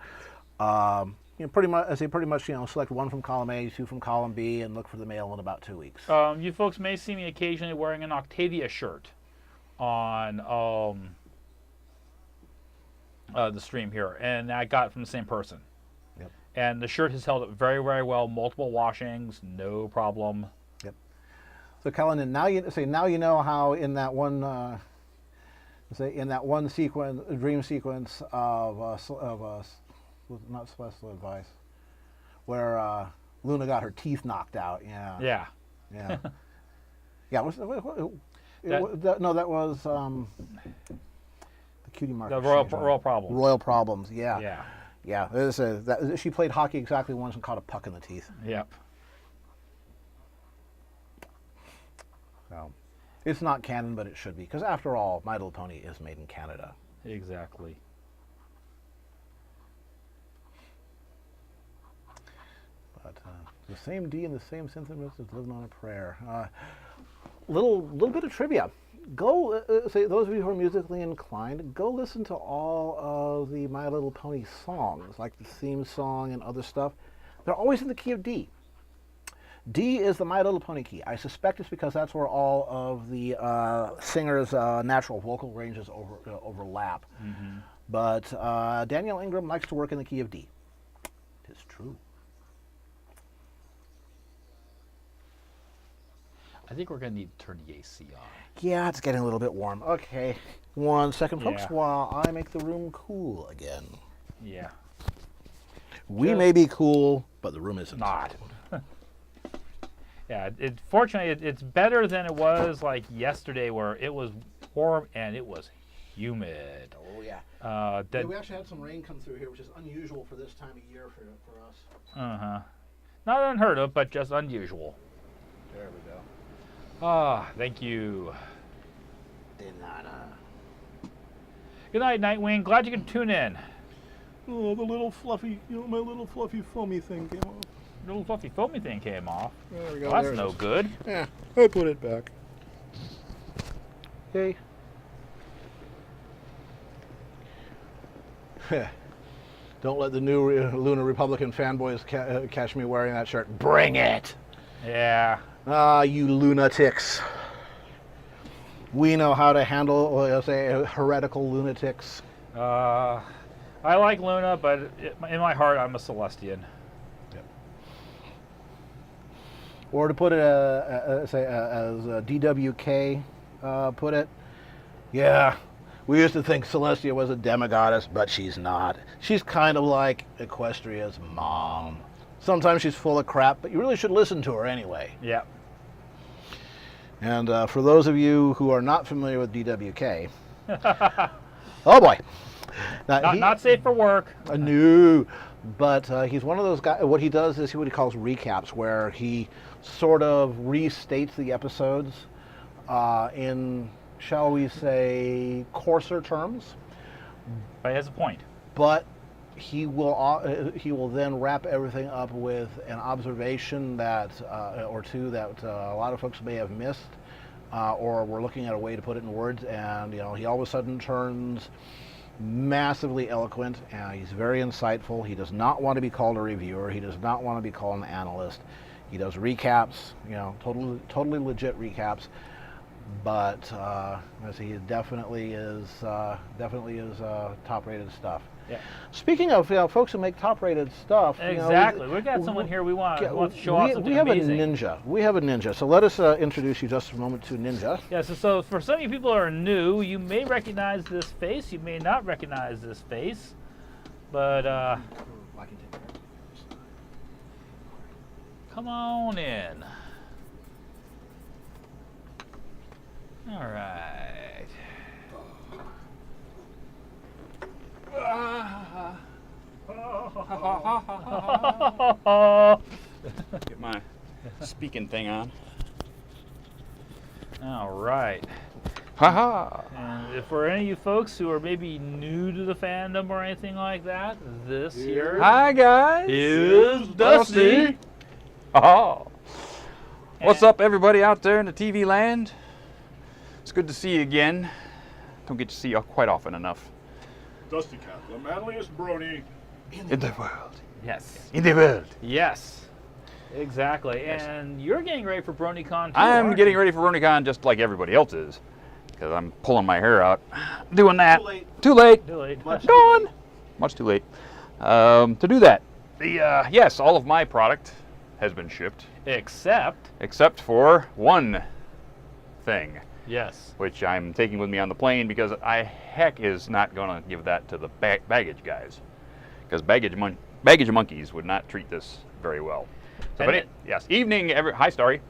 S2: You know, pretty much, you know, select one from column A, two from column B, and look for the mail in about 2 weeks.
S3: You folks may see me occasionally wearing an Octavia shirt on the stream here, and I got it from the same person.
S2: Yep.
S3: And the shirt has held up very, very well. Multiple washings, no problem.
S2: Yep. So, Cullen, now you know how in that one sequence, dream sequence of not Celestial Advice, where Luna got her teeth knocked out. Yeah.
S3: Yeah.
S2: Yeah. Yeah. That was the Cutie Mark.
S3: The Royal Problems.
S2: Royal Problems. Yeah.
S3: Yeah.
S2: Yeah. She played hockey exactly once and caught a puck in the teeth.
S3: Yep.
S2: So, it's not canon, but it should be, because after all, My Little Pony is made in Canada.
S3: Exactly.
S2: But the same D and the same sentiment as Living on a Prayer. Little bit of trivia. Go, say those of you who are musically inclined, go listen to all of the My Little Pony songs, like the theme song and other stuff. They're always in the key of D. D is the My Little Pony key. I suspect it's because that's where all of the singers' natural vocal ranges overlap.
S3: Mm-hmm.
S2: But Danielle Ingram likes to work in the key of D. It's true.
S3: I think we're going to need to turn the AC on.
S2: Yeah, it's getting a little bit warm. Okay, 1 second, folks,
S3: Yeah.
S2: while I make the room cool again.
S3: Yeah.
S2: We
S3: Just
S2: may be cool, but the room isn't.
S3: Not. Yeah, fortunately, it's better than it was like yesterday, where it was warm and it was humid.
S2: Oh, yeah.
S3: That,
S2: we actually had some rain come through here, which is unusual for this time of year for us.
S3: uh-huh. Not unheard of, but just unusual.
S2: There we go.
S3: Ah, thank you.
S2: De nada.
S3: Good night, Nightwing. Glad you could tune in.
S2: Oh, the little fluffy, my little fluffy foamy thing came off.
S3: Little fluffy foamy thing came off.
S2: There we go.
S3: Well, that's no good.
S2: Yeah, I put it back. Okay. Don't let the new Lunar Republican fanboys catch me wearing that shirt. Bring it!
S3: Yeah.
S2: Ah, you lunatics. We know how to handle, say, heretical lunatics.
S3: I like Luna, but in my heart, I'm a Celestian.
S2: Yep. Or to put it, say, as DWK put it, yeah, we used to think Celestia was a demigoddess, but she's not. She's kind of like Equestria's mom. Sometimes she's full of crap, but you really should listen to her anyway.
S3: Yep.
S2: And for those of you who are not familiar with DWK, oh boy. Now,
S3: Not safe for work.
S2: No, but he's one of those guys. What he does is what he calls recaps, where he sort of restates the episodes in, shall we say, coarser terms.
S3: But he has a point.
S2: But he will then wrap everything up with an observation that or two that a lot of folks may have missed, or we're looking at a way to put it in words. And he all of a sudden turns massively eloquent, and he's very insightful. He does not want to be called a reviewer. He does not want to be called an analyst. He does recaps, totally legit recaps. but as he definitely is top-rated stuff.
S1: Yeah.
S2: Speaking of folks who make top-rated stuff,
S1: Exactly. We've got someone here we want to show off something
S2: we have
S1: amazing.
S2: a ninja. We have a ninja. So let us introduce you just a moment to Ninja.
S1: Yeah, so for some of you people who are new, you may recognize this face, you may not recognize this face, but come on in. All right.
S5: Get my speaking thing on.
S1: All right.
S5: Ha
S1: And if for any of you folks who are maybe new to the fandom or anything like that, this here
S5: Hi guys.
S1: is Dusty.
S5: Oh. What's up, everybody out there in the TV land? It's good to see you again. Don't get to see you quite often enough.
S6: Dusty Cat, the manliest brony.
S5: In the world.
S1: Yes.
S5: In the world.
S1: Yes. Exactly. And you're getting ready for Bronycon too.
S5: I'm
S1: aren't
S5: getting
S1: you?
S5: ready for Bronycon just like everybody else is, because I'm pulling my hair out, doing that.
S6: Too late.
S5: Too late.
S1: Too late.
S5: Gone. Much too late. To do that, yes, all of my product has been shipped, except for one thing,
S1: Yes.
S5: which I'm taking with me on the plane because I heck is not going to give that to the baggage guys, because baggage monkeys would not treat this very well. So,
S1: And
S5: but yes, evening, hi Starry.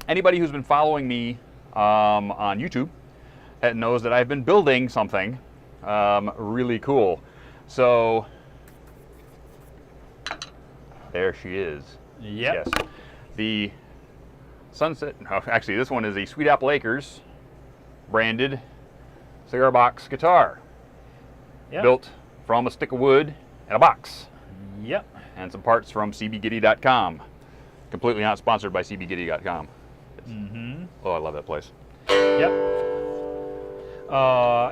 S5: Anybody who's been following me on YouTube knows that I've been building something really cool. So there she is.
S1: Yep.
S5: Yes. The Sunset, actually this one is a Sweet Apple Acres branded cigar box guitar.
S1: Yep.
S5: Built from a stick of wood and a box.
S1: Yep.
S5: And some parts from cbgiddy.com. Completely not sponsored by cbgiddy.com.
S1: Mm-hmm.
S5: Oh, I love that place.
S1: Yep.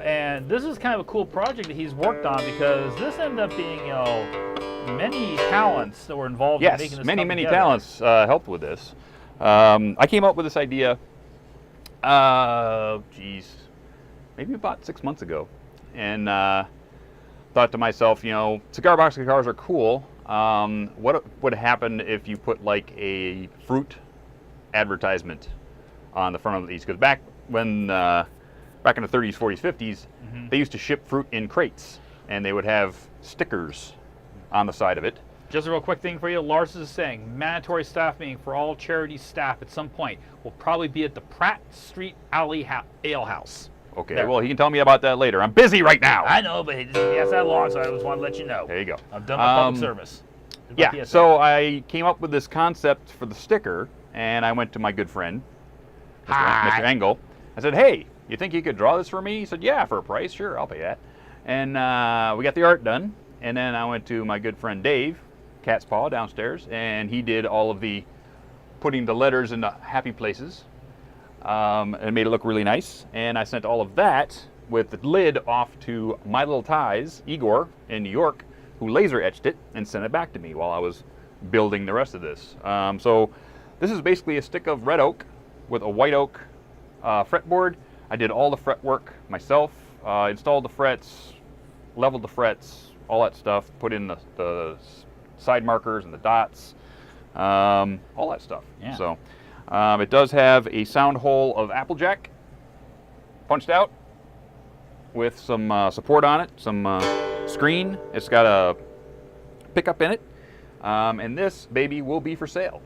S1: And this is kind of a cool project that he's worked on because this ended up being, many talents that were involved in making
S5: Yes,
S1: this
S5: many,
S1: come
S5: many
S1: together.
S5: talents helped with this. I came up with this idea, maybe about 6 months ago. And thought to myself, cigar box guitars are cool. What would happen if you put like a fruit advertisement on the front of these? Because back in the 30s, 40s, 50s, they used to ship fruit in crates, and they would have stickers on the side of it.
S1: Just a real quick thing for you. Lars is saying mandatory staff meeting for all charity staff at some point will probably be at the Pratt Street Alley Ale House.
S5: Okay,
S1: There.
S5: well, he can tell me about that later. I'm busy right now.
S1: I know, but he asked that long, so I just want to let you know.
S5: There you go.
S1: I've done my public service. Did my
S5: Yeah,
S1: PSA.
S5: so I came up with this concept for the sticker, and I went to my good friend, Mr. Engel. I said, hey, you think you could draw this for me? He said, yeah, for a price, sure, I'll pay that. And we got the art done, and then I went to my good friend Dave, Cat's Paw, downstairs, and he did all of the putting the letters into happy places, and made it look really nice. And I sent all of that with the lid off to My Little Ties, Igor, in New York, who laser etched it and sent it back to me while I was building the rest of this. So this is basically a stick of red oak with a white oak fretboard. I did all the fretwork myself, installed the frets, leveled the frets, all that stuff, put in the side markers and the dots, all that stuff.
S1: Yeah.
S5: So it does have a sound hole of Applejack punched out with some support on it, some screen. It's got a pickup in it, and this baby will be for sale.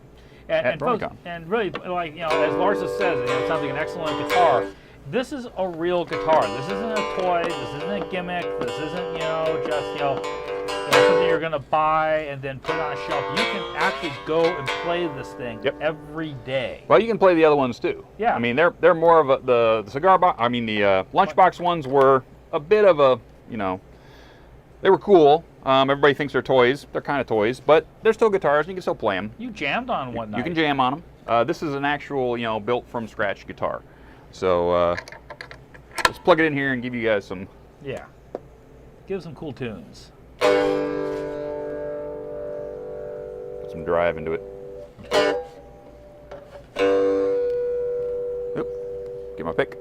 S1: And folks,
S5: Bronycon.
S1: and really, like, as Lars has said, it sounds like an excellent guitar. This is a real guitar. This isn't a toy. This isn't a gimmick. This isn't, just, something you're going to buy and then put on a shelf. You can actually go and play this thing every day.
S5: Well, you can play the other ones too.
S1: Yeah.
S5: I mean, they're more of the cigar box. I mean, the lunchbox ones were a bit of a, they were cool. Everybody thinks they're toys. They're kind of toys, but they're still guitars, and you can still play them.
S1: You jammed on one night.
S5: You can jam on them. This is an actual, built from scratch guitar. So let's plug it in here and give you guys some.
S1: Yeah. Give some cool tunes.
S5: Put some drive into it. Oop. Get my pick.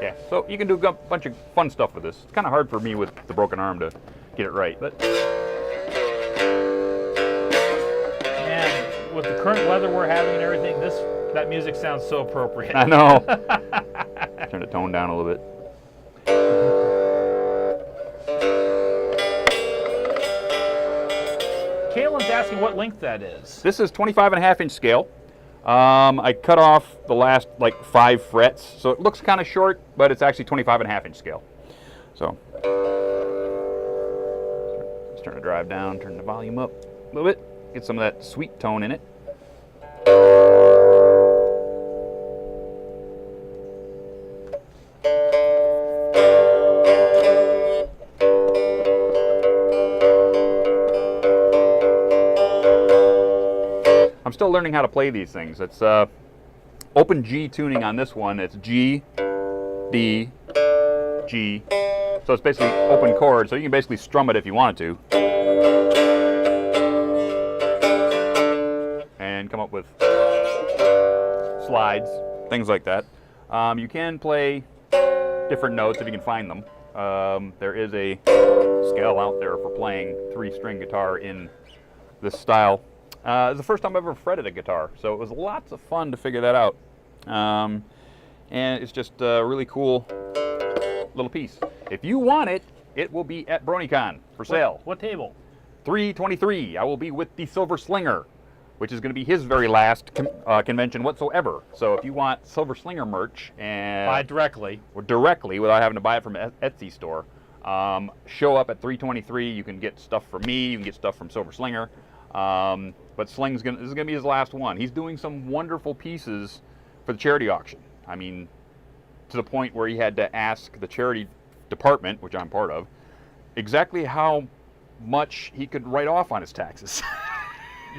S5: Yeah, so you can do a bunch of fun stuff with this. It's kind of hard for me with the broken arm to get it right, but
S3: And with the current weather we're having and everything, that music sounds so appropriate.
S5: I know. Turn the tone down a little bit.
S3: Kalen's asking what length that is.
S5: This is 25.5-inch scale. I cut off the last like 5 frets, so it looks kind of short, but it's actually 25.5-inch scale. So let's turn the drive down, turn the volume up a little bit, get some of that sweet tone in it. I'm still learning how to play these things. It's open G tuning on this one. It's G, D, G. So it's basically open chord, so you can basically strum it if you wanted to. And come up with slides, things like that. You can play different notes if you can find them. There is a scale out there for playing 3-string guitar in this style. It's the first time I've ever fretted a guitar, so it was lots of fun to figure that out. And it's just a really cool little piece. If you want it, it will be at Bronycon for sale.
S3: What table?
S5: 323. I will be with the Silver Slinger, which is going to be his very last convention whatsoever. So if you want Silver Slinger merch and
S3: Buy directly.
S5: or directly without having to buy it from an Etsy store, show up at 323. You can get stuff from me. You can get stuff from Silver Slinger. But this is going to be his last one. He's doing some wonderful pieces for the charity auction. I mean, to the point where he had to ask the charity department, which I'm part of, exactly how much he could write off on his taxes.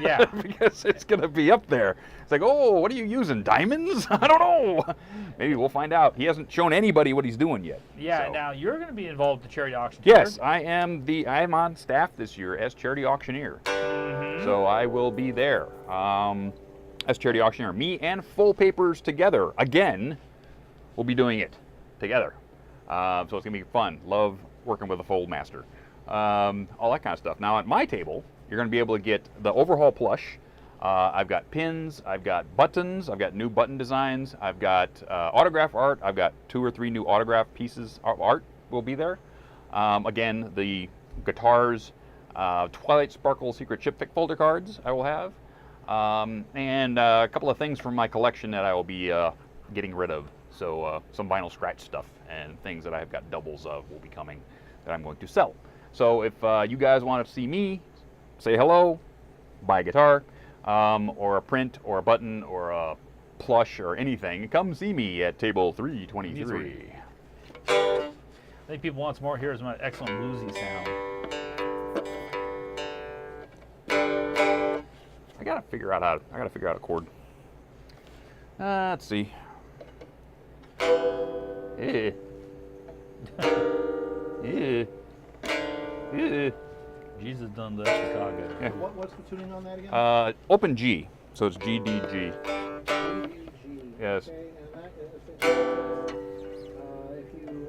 S3: Yeah.
S5: Because it's going to be up there. It's like, oh, what are you using, diamonds? I don't know. Maybe we'll find out. He hasn't shown anybody what he's doing yet.
S3: Yeah,
S5: so.
S3: now you're going to be involved with the charity auction.
S5: Yes, I am on staff this year as charity auctioneer. So I will be there as charity auctioneer. Me and Full Papers together, again, will be doing it together. So it's going to be fun. Love working with a Fold Master. All that kind of stuff. Now at my table, you're going to be able to get the overhaul plush. I've got pins, I've got buttons, I've got new button designs, I've got autograph art, I've got 2 or 3 new autograph pieces of art will be there. Again, the guitars, Twilight Sparkle Secret Chippick folder cards I will have, and a couple of things from my collection that I will be getting rid of. So some vinyl scratch stuff and things that I have got doubles of will be coming that I'm going to sell. So if you guys want to see me, say hello, buy a guitar, or a print, or a button, or a plush, or anything, come see me at table 323.
S3: I think people want some more. Here's my excellent bluesy sound.
S5: I gotta figure out a chord. Let's see. Eh. Eh. Eh.
S3: Jesus done that Chicago.
S5: Yeah.
S2: What's the tuning on that again?
S5: Open G, so it's G, D, G. Yes.
S2: Okay, and that is, if you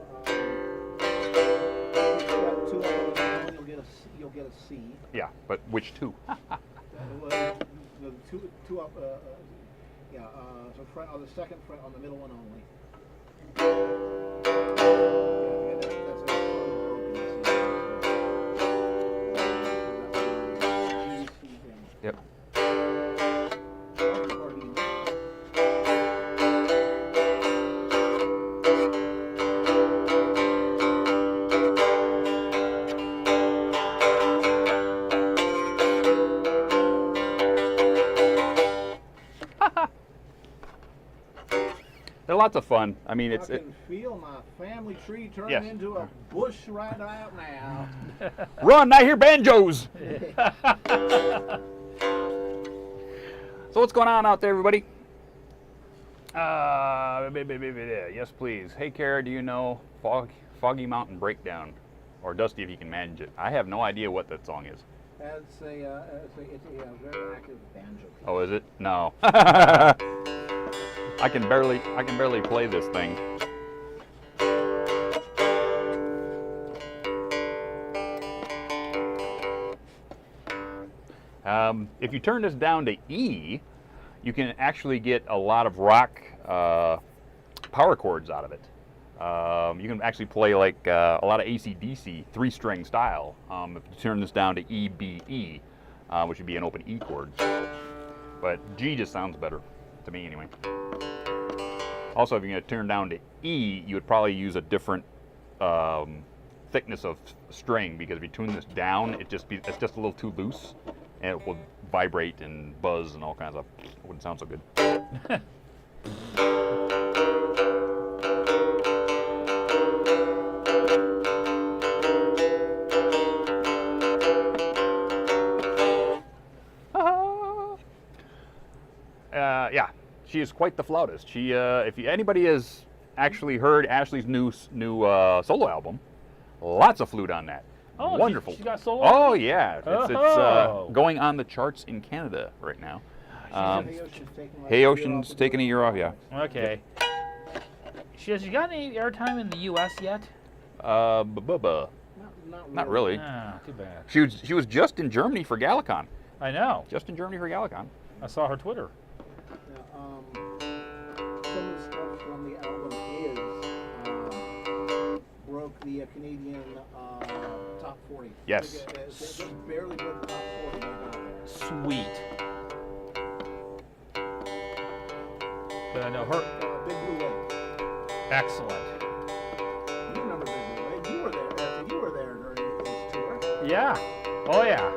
S2: got 2 on the line, you'll get a C.
S5: Yeah, but which 2?
S2: The two up, so fret on the second fret on the middle one only.
S5: Yep. They're lots of fun. I mean,
S2: I can feel my family tree turn
S5: Yes.
S2: into a bush right out now.
S5: Run! I hear banjos. So what's going on out there, everybody? Yes, please. Hey, Kara, do you know Foggy Mountain Breakdown? or Dusty if he can manage it. I have no idea what that song is.
S2: It's a very active banjo piece.
S5: Oh, is it? No. I can barely play this thing. If you turn this down to E, you can actually get a lot of rock power chords out of it. You can actually play like a lot of AC/DC 3-string style. If you turn this down to E, B, E, which would be an open E chord. But G just sounds better, to me anyway. Also, if you're going to turn down to E, you would probably use a different thickness of string, because if you tune this down, it's just a little too loose, and it will vibrate and buzz and all kinds of. It wouldn't sound so good. Yeah, she is quite the flautist. She, if anybody has actually heard Ashley's new solo album, lots of flute on that.
S1: Oh,
S5: wonderful.
S1: She got solo?
S5: Oh yeah, it's
S1: Oh.
S5: going on the charts in Canada right now.
S2: Hey
S5: Ocean's taking a year off. Yeah.
S1: Okay. Has she got any airtime in the U.S. yet?
S5: Not really.
S1: Ah, too bad.
S5: She was just in Germany for Galacon.
S1: I know.
S5: Just in Germany for Galacon.
S1: I saw her Twitter.
S2: Some of the stuff from the album broke the Canadian top 40.
S5: Yes.
S2: It just barely broke the top 40 when it got there.
S1: Sweet. But I know her.
S2: Big Blue Lake.
S1: Excellent.
S2: You remember Big Blue Lake? You were there. You were there during his tour.
S1: Yeah. Oh yeah.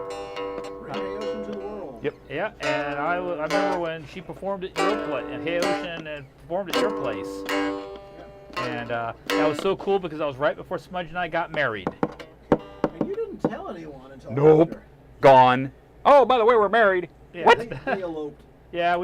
S2: Bring Hey Ocean to the world.
S5: Yep.
S1: Yeah, and I remember when she performed at your place, and Hey Ocean, and performed at your place. And that was so cool because that was right before Smudge and I got married.
S2: And you didn't tell anyone until
S5: Nope.
S2: after.
S5: Gone. Oh, by the way, we're married.
S1: Yeah.
S2: I think they eloped.
S1: Yeah,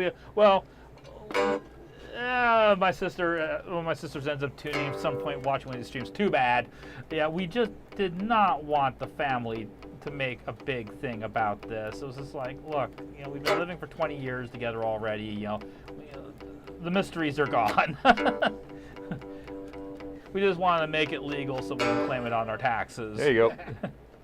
S1: my sister, one of my sisters ends up tuning at some point, watching one of these streams. Too bad. Yeah, we just did not want the family to make a big thing about this. It was just like, look, we've been living for 20 years together already. The mysteries are gone. We just want to make it legal so we can claim it on our taxes.
S5: There you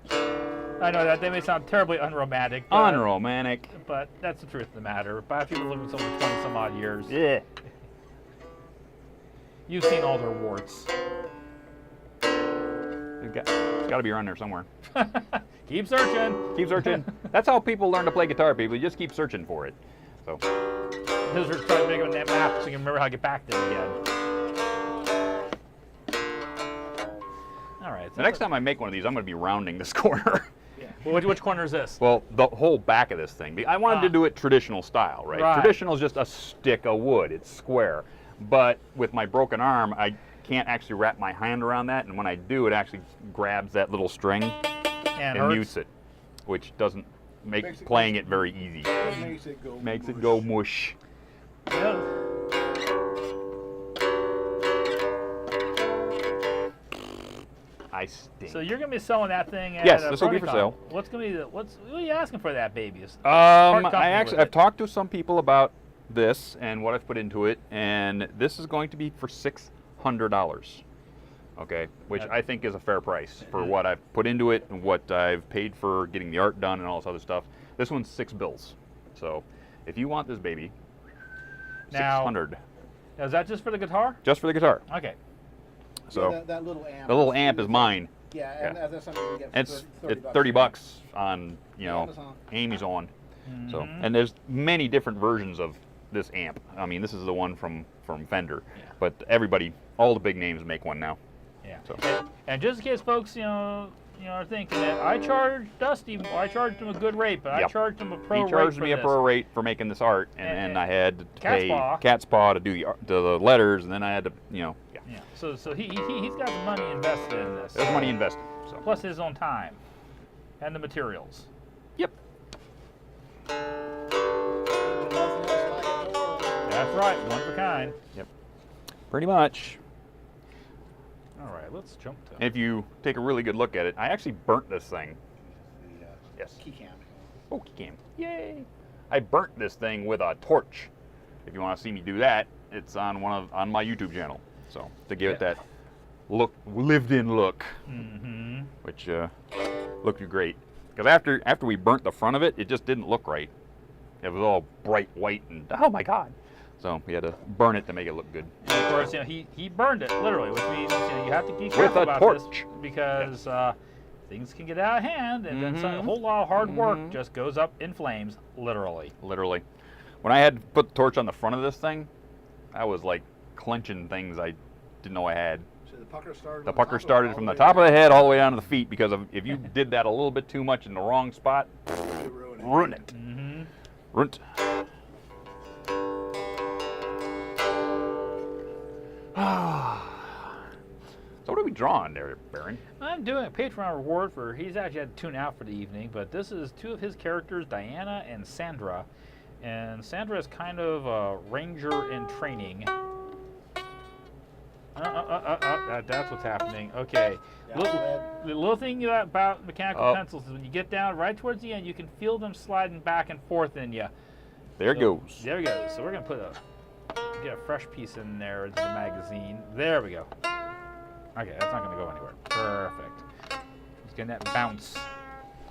S5: go.
S1: I know that may sound terribly unromantic.
S5: Unromantic.
S1: But that's the truth of the matter. But after you've been living with someone for 20 some odd years,
S5: Yeah.
S1: you've seen all their warts.
S5: It's got to be around there somewhere.
S1: Keep searching.
S5: Keep searching. That's how people learn to play guitar, people. You just keep searching for it. So.
S1: Those are trying to make a map so you can remember how to get back there again. All right.
S5: The next time I make one of these, I'm going to be rounding this corner.
S1: Well, which corner is this?
S5: Well, the whole back of this thing. I wanted to do it traditional style, right?
S1: Right.
S5: Traditional is just a stick of wood. It's square. But with my broken arm, I can't actually wrap my hand around that. And when I do, it actually grabs that little string and
S1: hurts.
S5: mutes it, which doesn't make playing it very easy.
S2: It makes it go
S5: Makes
S2: mush.
S5: it go mush.
S1: Yeah.
S5: I stink.
S1: So you're gonna be selling that thing at
S5: Yes, this will be for
S1: Bronycon.
S5: sale.
S1: What's gonna be what are you asking for that baby?
S5: I've talked to some people about this and what I've put into it, and this is going to be for $600. Okay, which I think is a fair price for what I've put into it and what I've paid for getting the art done and all this other stuff. This one's $6. So if you want this baby,
S1: Now-
S5: $600.
S1: Now, is that just for the guitar?
S5: Just for the guitar.
S1: Okay.
S5: So
S2: Yeah, that little amp.
S5: the little amp is mine.
S2: Yeah, and that's something you get for
S5: And it's
S2: 30
S5: 30 bucks on
S2: Amazon.
S5: Amazon. So
S1: Mhm.
S5: and there's many different versions of this amp. I mean, this is the one from Fender, but everybody, all the big names make one now.
S1: Yeah.
S5: So.
S1: And just in case folks, are thinking that I charged Dusty, I charged him a good rate, but I
S5: Yep.
S1: charged him a pro rate.
S5: He charged
S1: for
S5: me a
S1: this.
S5: pro rate for making this art, and
S1: And-
S5: I had to
S1: Cat's
S5: pay
S1: Paw.
S5: Cat's Paw to do the letters, and then I had to, yeah.
S1: Yeah. So he's got the money invested in this.
S5: There's money invested. So.
S1: Plus his own time and the materials.
S5: Yep.
S1: That's right, one of a kind.
S5: Yep. Pretty much.
S3: All right, let's jump to.
S5: And if you take a really good look at it, I actually burnt this thing. Yes.
S2: Key cam.
S5: Oh, keycam. Yay! I burnt this thing with a torch. If you want to see me do that, it's on on my YouTube channel. So to give it that lived-in look, which looked great. Because after we burnt the front of it, it just didn't look right. It was all bright white and oh my god! So we had to burn it to make it look good.
S3: And of course, he burned it literally, which means you have to be
S5: With
S3: careful
S5: a
S3: about
S5: torch.
S3: this because things can get out of hand, and then a whole lot of hard work just goes up in flames, literally.
S5: Literally. When I had to put the torch on the front of this thing, I was like clenching things I didn't know I had.
S2: So the pucker started.
S5: The pucker started from the top of the head all the way down to the feet because if you did that a little bit too much in the wrong spot, ruin it. Ruin it. So what are we drawing there, Baron?
S3: I'm doing a Patreon reward for, he's actually had to tune out for the evening, but this is two of his characters, Diana and Sandra. And Sandra is kind of a ranger in training. That's what's happening. Okay. The little thing about mechanical pencils is when you get down right towards the end, you can feel them sliding back and forth in you.
S5: There it goes.
S3: There we go. So we're going to get a fresh piece in there into the magazine. There we go. Okay, that's not going to go anywhere. Perfect. It's getting that bounce,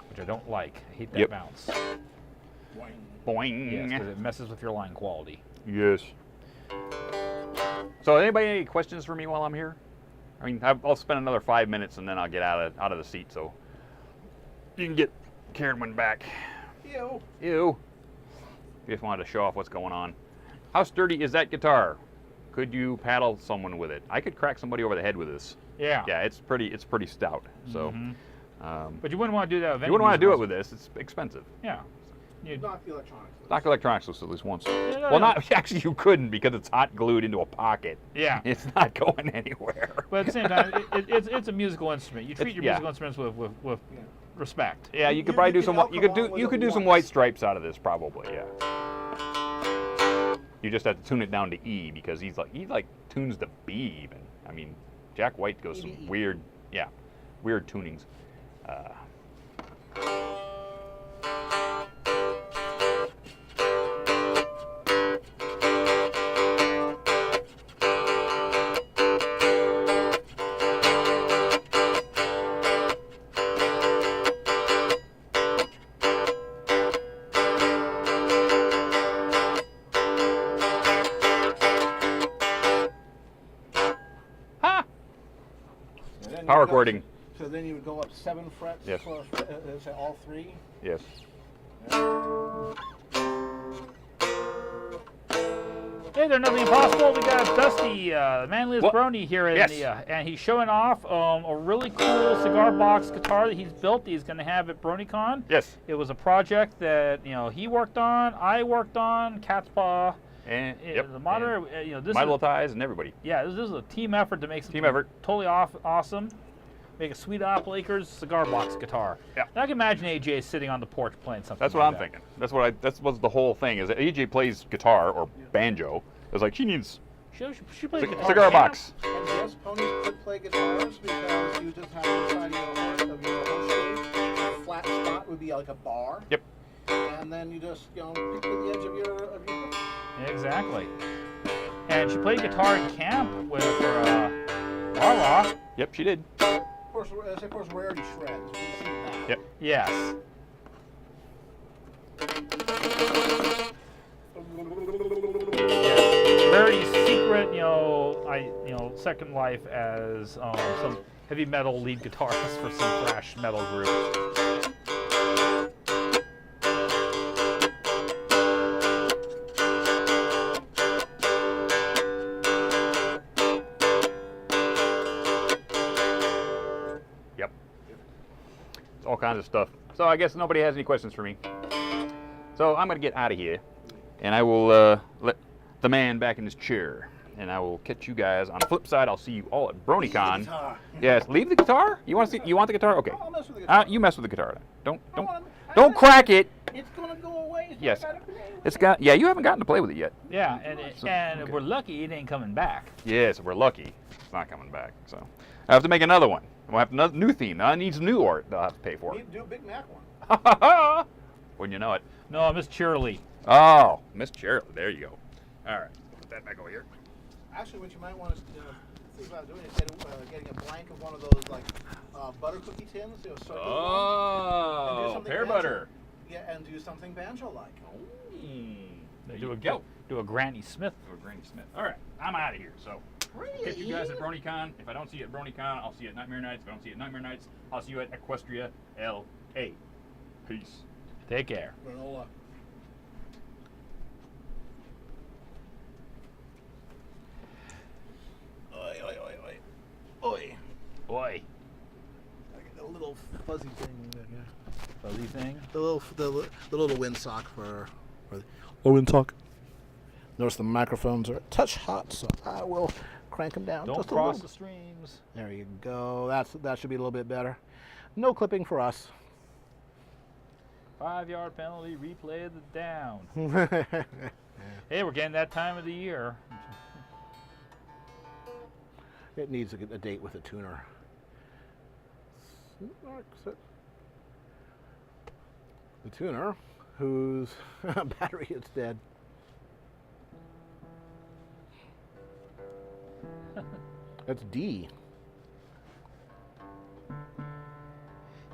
S3: which I don't like. I hate that bounce.
S5: Boing.
S3: Yes, because it messes with your line quality.
S5: Yes. So anybody any questions for me while I'm here? I mean, I'll spend another 5 minutes and then I'll get out of the seat so you can get Karen back.
S2: Ew.
S5: Ew. Just wanted to show off what's going on. How sturdy is that guitar? Could you paddle someone with it? I could crack somebody over the head with this.
S3: Yeah.
S5: Yeah, it's pretty stout. So.
S3: But you wouldn't want to do that with any
S5: You wouldn't want to do it
S3: music
S5: with this. It's expensive.
S3: Yeah.
S2: Knock the electronics.
S5: Knock electronics loose at least once.
S3: no.
S5: Well, not actually. You couldn't because it's hot glued into a pocket.
S3: Yeah.
S5: It's not going anywhere.
S3: But at the same time, it's a musical instrument. You treat your musical instruments with respect.
S5: Yeah, you could probably do some. You could do some white stripes out of this probably. Yeah. You just have to tune it down to E because he tunes the B even. I mean, Jack White goes some weird tunings. Power chording.
S2: So then you would go up 7 frets.
S5: Yes.
S2: For, say all 3.
S5: Yes.
S3: Hey there, nothing impossible. We got Dusty, the manliest brony here in and he's showing off a really cool cigar box guitar that he's built. He's going to have at Bronycon.
S5: Yes.
S3: It was a project that he worked on, I worked on, Cat's Paw,
S5: And
S3: the moderator. This
S5: My
S3: is
S5: Little Ties and everybody.
S3: yeah, this is a team effort to make something
S5: Team effort.
S3: totally awesome. Make a Sweet Apple Acres cigar box guitar.
S5: Yeah.
S3: And I can imagine AJ sitting on the porch playing something.
S5: That's what I'm thinking. That's what the whole thing is. AJ plays guitar or banjo. It's like she needs
S3: She plays guitar.
S5: cigar box.
S2: And yes, ponies could play guitars because you just have inside of your horse cage. The flat spot would be like a bar.
S5: Yep.
S2: And then you just pick with the edge of your
S3: Exactly. And she played guitar in camp with Marla.
S5: Yep, she did.
S2: Of course, rarity shreds. We've seen that.
S5: Yep.
S3: Yes. Rarity's secret, second life as some heavy metal lead guitarist for some thrash metal group.
S5: Yep. It's all kinds of stuff. So I guess nobody has any questions for me. So I'm going to get out of here, and I will let the man back in his chair, and I will catch you guys on the flip side. I'll see you all at BronyCon. Yes, leave the guitar. You want to see? You want the guitar? Okay.
S2: I'll mess with the guitar.
S5: You mess with the guitar. Don't crack it.
S2: It's gonna go away.
S5: Yes. It's got. Yeah, you haven't gotten to play with it yet.
S3: Yeah, and we're lucky it ain't coming back.
S5: Yes, we're lucky. It's not coming back. So, I have to make another one. We'll have another new theme. That needs new art. They'll have to pay for
S2: We
S5: it.
S2: need to do a Big Mac one.
S5: Wouldn't you know it?
S3: No, Miss Cheerily.
S5: Oh, Miss Cheryl. There you go. All right. Put that back over here.
S2: Actually, what you might want to think about doing is getting a blank of one of those like butter cookie tins. You know, circle one, and do
S5: Oh,
S2: something
S5: pear
S2: banjo.
S5: butter.
S2: Yeah, and do something banjo-like.
S5: There
S3: Do
S5: you
S3: a
S5: go.
S3: Do a Granny Smith.
S5: Do a Granny Smith. All right, I'm out of here. So, catch you guys at Bronycon. If I don't see you at Bronycon, I'll see you at Nightmare Nights. If I don't see you at Nightmare Nights, I'll see you at Equestria, L.A. Peace.
S3: Take care.
S6: Granola.
S2: Oi, oi, oi, oi. Oi.
S3: Boy.
S2: Like a little fuzzy thing.
S3: Fuzzy thing.
S2: The little windsock for the windsock. Notice the microphones are a touch hot, so I will crank them down.
S3: Don't
S2: just a
S3: cross
S2: little.
S3: the streams.
S2: There you go. That should be a little bit better. No clipping for us.
S3: 5-yard penalty, replay of the down. Hey, we're getting that time of the year.
S2: It needs a date with a tuner. The tuner, whose battery is dead. That's D.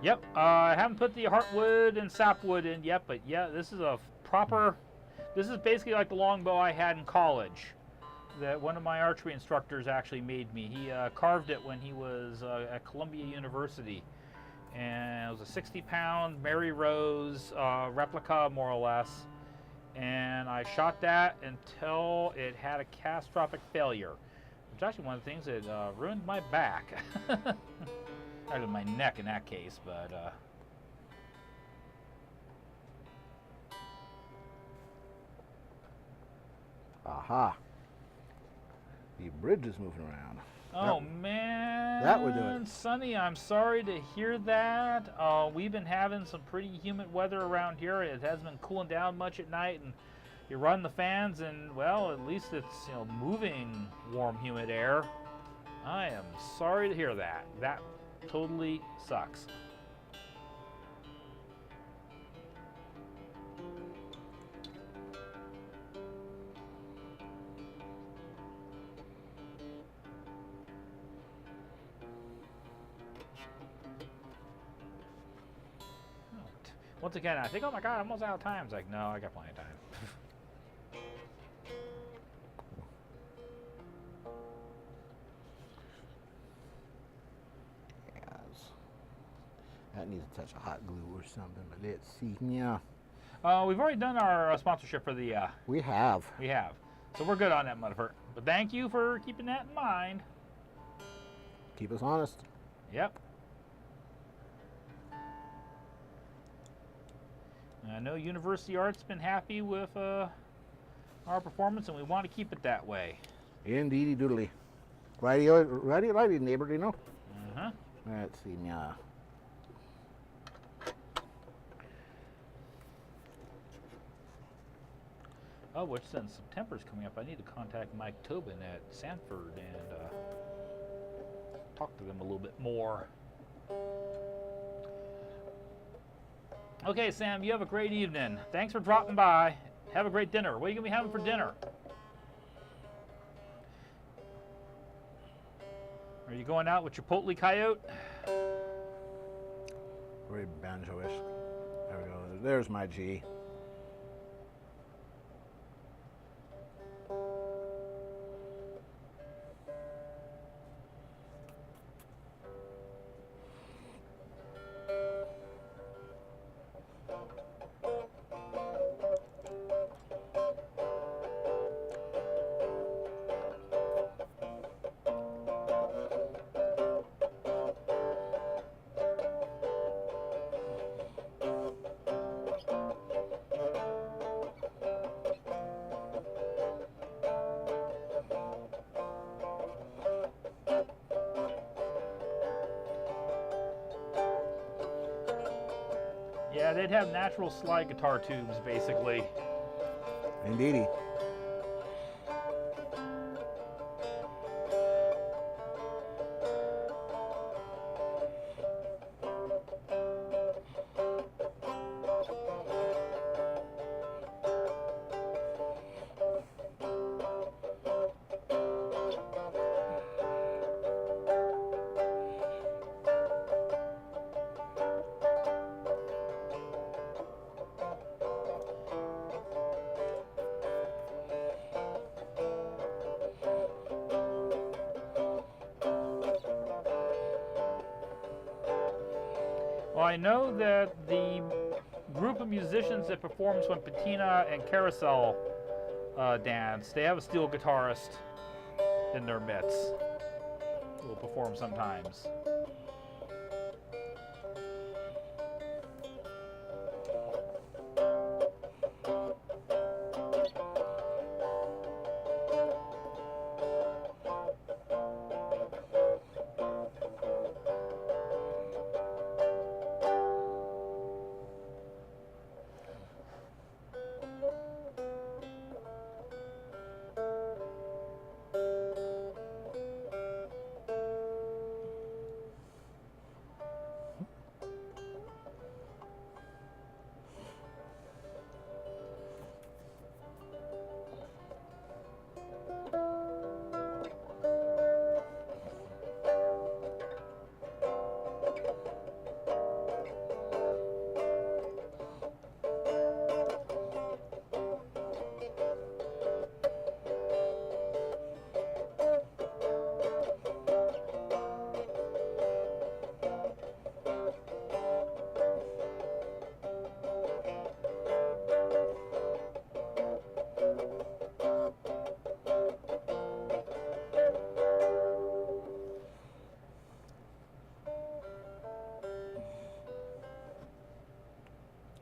S3: Yep, I haven't put the heartwood and sapwood in yet, but yeah, this is a proper, this is basically like the longbow I had in college that one of my archery instructors actually made me. He carved it when he was at Columbia University, and it was a 60-pound Mary Rose replica, more or less, and I shot that until it had a catastrophic failure, which is actually one of the things that ruined my back. Actually, my neck in that case, but
S2: Aha. The bridge is moving around.
S3: oh man,
S2: that would do it.
S3: Sonny, I'm sorry to hear that. We've been having some pretty humid weather around here. It hasn't been cooling down much at night, and you run the fans, and well, at least it's moving warm, humid air. I am sorry to hear that. That totally sucks. Once again, I think, oh my God, I'm almost out of time. It's like, no, I got plenty of time.
S2: That needs a touch of hot glue or something, but let's see. Yeah,
S3: We've already done our sponsorship for the,
S2: we have.
S3: we have. So we're good on that, motherfucker. But thank you for keeping that in mind.
S2: Keep us honest.
S3: Yep. And I know University Art's been happy with our performance, and we want to keep it that way.
S2: Indeedy doodly. Righty, neighbor, you know?
S3: Uh-huh.
S2: Let's see. Yeah.
S3: Oh, which since September's coming up, I need to contact Mike Tobin at Sanford and talk to them a little bit more. Okay, Sam, you have a great evening. Thanks for dropping by. Have a great dinner. What are you going to be having for dinner? Are you going out with Chipotle Coyote?
S2: Very banjo-ish. There we go. There's my G.
S3: Yeah, they'd have natural slide guitar tubes, basically.
S2: Indeedy.
S3: Well, I know that the group of musicians that performs when Patina and Carousel dance, they have a steel guitarist in their midst who will perform sometimes.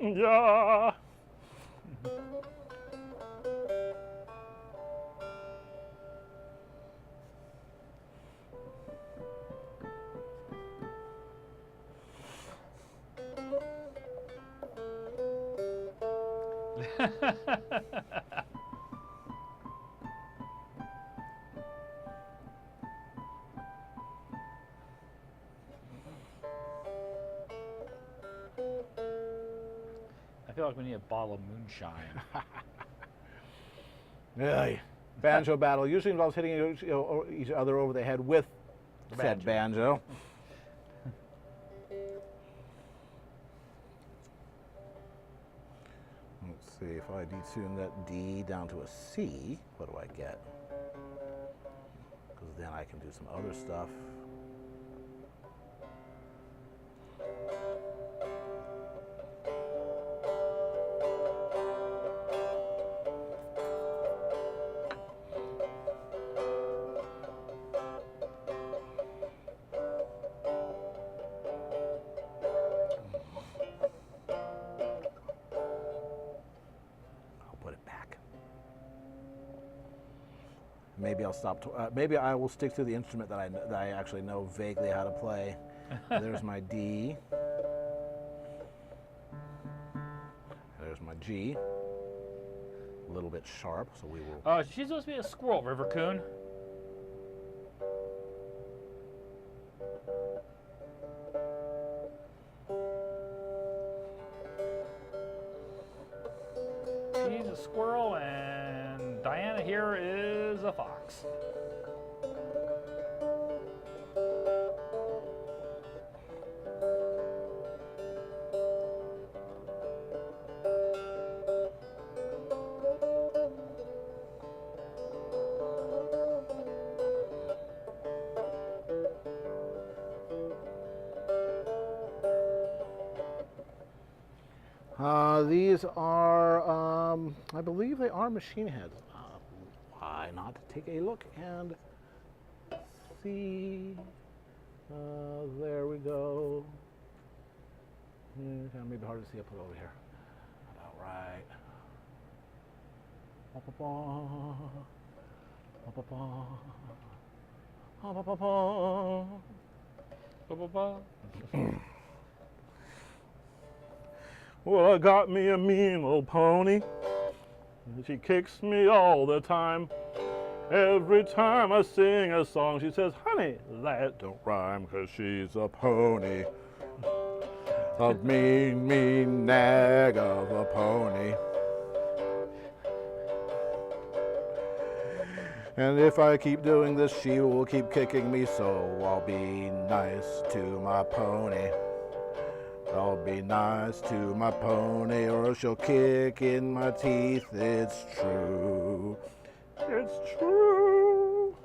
S2: Yeah.
S3: I feel like we need a bottle of moonshine.
S2: Yeah. Banjo battle usually involves hitting each other over the head with said banjo. Let's see, if I detune that D down to a C, what do I get? Because then I can do some other stuff. Maybe I'll stop. Maybe I will stick to the instrument that I actually know vaguely how to play. There's my D. There's my G. A little bit sharp, so we will.
S3: She's supposed to be a squirrel, River Coon. She's a squirrel, and Diana here is a fox.
S2: These are, I believe they are machine heads. Why not take a look and see? There we go. Maybe hard to see. I'll put it over here. About right. Well, I got me a mean little pony, and she kicks me all the time. Every time I sing a song, she says, honey, that don't rhyme, 'cause she's a pony. A mean, mean nag of a pony. And if I keep doing this, she will keep kicking me, so I'll be nice to my pony. I'll be nice to my pony, or she'll kick in my teeth. It's true. It's true.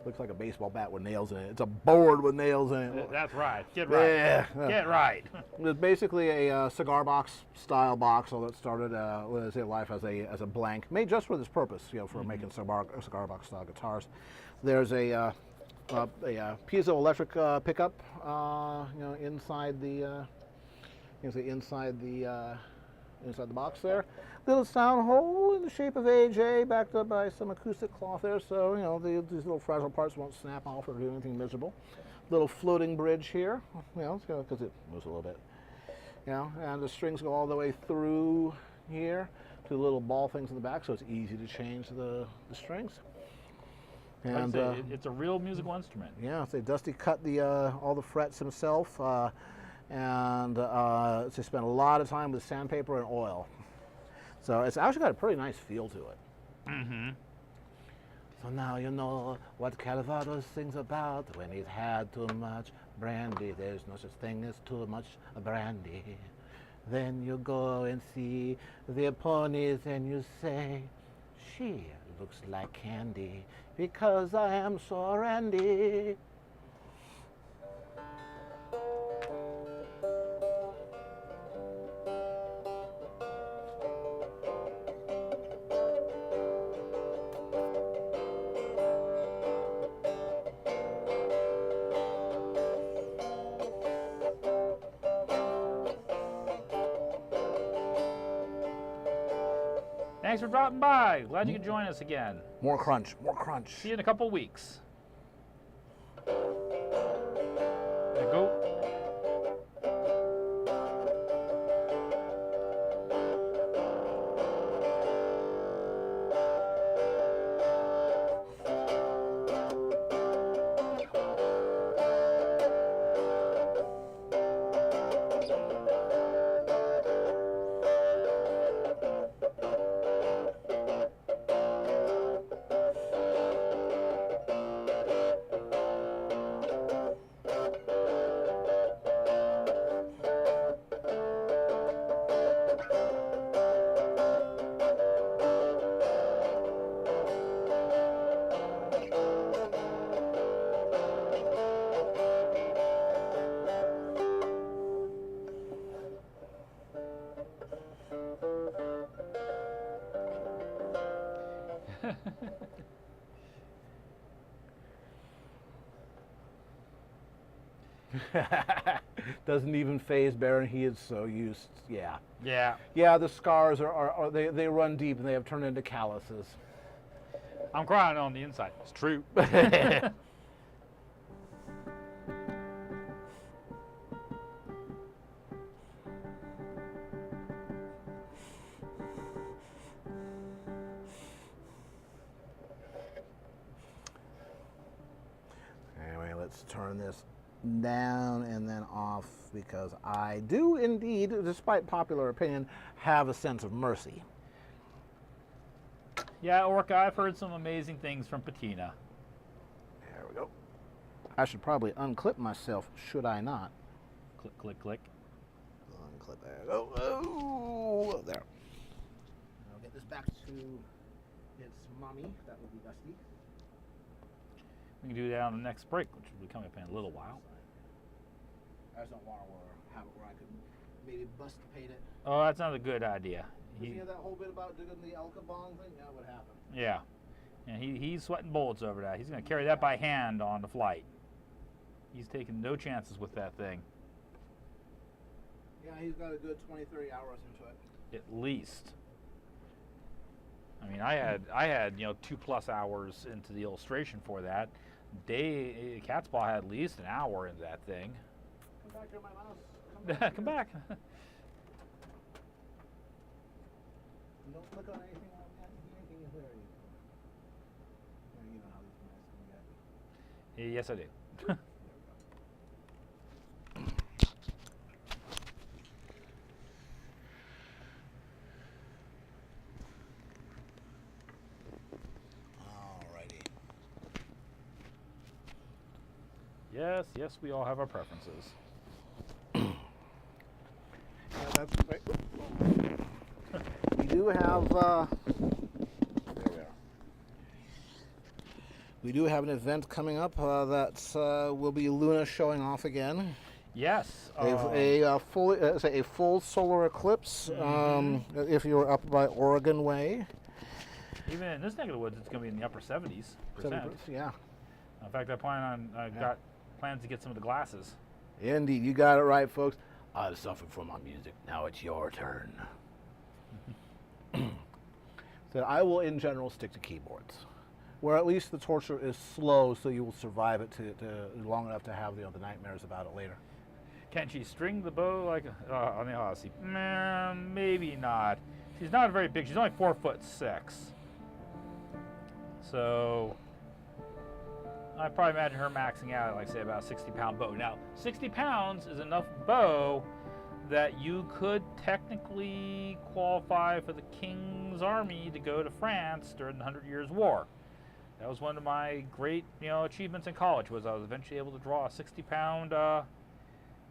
S2: Looks like a baseball bat with nails in it. It's a board with nails in it.
S3: That's right. Get right.
S2: Yeah.
S3: Get right.
S2: It's basically a cigar box style box, although it started life as a blank, made just for this purpose, for making cigar box style guitars. There's a piezoelectric pickup, inside the inside the box there. Little sound hole in the shape of AJ, backed up by some acoustic cloth there, so these little fragile parts won't snap off or do anything miserable. Little floating bridge here, because it moves a little bit. And the strings go all the way through here to the little ball things in the back, so it's easy to change the strings. And
S3: it's a real musical instrument.
S2: Yeah, so Dusty cut all the frets himself, and so spent a lot of time with sandpaper and oil. So it's actually got a pretty nice feel to it.
S3: Mm-hmm.
S2: So now you know what Calvados sings about when he's had too much brandy. There's no such thing as too much brandy. Then you go and see the ponies and you say, she looks like candy because I am so randy.
S3: Thanks for dropping by. Glad you could join us again.
S2: More crunch, more crunch.
S3: See you in a couple weeks. There you go.
S2: Doesn't even phase Baron. He is so used. Yeah.
S3: Yeah.
S2: Yeah, the scars they run deep and they have turned into calluses.
S3: I'm crying on the inside. It's true.
S2: Anyway, let's turn this down and then off because I do indeed, despite popular opinion, have a sense of mercy.
S3: Yeah, Orca, I've heard some amazing things from Patina.
S2: There we go. I should probably unclip myself, should I not?
S3: Click, click, click.
S2: Unclip there. Oh, there. I'll get this back to its mommy. That would be Dusty.
S3: We can do that on the next break, which will be coming up in a little while.
S2: I just don't want to have it where I could maybe busticate it.
S3: Oh, that's not a good idea.
S2: You hear that whole bit about digging the Alcabong thing? Yeah, what happened?
S3: Yeah. And he's sweating bullets over that. He's going to carry that by hand on the flight. He's taking no chances with that thing.
S2: Yeah, he's got a good 20, 30 hours into it.
S3: At least. I mean, I had 2+ hours into the illustration for that. Cat's Paw had at least an hour into that thing.
S2: Come back here, my mouse. Come back.
S3: Come back.
S2: Don't click on anything like that. Anything is there. You know how these mice can get.
S3: Yes, I do.
S2: Alrighty.
S3: Yes, we all have our preferences.
S2: That's right. We do have. There we are. We do have an event coming up that will be Luna showing off again.
S3: Yes.
S2: A full solar eclipse. If you're up by Oregon Way.
S3: Even in this neck of the woods, it's going to be in the upper 70s%.
S2: Yeah.
S3: In fact, I plan on got plans to get some of the glasses.
S2: Indeed, you got it right, folks. I've suffered for my music. Now it's your turn. So I will, in general, stick to keyboards, where at least the torture is slow, so you will survive it to long enough to have the nightmares about it later.
S3: Can she string the bow like on the Odyssey? Maybe not. She's not very big. She's only 4'6". So I probably imagine her maxing out at, like, say, about a 60-pound bow. Now, 60 pounds is enough bow that you could technically qualify for the King's Army to go to France during the 100 Years' War. That was one of my great, achievements in college. Was I was eventually able to draw a 60-pound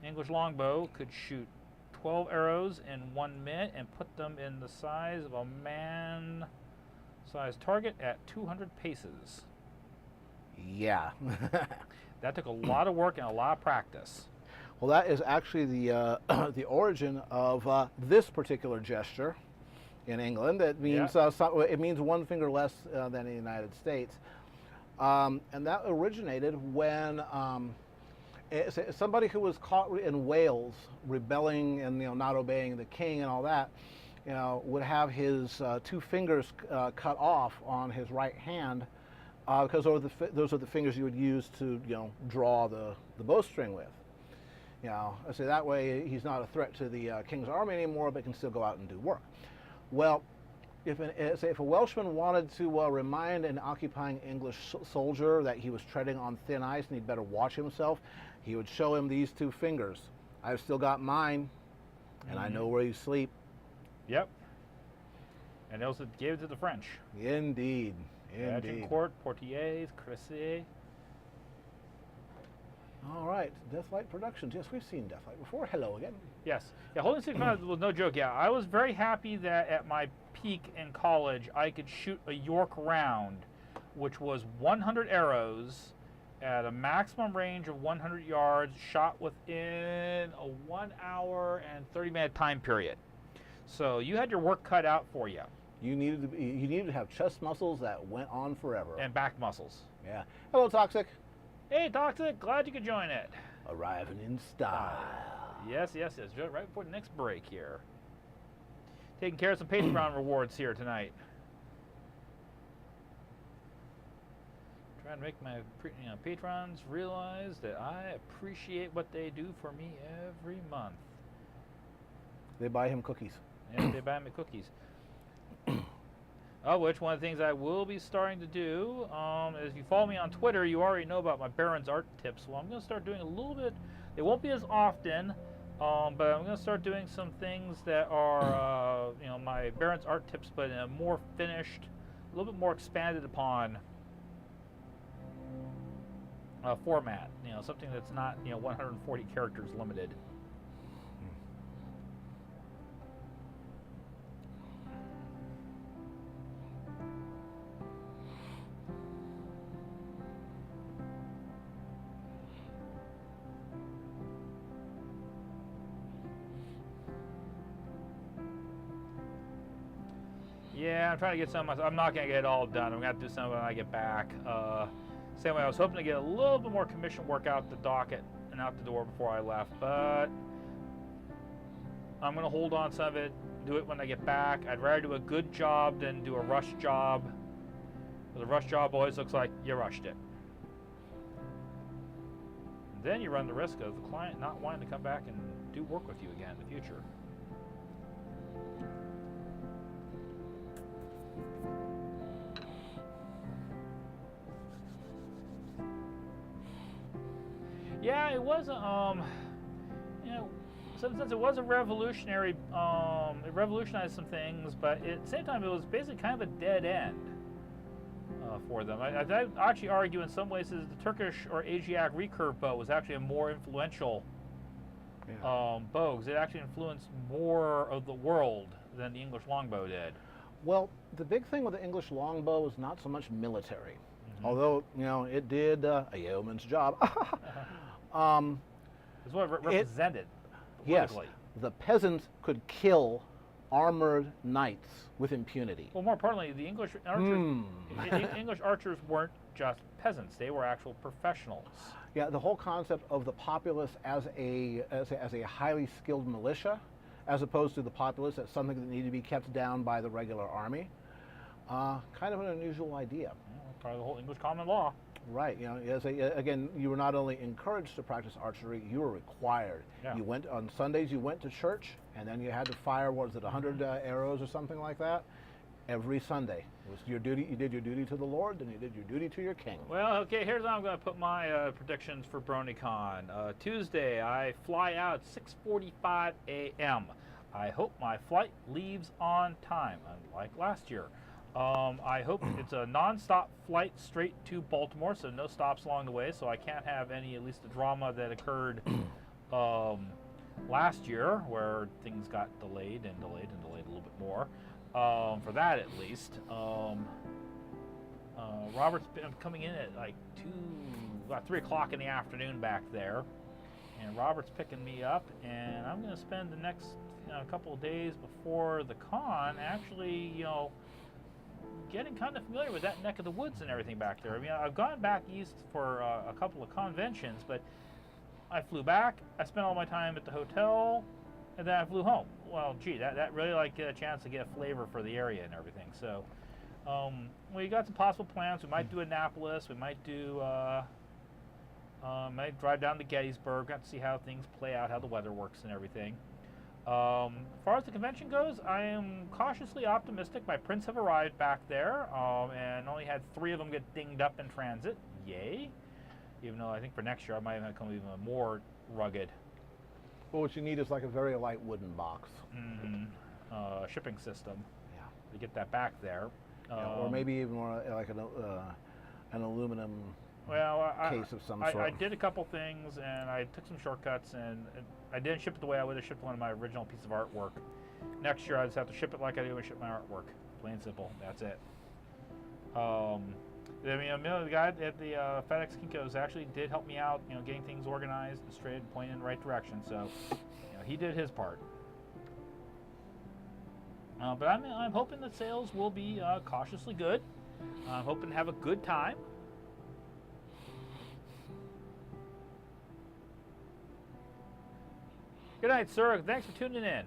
S3: English longbow, could shoot 12 arrows in 1 minute, and put them in the size of a man-sized target at 200 paces.
S2: Yeah.
S3: That took a lot of work and a lot of practice.
S2: Well, that is actually the the origin of this particular gesture in England. It means it means one finger less than in the United States, and that originated when somebody who was caught in Wales rebelling and not obeying the king and all that, would have his 2 fingers cut off on his right hand, because those are the fingers you would use to draw the bowstring with. I say that way he's not a threat to the King's Army anymore, but can still go out and do work. Well, if a Welshman wanted to remind an occupying English soldier that he was treading on thin ice and he'd better watch himself, he would show him these 2 fingers. I've still got mine, and I know where you sleep.
S3: Yep. And they also gave it to the French.
S2: Indeed.
S3: Agincourt, Portiers, Cressy.
S2: All right, Deathlight Productions. Yes, we've seen Deathlight before. Hello again.
S3: Yes. Yeah, holding 60 pounds was no joke. Yeah, I was very happy that at my peak in college, I could shoot a York round, which was 100 arrows at a maximum range of 100 yards, shot within a 1 hour and 30-minute time period. So you had your work cut out for you.
S2: You needed to have chest muscles that went on forever.
S3: And back muscles.
S2: Yeah. Hello, Toxic.
S3: Hey, Toxic, glad you could join it.
S2: Arriving in style.
S3: Yes. Right before the next break here. Taking care of some Patreon rewards here tonight. Trying to make my patrons realize that I appreciate what they do for me every month.
S2: They buy him cookies.
S3: Yeah, they buy me cookies. Which one of the things I will be starting to do is, if you follow me on Twitter, you already know about my Baron's art tips. Well, I'm going to start doing a little bit. It won't be as often, but I'm going to start doing some things that are, my Baron's art tips, but in a more finished, a little bit more expanded upon format. Something that's not 140 characters limited. Yeah, I'm trying to get some. I'm not going to get it all done. I'm going to have to do some when I get back. Same way, I was hoping to get a little bit more commission work out the docket and out the door before I left, but I'm going to hold on some of it, do it when I get back. I'd rather do a good job than do a rush job. The rush job always looks like you rushed it. And then you run the risk of the client not wanting to come back and do work with you again in the future. Yeah, it was since it was a revolutionary, it revolutionized some things, but at the same time, it was basically kind of a dead end for them. I'd actually argue in some ways that the Turkish or Asiatic recurve bow was actually a more influential bow, because it actually influenced more of the world than the English longbow did.
S2: Well, the big thing with the English longbow is not so much military. Although, you know, it did a yeoman's job.
S3: It's what it represented
S2: Yes,
S3: politically.
S2: the peasants could kill armored knights with impunity.
S3: Well, more importantly, the English archers, English archers weren't just peasants; they were actual professionals.
S2: Yeah, the whole concept of the populace as a highly skilled militia, as opposed to the populace as something that needed to be kept down by the regular army, kind of an unusual idea.
S3: Part of the whole English common law.
S2: Right. You know, again, you were not only encouraged to practice archery, you were required.
S3: Yeah.
S2: You went on Sundays. You went to church, and then you had to fire. What was it, 100 arrows or something like that? Every Sunday. It was your duty. You did your duty to the Lord, then you did your duty to your king.
S3: Well, okay, here's how I'm going to put my predictions for Bronycon. Tuesday, I fly out at 6:45 a.m. I hope my flight leaves on time, unlike last year. I hope it's a non-stop flight straight to Baltimore, so no stops along the way, so I can't have any, at least the drama that occurred last year, where things got delayed and delayed and delayed a little bit more. For that, at least. Robert's coming in at like about 3 o'clock in the afternoon back there, and Robert's picking me up, and I'm going to spend the next couple of days before the con actually, you know, getting kind of familiar with that neck of the woods and everything back there. I mean, I've gone back east for a couple of conventions, but I flew back, I spent all my time at the hotel, and then I flew home. Well, gee, that really like a chance to get a flavor for the area and everything. So, we got some possible plans. We might do Annapolis. We might do, might drive down to Gettysburg. Got to see how things play out, how the weather works and everything. As far as the convention goes, I am cautiously optimistic. My prints have arrived back there, and only had 3 of them get dinged up in transit. Yay! Even though I think for next year I might have come even more rugged.
S2: Well, what you need is like a very light wooden box.
S3: Shipping system.
S2: Yeah.
S3: To get that back there.
S2: Yeah, or maybe even more like an aluminum case of some sort.
S3: I did a couple things, and I took some shortcuts, and I didn't ship it the way I would have shipped one of my original piece of artwork. Next year, I just have to ship it like I do when I ship my artwork. Plain and simple. That's it. I mean, the guy at the FedEx Kinko's actually did help me out, you know, getting things organized and straight and pointed in the right direction. So, you know, he did his part. But I'm hoping that sales will be cautiously good. I'm hoping to have a good time. Good night, sir. Thanks for tuning in.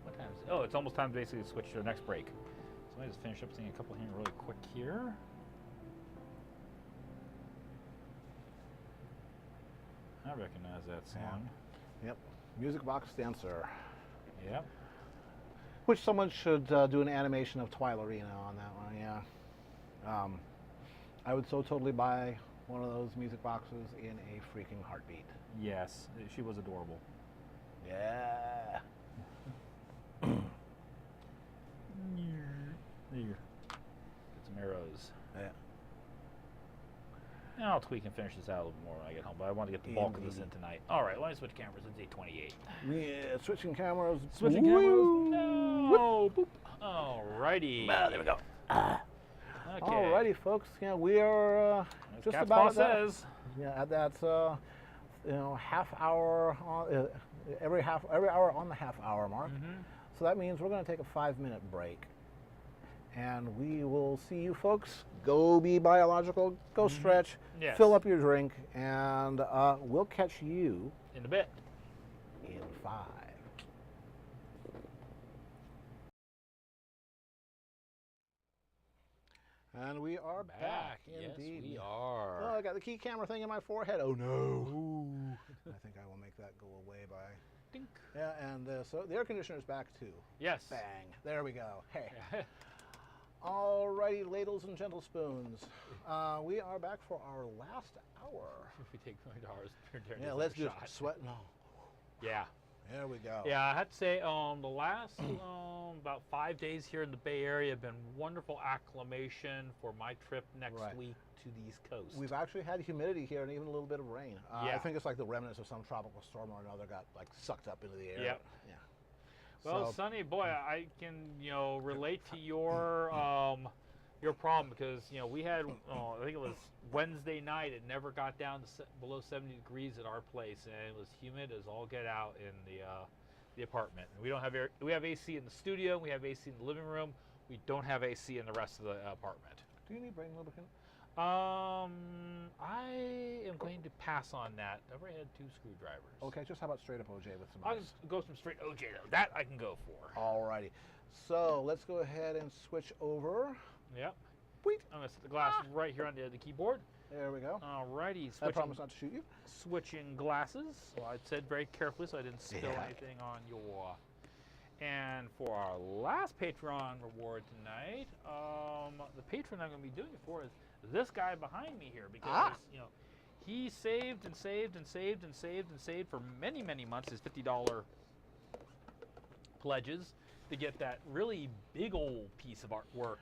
S3: What time is it? Oh, it's almost time to basically switch to the next break. So let me just finish up singing a couple here really quick here. I recognize that song.
S2: Yep. Music box dancer.
S3: Yep.
S2: Which someone should do an animation of Twilarina on that one, yeah. I would so totally buy one of those music boxes in a freaking heartbeat.
S3: Yes, she was adorable.
S2: Yeah.
S3: Here. Get some arrows.
S2: Yeah.
S3: And I'll tweak and finish this out a little more when I get home, but I want to get the bulk of this in tonight. All right, let me switch cameras. It's 8:28.
S2: Yeah, switching cameras.
S3: Switching cameras? No! Boop. All righty.
S2: There we go.
S3: Okay.
S2: Alrighty, folks. Yeah, we are
S3: As
S2: just
S3: Cat's
S2: about
S3: Paw says.
S2: Yeah, at that half hour on every hour on the half hour mark. So that means we're going to take a 5-minute break, and we will see you folks. Go be biological. Go stretch.
S3: Yes.
S2: Fill up your drink, and we'll catch you
S3: In a bit.
S2: in 5. And we are back indeed.
S3: Yes, we are.
S2: Oh, I got the key camera thing in my forehead. Oh no! I think I will make that go away by.
S3: Dink.
S2: Yeah, and so the air conditioner's back too.
S3: Yes.
S2: Bang! There we go. Hey. Alrighty, ladles and gentle spoons. We are back for our last hour.
S3: If we take $20,
S2: Yeah, let's just sweat. No.
S3: Yeah.
S2: There we go.
S3: Yeah, I have to say, the last about 5 days here in the Bay Area have been wonderful acclimation for my trip next
S2: Right.
S3: week to the East Coast.
S2: We've actually had humidity here and even a little bit of rain. I
S3: Yeah.
S2: think it's like the remnants of some tropical storm or another got like sucked up into the air.
S3: Yep.
S2: Yeah.
S3: Well,
S2: So-
S3: Sonny, boy, I can relate to your problem because we had I think it was Wednesday night. It never got down to below 70 degrees at our place, and it was humid as all get out in the apartment. And we don't have air. We have AC in the studio. We have AC in the living room. We don't have AC in the rest of the apartment.
S2: Do you need brain lubricant?
S3: I am going to pass on that. I've already had 2 screwdrivers.
S2: Okay, just how about straight up OJ with some
S3: I'll
S2: ice?
S3: just go some straight OJ though. That I can go for.
S2: Alrighty. So let's go ahead and switch over.
S3: Yep.
S2: Wait.
S3: I'm gonna set the glass right here on the keyboard.
S2: There we go.
S3: Alrighty,
S2: I promise not to shoot you.
S3: switching glasses. Well, I said very carefully so I didn't spill
S2: Yeah.
S3: anything on your. And for our last Patreon reward tonight, the patron I'm going to be doing it for is this guy behind me here because he saved and saved and saved and saved and saved for many, many months his $50 pledges to get that really big old piece of artwork.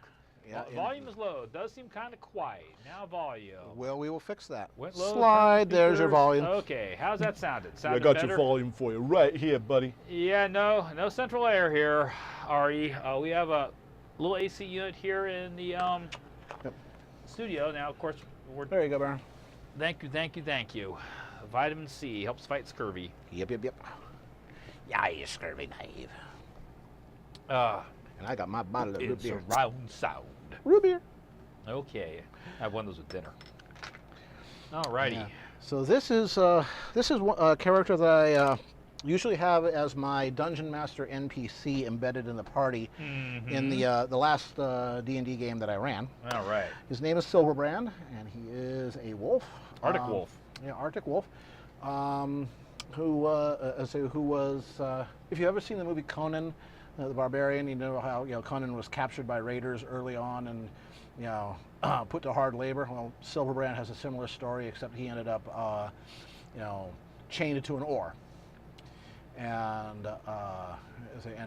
S2: Yeah,
S3: Volume is low. It does seem kind of quiet. Now volume.
S2: Well, we will fix that.
S3: Went low,
S2: Slide.
S3: turned
S2: There's your
S3: speakers.
S2: volume.
S3: Okay, how's that sounded?
S6: I
S3: Sounded
S6: got
S3: better?
S6: your volume for you right here, buddy.
S3: Yeah, no central air here, Ari. We have a little AC unit here in the studio. Now, of course,
S2: There you go, Baron.
S3: thank you. Vitamin C helps fight scurvy.
S2: Yep.
S4: Yeah, you scurvy knave.
S2: And I got my bottle of root
S3: It's a
S2: beer.
S3: round sound.
S2: Root beer.
S3: Okay, I have one of those with dinner. Alrighty.
S2: Yeah. So this is a character that I usually have as my dungeon master NPC embedded in the party in the last D&D game that I ran.
S3: All right.
S2: His name is Silverbrand, and he is a wolf.
S3: Arctic wolf.
S2: Yeah, Arctic wolf. Who was? If you've ever seen the movie Conan, the Barbarian, you know how Conan was captured by raiders early on and put to hard labor. Well, Silverbrand has a similar story, except he ended up chained to an oar, and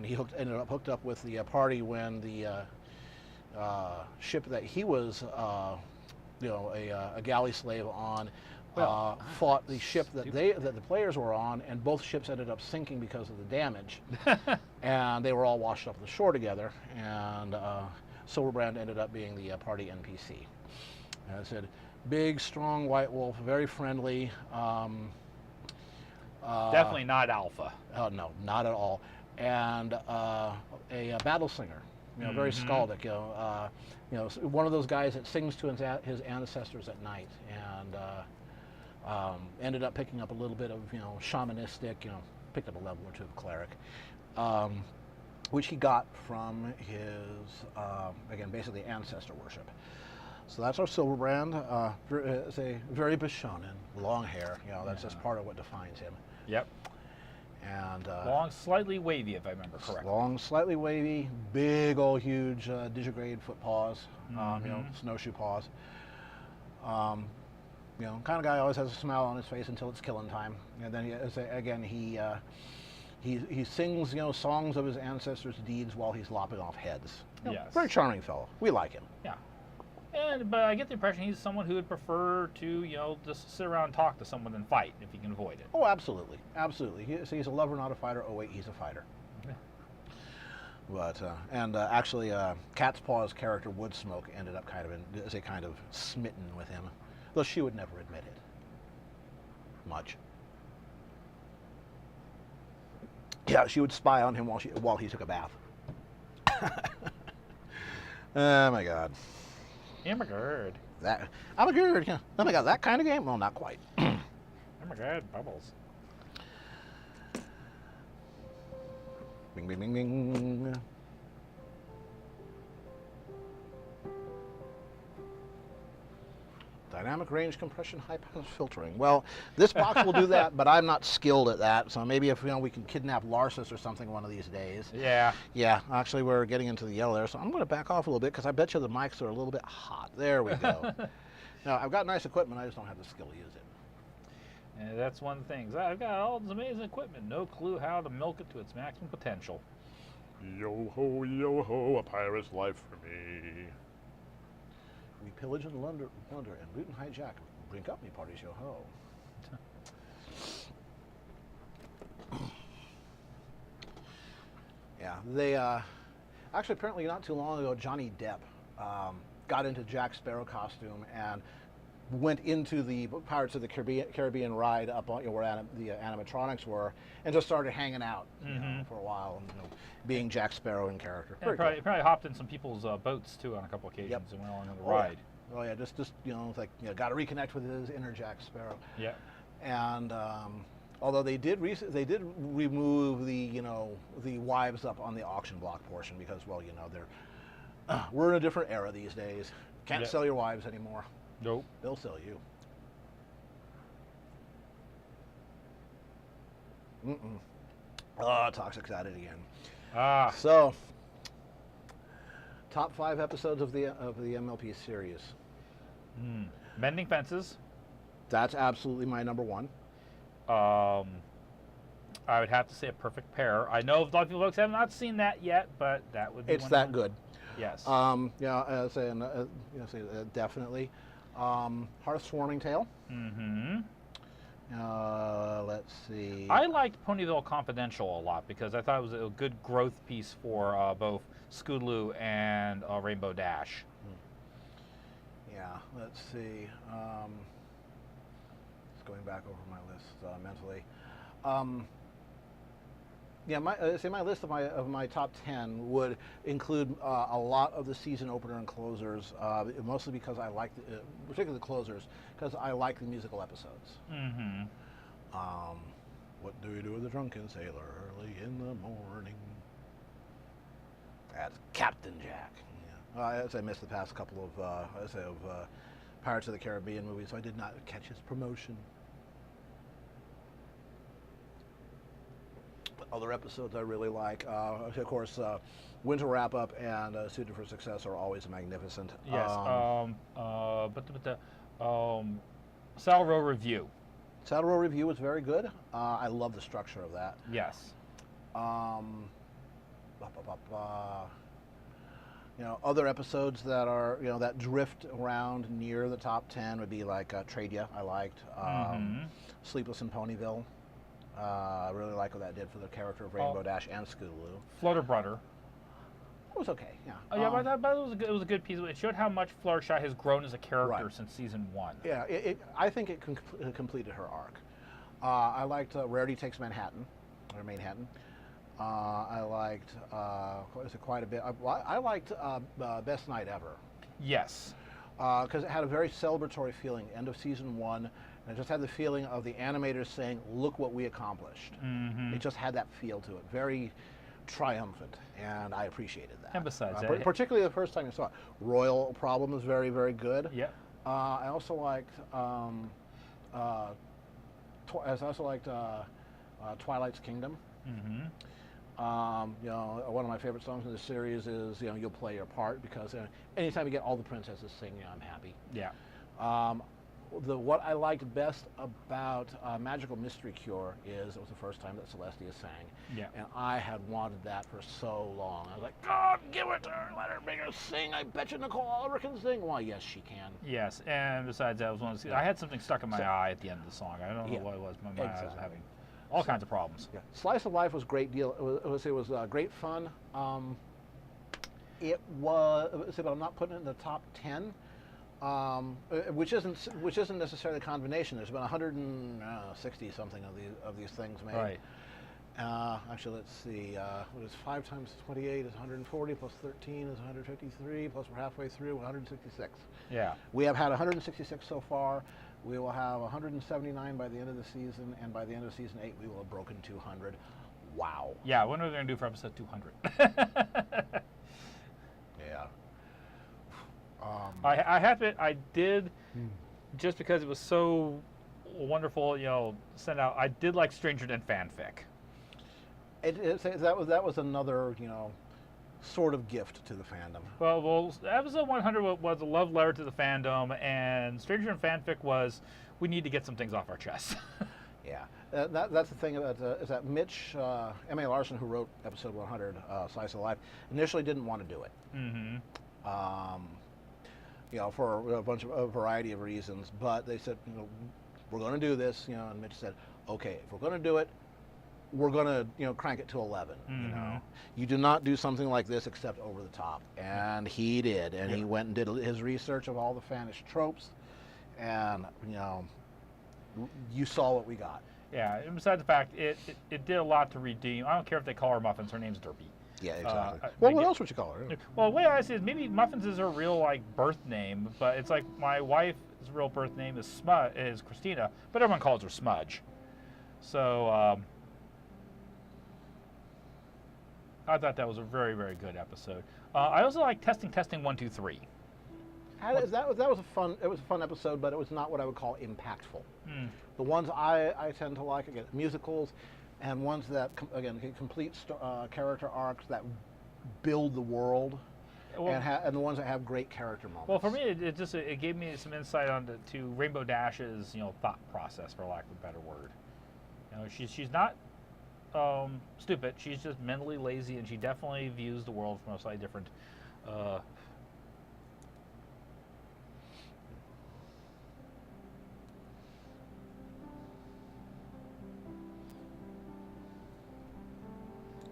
S2: he ended up hooked up with the party when the ship that he was a galley slave on fought the ship that the players were on, and both ships ended up sinking because of the damage, and they were all washed up on the shore together, and Silverbrand ended up being the party NPC. As I said, big, strong white wolf, very friendly.
S3: Definitely not alpha.
S2: No, not at all. And a battle singer, very skaldic. One of those guys that sings to his ancestors at night, and ended up picking up a little bit of shamanistic. Picked up a level or two of cleric, which he got from his again basically ancestor worship. So that's our Silverbrand. It's a very Bishonen, long hair. That's just part of what defines him.
S3: Yep.
S2: And
S3: Long, slightly wavy, if I remember correctly.
S2: long, slightly wavy, big old huge digigrade foot paws, snowshoe paws. Kind of guy always has a smile on his face until it's killing time, and then he sings songs of his ancestors' deeds while he's lopping off heads.
S3: Yes.
S2: Very charming fellow. We like him.
S3: Yeah. But I get the impression he's someone who would prefer to, just sit around and talk to someone than fight if he can avoid it.
S2: Oh, absolutely, absolutely. He's a lover, not a fighter. Oh wait, he's a fighter.
S3: Yeah.
S2: But actually, Cat's Paw's character Woodsmoke ended up kind of smitten with him, though she would never admit it. Much. Yeah, she would spy on him while he took a bath. Oh my God.
S3: I'm a gird.
S2: I'm a good. Yeah. Oh my God, that kind of game? Well, not quite.
S3: I'm a gird. Bubbles.
S2: Bing, bing, bing, bing. Dynamic range compression, high pass filtering. Well, this box will do that, but I'm not skilled at that. So maybe if we can kidnap Larsus or something one of these days.
S3: Yeah.
S2: Yeah, actually we're getting into the yellow there, so I'm going to back off a little bit because I bet you the mics are a little bit hot. There we go. Now I've got nice equipment, I just don't have the skill to use it.
S3: And that's one of the things. I've got all this amazing equipment, no clue how to milk it to its maximum potential.
S6: Yo ho, a pirate's life for me.
S2: We pillage and plunder and loot and hijack. Bring up me parties, yo ho. Yeah, they actually apparently not too long ago, Johnny Depp got into Jack Sparrow costume and went into the Pirates of the Caribbean ride up on where the animatronics were, and just started hanging out for a while, and, being Jack Sparrow in character.
S3: And probably hopped in some people's boats too on a couple occasions and went along on the ride.
S2: Yeah. Oh yeah, just like got to reconnect with his inner Jack Sparrow.
S3: Yeah.
S2: And although they did remove the wives up on the auction block portion because we're in a different era these days. Can't sell your wives anymore.
S3: Nope.
S2: They'll sell you. Toxic's at it again. So, top 5 episodes of the MLP series.
S3: Mending Fences.
S2: That's absolutely my number 1.
S3: I would have to say A Perfect Pair. I know a lot of folks have not seen that yet, but that would be
S2: It's that good.
S3: Yes.
S2: Definitely. Hearth Swarming Tale.
S3: Mm-hmm.
S2: Let's see.
S3: I liked Ponyville Confidential a lot because I thought it was a good growth piece for both Scootaloo and Rainbow Dash.
S2: Yeah, let's see. Just going back over my list mentally. My list of my top 10 would include a lot of the season opener and closers, mostly because I like, particularly the closers, because I like the musical episodes.
S3: Mm-hmm.
S2: What do we do with the drunken sailor early in the morning? That's Captain Jack. Yeah. As I missed the past couple of Pirates of the Caribbean movies, so I did not catch his promotion. Other episodes I really like, of course, Winter Wrap Up and Suited for Success are always magnificent.
S3: Yes. Saddle Row Review.
S2: Saddle Row Review was very good. I love the structure of that.
S3: Yes.
S2: Other episodes that are that drift around near the top 10 would be like Tradia. I liked Sleepless in Ponyville. I really like what that did for the character of Rainbow Dash and Scootaloo.
S3: Flutterbrudder.
S2: It was okay, yeah.
S3: But it was a good piece. It showed how much Fluttershy has grown as a character since season 1.
S2: Yeah, I think it completed her arc. I liked Rarity Takes Manhattan, or Manhattan. I liked quite a bit. I liked Best Night Ever.
S3: Yes.
S2: Because it had a very celebratory feeling. End of season 1. And it just had the feeling of the animators saying, look what we accomplished.
S3: Mm-hmm.
S2: It just had that feel to it. Very triumphant, and I appreciated that.
S3: And besides
S2: particularly the first time you saw it. Royal Problem is very, very good.
S3: Yep.
S2: I also liked Twilight's Kingdom.
S3: Mm-hmm.
S2: One of my favorite songs in the series is You'll Play Your Part, because anytime you get all the princesses singing, I'm happy.
S3: Yeah.
S2: What I liked best about Magical Mystery Cure is it was the first time that Celestia sang.
S3: Yeah.
S2: And I had wanted that for so long. I was like, God, give it to her, let her make her sing. I bet you Nicole Oliver can sing. Well, yes, she can.
S3: Yes, and besides that, I had something stuck in my eye at the end of the song. I don't know what it was. My eye was having all kinds of problems.
S2: Yeah. Slice of Life was great deal. It was great fun. It was, but I'm not putting it in the top 10. Which isn't necessarily a combination. There's been 160 something of these things made.
S3: Right.
S2: Actually, let's see. What is 5 times 28 is 140 plus 13 is 153 plus we're halfway through 166.
S3: Yeah.
S2: We have had 166 so far. We will have 179 by the end of the season, and by the end of season 8, we will have broken 200. Wow.
S3: Yeah. When are we going to do for episode 200?
S2: Yeah.
S3: I have it. I did, just because it was so wonderful. Send out. I did like Stranger Than Fanfic.
S2: That was another sort of gift to the fandom.
S3: Well, episode 100 was a love letter to the fandom, and Stranger Than Fanfic was, we need to get some things off our chest.
S2: Yeah, that's the thing about is that Mitch M.A. Larson, who wrote episode 100, Slice of Life, initially didn't want to do it.
S3: Mm-hmm.
S2: You know, for a variety of reasons, but they said, you know, we're going to do this, you know, and Mitch said, okay, if we're going to do it, we're going to, you know, crank it to 11.
S3: Mm-hmm.
S2: You know, you do not do something like this except over the top, and he did, and he went and did his research of all the Fanish tropes, and you know, you saw what we got.
S3: Yeah, and besides the fact, it did a lot to redeem. I don't care if they call her Muffins, her name's Derpy.
S2: Yeah, exactly.
S3: Well,
S2: what else would you call her?
S3: Well, the way I see it is maybe Muffins is her real like birth name, but it's like my wife's real birth name is Christina, but everyone calls her Smudge. So I thought that was a very, very good episode. I also like Testing 1 2 3.
S2: That was a fun episode, but it was not what I would call impactful. The ones I tend to like, again, musicals, and ones that again complete character arcs that build the world, and the ones that have great character moments.
S3: Well, for me, it gave me some insight to Rainbow Dash's thought process, for lack of a better word. You know, she's not stupid. She's just mentally lazy, and she definitely views the world from a slightly different.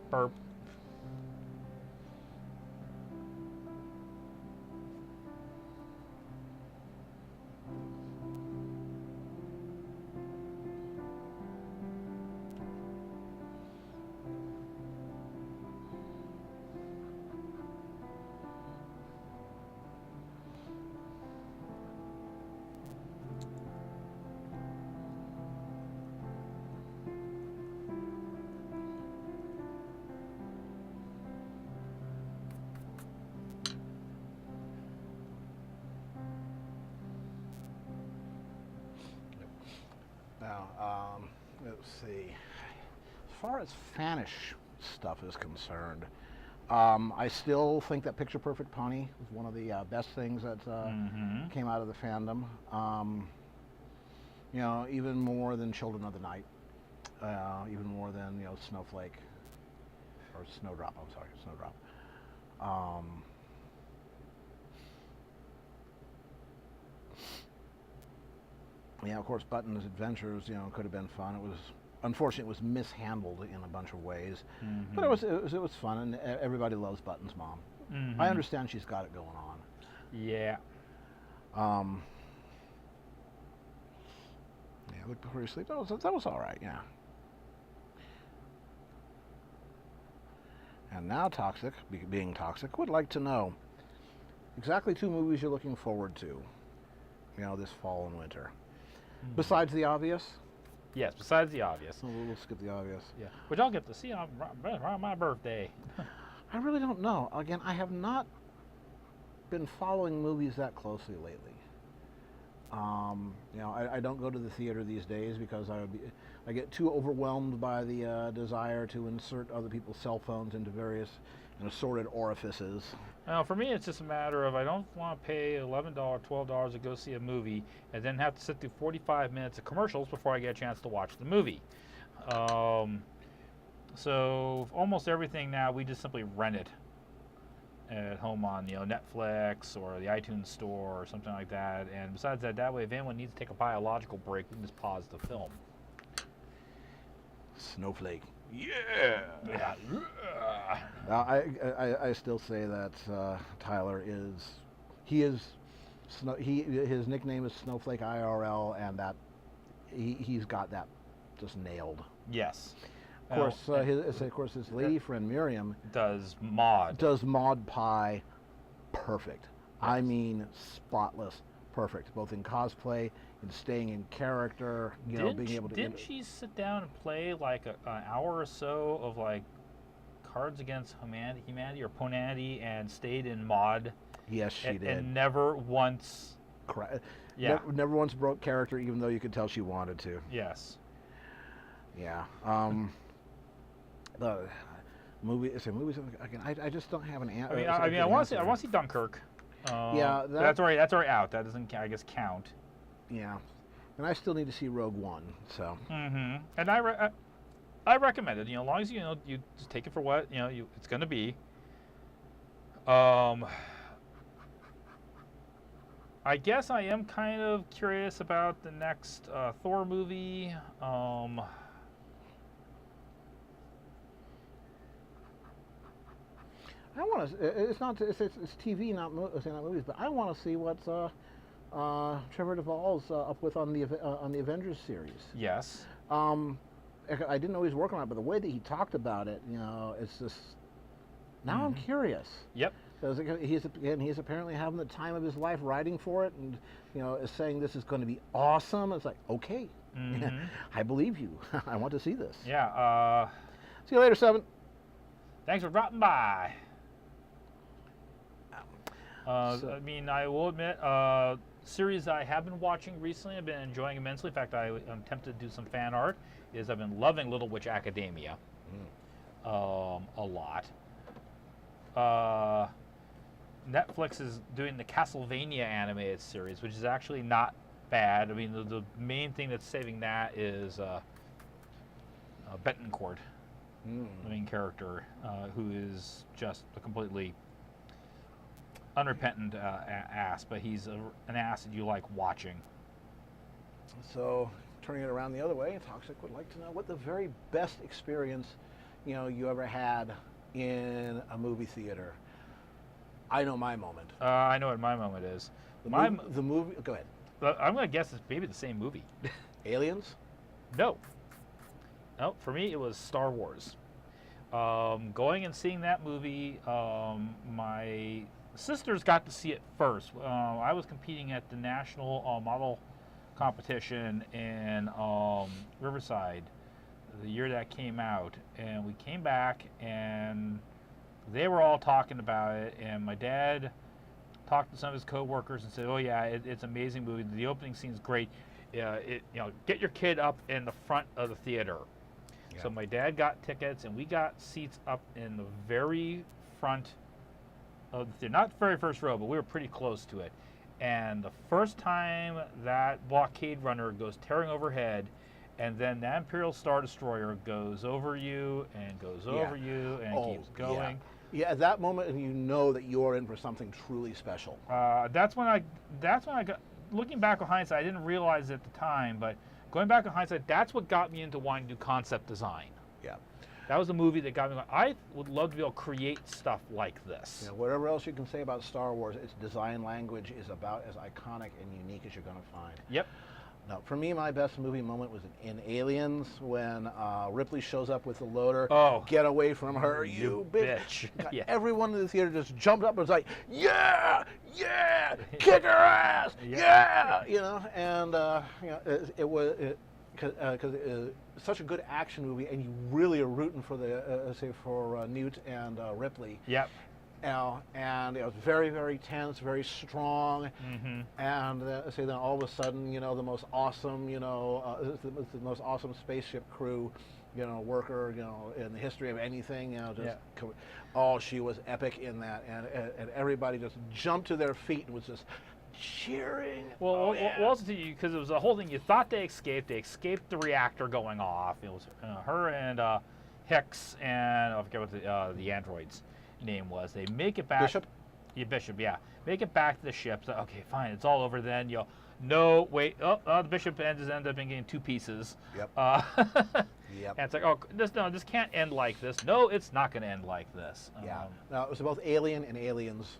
S3: Burp.
S2: Now, let's see. As far as Fanish stuff is concerned, I still think that Picture Perfect Pony was one of the best things that came out of the fandom. You know, even more than Children of the Night, even more than Snowflake or Snowdrop. I'm sorry, Snowdrop. Yeah, of course, Button's Adventures, could have been fun. It was unfortunate; it was mishandled in a bunch of ways, but it was fun, and everybody loves Button's mom. I understand she's got it going on.
S3: Yeah.
S2: Yeah, Look Before You Sleep. That was all right. Yeah. And now Toxic, being Toxic, would like to know exactly 2 movies you're looking forward to, this fall and winter. Besides the obvious?
S3: Yes, besides the obvious.
S2: So we'll skip the obvious.
S3: Yeah, which I'll get to see on my birthday.
S2: I really don't know. Again, I have not been following movies that closely lately. I don't go to the theater these days because I get too overwhelmed by the desire to insert other people's cell phones into various assorted orifices.
S3: Now, for me, it's just a matter of I don't want to pay $11, $12 to go see a movie and then have to sit through 45 minutes of commercials before I get a chance to watch the movie. So almost everything now we just simply rent it at home on Netflix or the iTunes store or something like that. And besides that way, if anyone needs to take a biological break, we can just pause the film.
S2: Snowflake.
S5: Yeah.
S2: Now, I still say that Tyler his nickname is Snowflake IRL, and that he's got that just nailed.
S3: Yes.
S2: Of course, his lady friend Miriam
S3: does Mod
S2: Pie perfect. Yes. I mean, spotless perfect, both in cosplay and staying in character. Being able to.
S3: Didn't she sit down and play like an hour or so of like Cards Against Humanity or Ponanity and stayed in Mod?
S2: Yes, she did.
S3: And never once.
S2: Never once broke character, even though you could tell she wanted to.
S3: Yes.
S2: Yeah. movies. Again, I just don't have an answer.
S3: I want to see Dunkirk.
S2: Yeah,
S3: that's already out. That doesn't, I guess, count.
S2: Yeah, and I still need to see Rogue One. So.
S3: Mm-hmm. And I recommend it. As long as you just take it for what it's going to be. I guess I am kind of curious about the next Thor movie.
S2: I want to. It's TV, not movies. But I want to see what Trevor Duvall's up with on the Avengers series.
S3: Yes.
S2: I didn't know he was working on it, but the way that he talked about it, it's just. Now I'm curious.
S3: Yep.
S2: Because he's apparently having the time of his life writing for it, and is saying this is going to be awesome. It's like, okay, I believe you. I want to see this.
S3: Yeah.
S2: See you later, 7.
S3: Thanks for dropping by. I mean, I will admit, series I have been watching recently, I've been enjoying immensely. In fact, I'm tempted to do some fan art. I've been loving Little Witch Academia a lot. Netflix is doing the Castlevania animated series, which is actually not bad. I mean, the main thing that's saving that is Betancourt, the main character, who is just a completely unrepentant ass, but he's an ass that you like watching.
S2: So, turning it around the other way, Toxic would like to know what the very best experience you ever had in a movie theater. I know my moment.
S3: I know what my moment is.
S2: The movie. Go ahead.
S3: I'm going to guess it's maybe the same movie.
S2: Aliens?
S3: No. For me, it was Star Wars. Going and seeing that movie, my sisters got to see it first. I was competing at the national model competition in Riverside the year that came out, and we came back and they were all talking about it, and my dad talked to some of his co-workers and said, "Oh yeah, it's an amazing movie. The opening scene's great. Get your kid up in the front of the theater." Yeah. So my dad got tickets, and we got seats up in the very front of the theater. Not the very first row, but we were pretty close to it. And the first time that blockade runner goes tearing overhead, and then that Imperial Star Destroyer goes over you and goes over you and keeps going.
S2: Yeah, at that moment, and you know that you're in for something truly special.
S3: That's when I got. Looking back on hindsight, I didn't realize it at the time, but going back on hindsight, that's what got me into wanting to do concept design. Yeah. That was the movie that got me going. I would love to be able to create stuff like this.
S2: Yeah, whatever else you can say about Star Wars, its design language is about as iconic and unique as you're going to find.
S3: Yep.
S2: Now, for me, my best movie moment was in Aliens when Ripley shows up with the loader.
S3: Oh.
S2: Get away from her, you bitch. Yeah. Everyone in the theater just jumped up and was like, yeah, kick her ass, yeah. And it was because it was such a good action movie, and you really are rooting for for Newt and Ripley.
S3: Yep.
S2: And it was very, very tense, very strong, and then all of a sudden, the most awesome, the most awesome spaceship crew, worker, in the history of anything, she was epic in that, and everybody just jumped to their feet and was just cheering.
S3: Well, also because it was a whole thing. You thought they escaped the reactor going off. It was her and Hicks and I forget what the android's name was. They make it back.
S2: Bishop?
S3: Yeah, Bishop, yeah. Make it back to the ship. So, okay, fine, it's all over then. No, wait. The Bishop ends up getting 2 pieces.
S2: Yep.
S3: Yep. And it's like, this can't end like this. No, it's not going to end like this.
S2: Yeah. Now, it was both Alien and Aliens,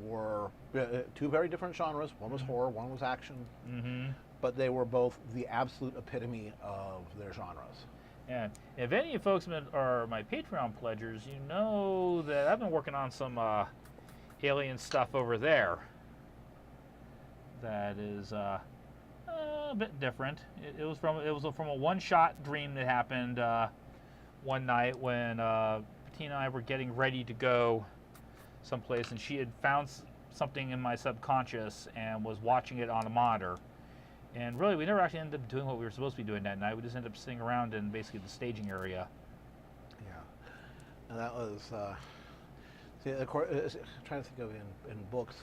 S2: were 2 very different genres. One was horror, one was action. But they were both the absolute epitome of their genres.
S3: And if any of you folks are my Patreon pledgers, you know that I've been working on some alien stuff over there. That is a bit different. It was from a one-shot dream that happened one night when Bettina and I were getting ready to go someplace, and she had found something in my subconscious and was watching it on a monitor. And really, we never actually ended up doing what we were supposed to be doing that night. We just ended up sitting around in basically the staging area.
S2: Yeah. And that was, see, of course, trying to think of in books.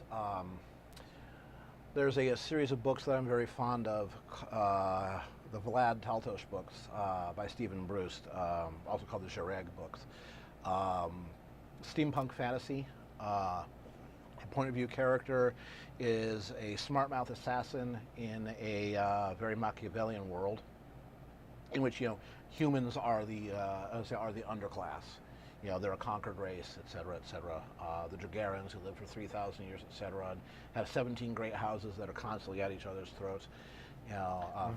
S2: There's a series of books that I'm very fond of, the Vlad Taltosh books by Stephen Bruce, also called the Jareg books. Steampunk fantasy. A point of view character is a smart mouth assassin in a very Machiavellian world, in which humans are the underclass. They're a conquered race, et cetera, et cetera. The Dragarans, who lived for 3,000 years, et cetera, and have 17 great houses that are constantly at each other's throats.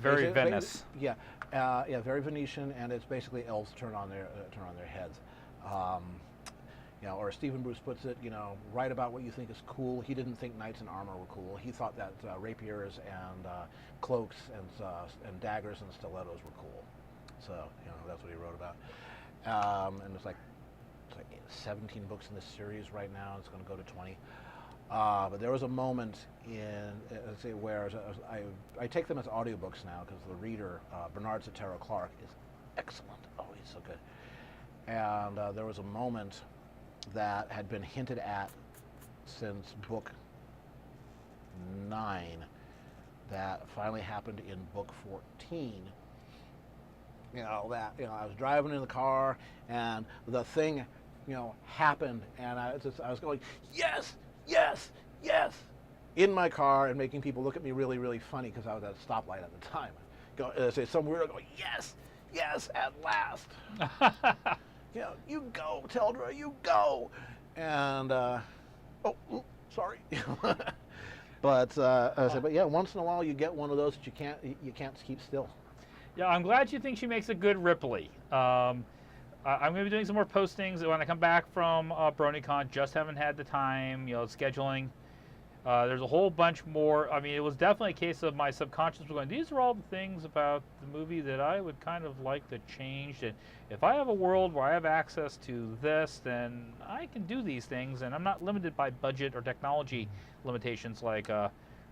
S3: Very Venice.
S2: Yeah, very Venetian, and it's basically elves turn on their heads. Or Stephen Bruce puts it, write about what you think is cool. He didn't think knights in armor were cool. He thought that rapiers and cloaks and daggers and stilettos were cool. So that's what he wrote about. And it's like 17 books in this series right now. It's going to go to 20. But there was a moment where I take them as audiobooks now because the reader, Bernard Sotero Clark, is excellent. Oh, he's so good. And there was a moment that had been hinted at since book 9 that finally happened in book 14. I was driving in the car and the thing, happened, and I was going, yes, yes, yes, in my car, and making people look at me really, really funny because I was at a stoplight at the time. Some weirdo going, yes, yes, at last. You go, Teldra, you go. And sorry. But once in a while you get one of those that you can't keep still.
S3: Yeah, I'm glad you think she makes a good Ripley. I'm going to be doing some more postings when I come back from Bronycon. Just haven't had the time, scheduling. There's a whole bunch more. I mean, it was definitely a case of my subconscious was going, these are all the things about the movie that I would kind of like to change. And if I have a world where I have access to this, then I can do these things. And I'm not limited by budget or technology limitations like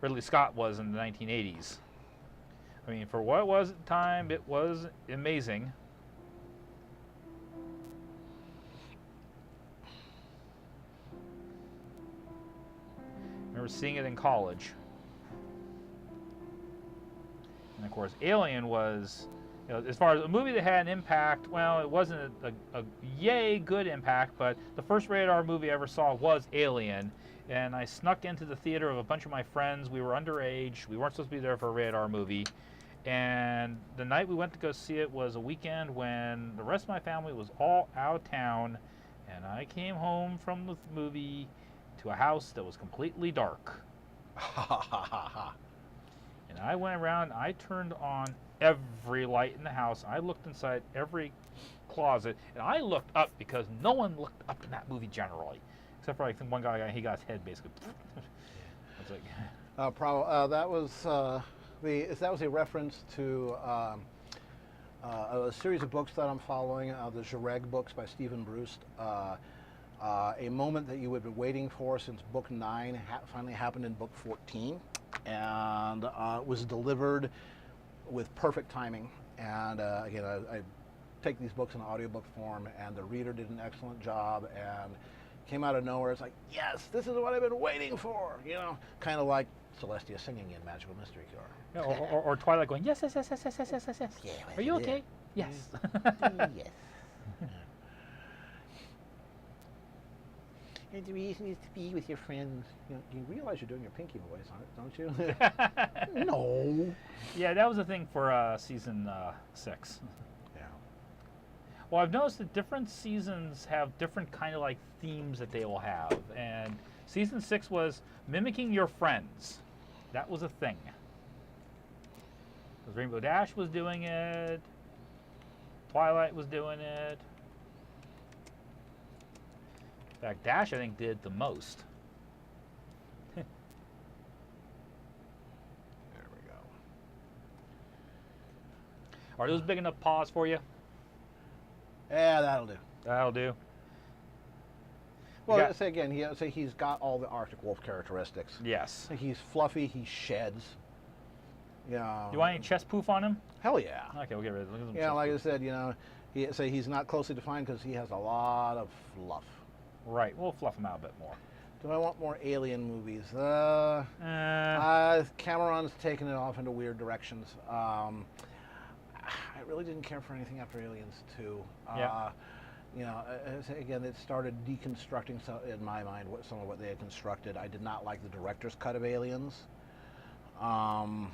S3: Ridley Scott was in the 1980s. I mean, for what it was at the time, it was amazing. I remember seeing it in college. And of course, Alien was, as far as a movie that had an impact, well, it wasn't a yay good impact, but the first rated R movie I ever saw was Alien. And I snuck into the theater of a bunch of my friends. We were underage. We weren't supposed to be there for a rated R movie. And the night we went to go see it was a weekend when the rest of my family was all out of town. And I came home from the movie to a house that was completely dark. And I went around, I turned on every light in the house. I looked inside every closet. And I looked up because no one looked up in that movie generally. Except for one guy, he got his head basically. I was like,
S2: that was a reference to a series of books that I'm following, the Jareg books by Stephen Bruce. A moment that you had been waiting for since book 9 finally happened in book 14, and was delivered with perfect timing. And again, I take these books in audiobook form, and the reader did an excellent job, and came out of nowhere. It's like, yes, this is what I've been waiting for, kind of like Celestia singing in Magical Mystery Cure.
S3: Yeah, or Twilight going, yes, yes, yes, yes, yes, yes, yes, yes, yes.
S2: Yeah,
S3: Are you okay? Yes.
S2: Yes. And the reason is to be with your friends. You realize you're doing your Pinky voice on it, don't you? No.
S3: Yeah, that was the thing for season 6.
S2: Yeah.
S3: Well, I've noticed that different seasons have different kind of like themes that they will have. And season 6 was mimicking your friends. That was a thing. Because Rainbow Dash was doing it. Twilight was doing it. In fact, Dash, I think, did the most.
S2: There we go.
S3: Are those big enough paws for you?
S2: Yeah, that'll do.
S3: That'll do.
S2: Well, say again, he's got all the Arctic Wolf characteristics.
S3: Yes.
S2: He's fluffy. He sheds.
S3: You want any chest poof on him?
S2: Hell yeah.
S3: Okay, we'll get rid of him.
S2: Yeah, like I said, He's not closely defined because he has a lot of fluff.
S3: Right. We'll fluff him out a bit more.
S2: Do I want more Alien movies? Cameron's taken it off into weird directions. I really didn't care for anything after Aliens 2.
S3: Yeah.
S2: Again, it started deconstructing, in my mind, some of what they had constructed. I did not like the director's cut of Aliens. While,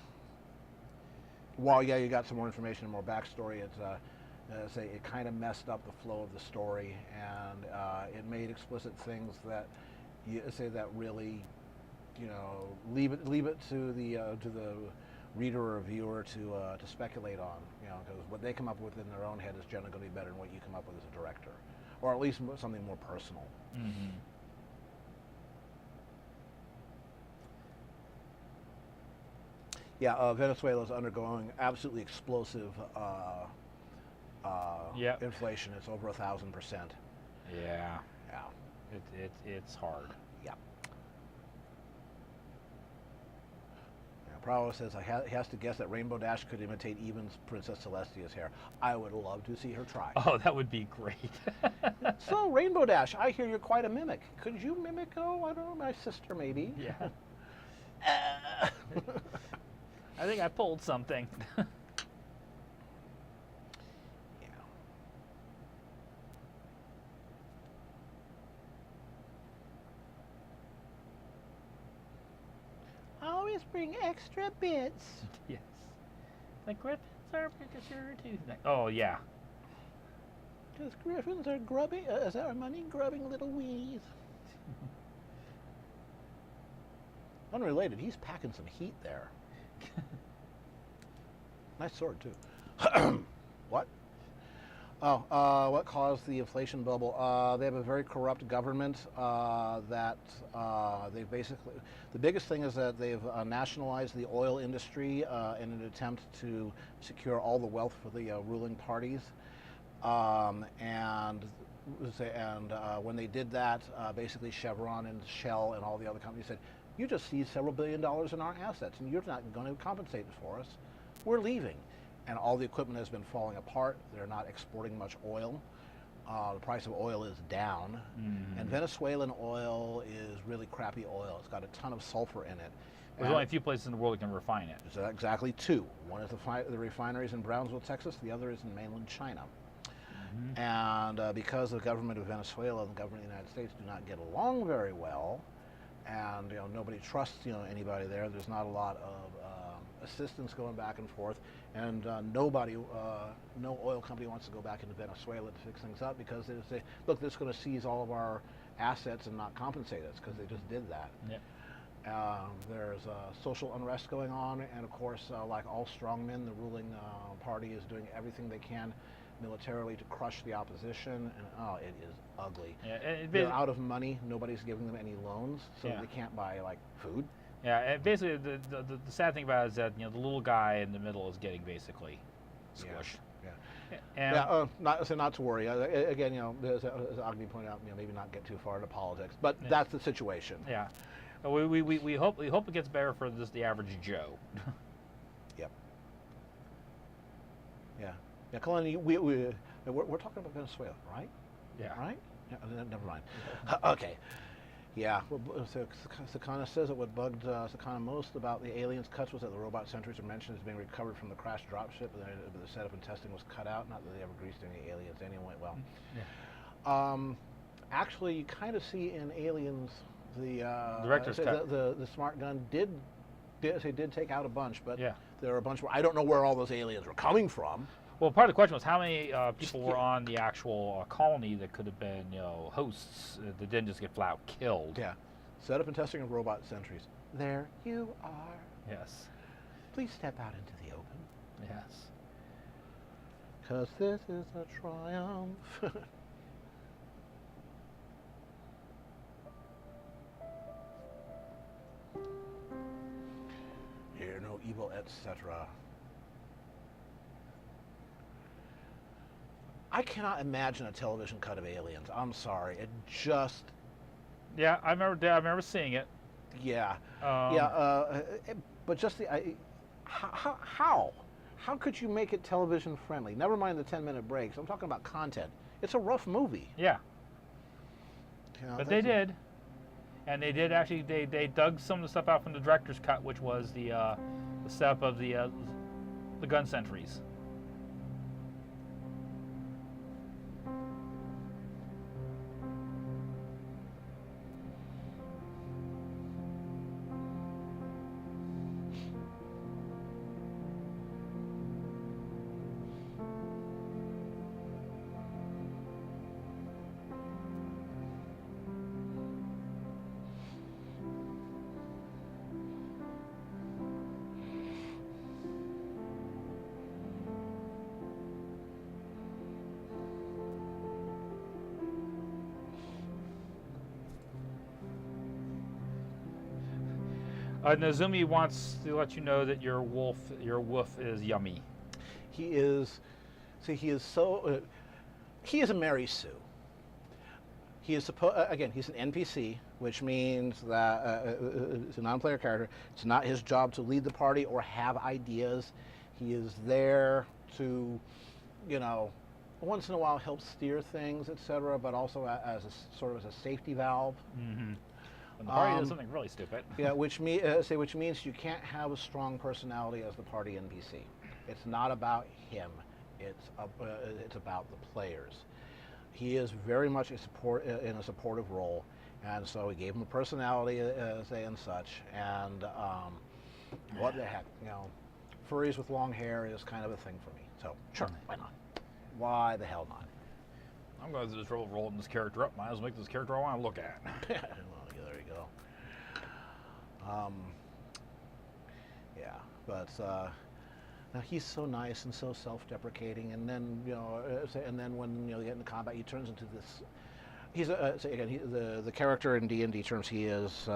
S2: yeah, you got some more information and more backstory, it kind of messed up the flow of the story, and it made explicit things that that really, leave it to the reader or viewer to speculate on, because what they come up with in their own head is generally going to be better than what you come up with as a director, or at least something more personal.
S3: Mm-hmm.
S2: Yeah, Venezuela is undergoing absolutely explosive inflation. It's over 1,000%.
S3: Yeah.
S2: Yeah.
S3: It's hard.
S2: Yeah. Bravo says he has to guess that Rainbow Dash could imitate even Princess Celestia's hair. I would love to see her try.
S3: Oh, that would be great.
S2: So, Rainbow Dash, I hear you're quite a mimic. Could you mimic, I don't know, my sister maybe?
S3: Yeah. I think I pulled something.
S2: Yeah. Always bring extra bits.
S3: Yes. The Griffins are sure to. Oh, yeah.
S2: Because Griffins are grubby, money-grubbing little weenies. Unrelated, he's packing some heat there. Nice sword, too. What? Oh, what caused the inflation bubble? They have a very corrupt government that they've basically... The biggest thing is that they've nationalized the oil industry in an attempt to secure all the wealth for the ruling parties. And when they did that, basically Chevron and Shell and all the other companies said, you just seized several $1 billion in our assets, and you're not going to compensate for us. We're leaving. And all the equipment has been falling apart. They're not exporting much oil. The price of oil is down.
S3: Mm-hmm.
S2: And Venezuelan oil is really crappy oil. It's got a ton of sulfur in it.
S3: There's only a few places in the world that can refine it.
S2: There's exactly two. One is the refineries in Brownsville, Texas. The other is in mainland China. Mm-hmm. And because the government of Venezuela and the government of the United States do not get along very well, and nobody trusts anybody there. There's not a lot of assistance going back and forth, and no oil company wants to go back into Venezuela to fix things up because they say, look, this is going to seize all of our assets and not compensate us, because they just did that.
S3: Yep.
S2: There's social unrest going on, and of course, like all strongmen, the ruling party is doing everything they can militarily to crush the opposition, and it is ugly.
S3: Yeah,
S2: they're out of money. Nobody's giving them any loans, so
S3: Yeah.
S2: they can't buy like food.
S3: Yeah, and basically the sad thing about it is that the little guy in the middle is getting basically squished.
S2: Yeah. Not to worry. Again, as Agni pointed out, maybe not get too far into politics, but that's the situation.
S3: Yeah, we hope it gets better for the average Joe.
S2: Yep. Yeah. Yeah, Colin, we're talking about Venezuela, right?
S3: Yeah.
S2: Right? Yeah, never mind. Okay. Yeah. Well, so Sakana says that what bugged Sakana most about the aliens cuts was that the robot sentries are mentioned as being recovered from the crashed dropship, but the setup and testing was cut out. Not that they ever greased any aliens anyway. Well,
S3: yeah.
S2: Actually, you kind of see in Aliens the
S3: director's cut.
S2: The smart gun did take out a bunch, but
S3: Yeah.
S2: there are a bunch where I don't know where all those aliens were coming from.
S3: Well, part of the question was how many people were on the actual colony that could have been, hosts that didn't just get flat out killed.
S2: Yeah. Setup and testing of robot sentries. There you are.
S3: Yes.
S2: Please step out into the open.
S3: Yes.
S2: Because this is a triumph. Hear no evil, etc. I cannot imagine a television cut of Aliens. I'm sorry. It just...
S3: Yeah, I remember seeing it.
S2: Yeah.
S3: Um,
S2: Yeah, but just the... How? how could you make it television friendly? Never mind the 10-minute breaks. I'm talking about content. It's a rough movie.
S3: Yeah,
S2: You know,
S3: but they
S2: that's
S3: did. And they did actually, they dug some of the stuff out from the director's cut, which was the setup of the gun sentries. Nazumi wants to let you know that your wolf is yummy.
S2: He is. See, he is so. He is a Mary Sue. He is again. He's an NPC, which means that it's a non-player character. It's not his job to lead the party or have ideas. He is there to, you know, once in a while help steer things, etc. But also as a sort of as a safety valve.
S3: Mm-hmm. When the party does something really stupid.
S2: Yeah, which means you can't have a strong personality as the party NPC. It's not about him. It's about the players. He is very much in a supportive role, and so we gave him a personality, and such. And what the heck, you know, furries with long hair is kind of a thing for me. So sure, why not? Why the hell not?
S3: I'm going to just roll this character up. Might as well make this character I want to look at.
S2: There you go. Yeah, but now he's so nice and so self-deprecating, and then and then when you get into combat, he turns into this. He's the character in D&D terms. He is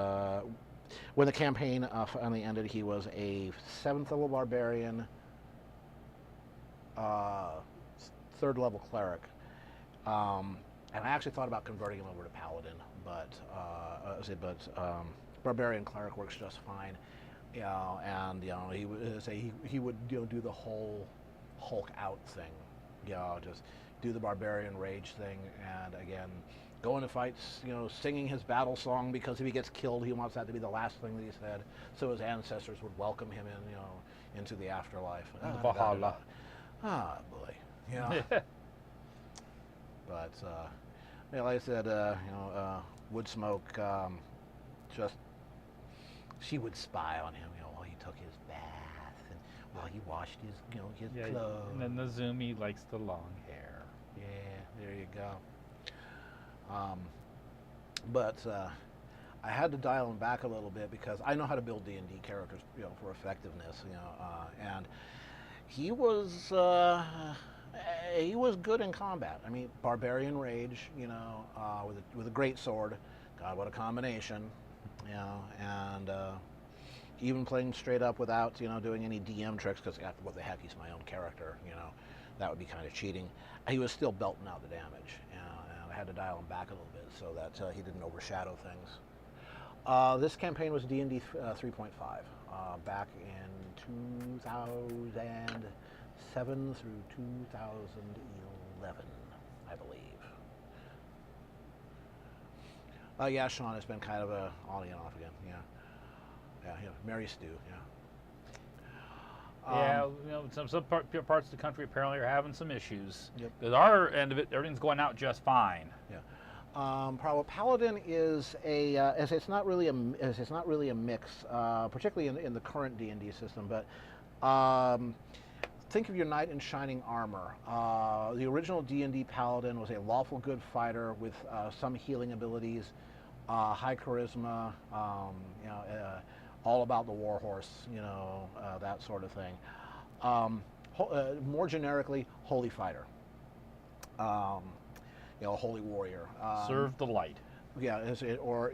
S2: when the campaign finally ended, he was a 7th level barbarian, 3rd level cleric. And I actually thought about converting him over to paladin, but barbarian cleric works just fine. And he would say he would do the whole Hulk out thing, just do the barbarian rage thing, and again go into fights, singing his battle song, because if he gets killed, he wants that to be the last thing that he said, so his ancestors would welcome him in, into the afterlife.
S3: Valhalla.
S2: Ah, boy, But like I said, Woodsmoke, just she would spy on him, while he took his bath and while he washed his, his clothes.
S3: And then Nazumi likes the long hair.
S2: Yeah, there you go. But I had to dial him back a little bit because I know how to build D&D characters, for effectiveness, and he was good in combat. I mean, barbarian rage, with a great sword. God, what a combination, and even playing straight up without, doing any DM tricks, because what the heck, he's my own character, that would be kind of cheating. He was still belting out the damage, and I had to dial him back a little bit so that he didn't overshadow things. This campaign was D&D 3.5, back in 2007 through 2011, I believe. Yeah, Sean has been kind of a on and off again. Yeah, Mary Stu.
S3: Some parts of the country apparently are having some issues.
S2: Yep.
S3: At our end of it, everything's going out just fine.
S2: Yeah. Paladin is it's not really a mix, particularly in the current D&D system. But think of your knight in shining armor. The original D&D Paladin was a lawful good fighter with some healing abilities, high charisma, all about the warhorse, that sort of thing. More generically, holy fighter, holy warrior.
S3: Serve the light.
S2: Yeah, or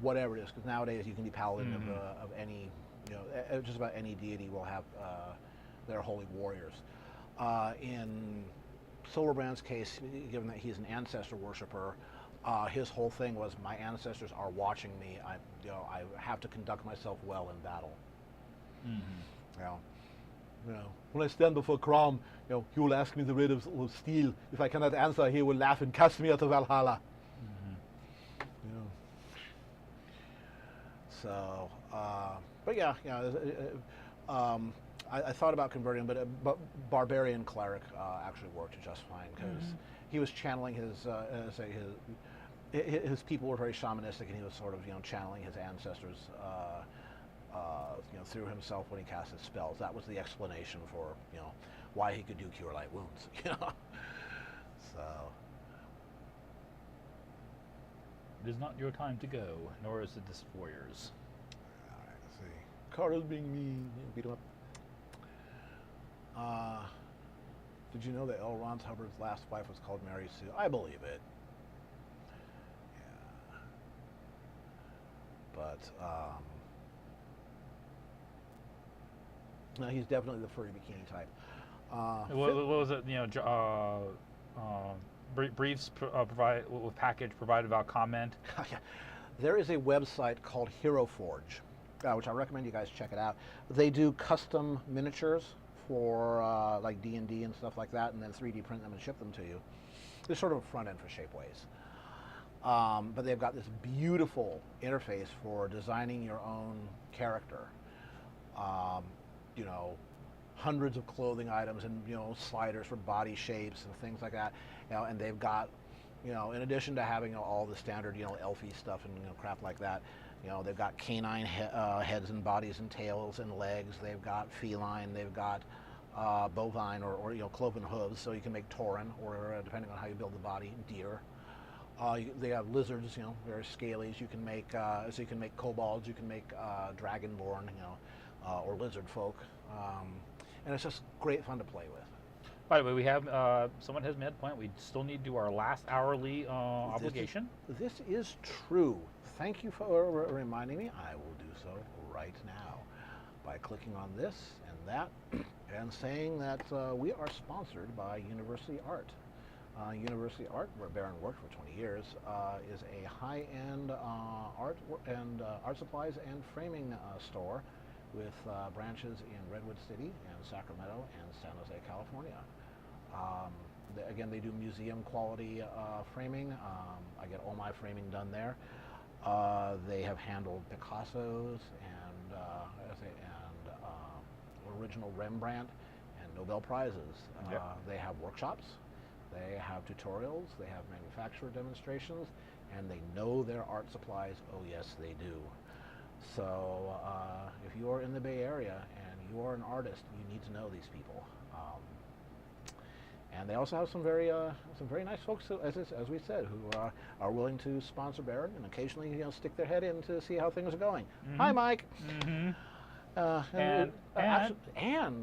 S2: whatever it is. Because nowadays you can be paladin of any, just about any deity will have their holy warriors. In Silverbrand's case, given that he's an ancestor worshiper, his whole thing was, my ancestors are watching me. I have to conduct myself well in battle. When I stand before Crom, he will ask me the rate of steel. If I cannot answer, he will laugh and cast me out of Valhalla. So, but yeah, I thought about converting, but Barbarian Cleric actually worked just fine because he was channeling his people were very shamanistic, and he was sort of channeling his ancestors through himself when he cast his spells. That was the explanation for why he could do Cure Light Wounds. So.
S3: It is not your time to go, nor is it this warrior's.
S2: All right, let's see. Carter's being mean. Beat him up. Did you know that L. Ron Hubbard's last wife was called Mary Sue? I believe it. Yeah. But, no, he's definitely the furry bikini type.
S3: What was it? Briefs with package provided without comment.
S2: Yeah. There is a website called Hero Forge, which I recommend you guys check it out. They do custom miniatures for like D&D and stuff like that, and then 3D print them and ship them to you. They're sort of a front end for Shapeways. But they've got this beautiful interface for designing your own character. Hundreds of clothing items and sliders for body shapes and things like that. And they've got, in addition to having all the standard elfy stuff and crap like that, they've got canine heads and bodies and tails and legs. They've got feline. They've got bovine or cloven hooves, so you can make tauren, or depending on how you build the body, deer. They have lizards, various scalies. You can make kobolds. You can make dragonborn, or lizard folk. And it's just great fun to play with.
S3: By the way, we have someone has made a point. We still need to do our last hourly obligation.
S2: This is true. Thank you for reminding me. I will do so right now by clicking on this and that and saying that we are sponsored by University Art. University Art, where Baron worked for 20 years, is a high-end art supplies and framing store with branches in Redwood City and Sacramento and San Jose, California. Again, they do museum quality framing. I get all my framing done there. They have handled Picassos and original Rembrandt and Nobel Prizes.
S3: Yep.
S2: They have workshops. They have tutorials. They have manufacturer demonstrations, and they know their art supplies. Oh yes, they do. So if you are in the Bay Area and you are an artist, you need to know these people. And they also have some very nice folks, as we said, who are willing to sponsor Baron and occasionally stick their head in to see how things are going. Hi, Mike. And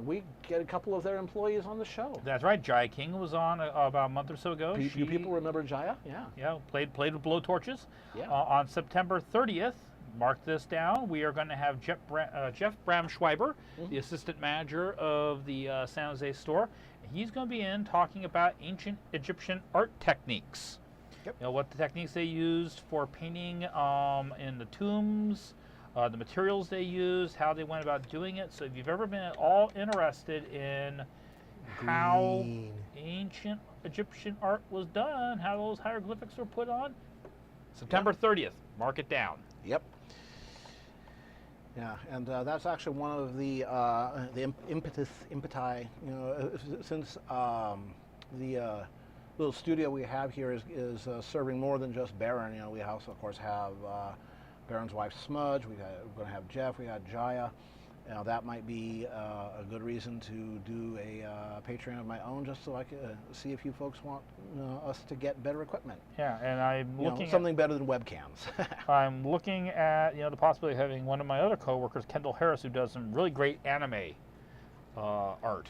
S2: we get a couple of their employees on the show.
S3: That's right. Jaya King was on about a month or so ago.
S2: You people remember Jaya? Yeah.
S3: Yeah. Played with blowtorches.
S2: Yeah.
S3: On September 30th. Mark this down. We are going to have Jeff Bramschweiber, the assistant manager of the San Jose store. He's going to be in talking about ancient Egyptian art techniques.
S2: Yep.
S3: What the techniques they used for painting in the tombs, the materials they used, how they went about doing it. So if you've ever been at all interested in how ancient Egyptian art was done, how those hieroglyphics were put on, September 30th. Mark it down.
S2: Yep. Yeah, and that's actually one of the impeti. Since the little studio we have here is serving more than just Baron. We also, of course, have Baron's wife Smudge. We're going to have Jeff. We got Jaya. That might be a good reason to do a Patreon of my own, just so I can see if you folks want us to get better equipment.
S3: Yeah, and I'm looking at
S2: something better than webcams.
S3: I'm looking at the possibility of having one of my other coworkers, Kendall Harris, who does some really great anime art,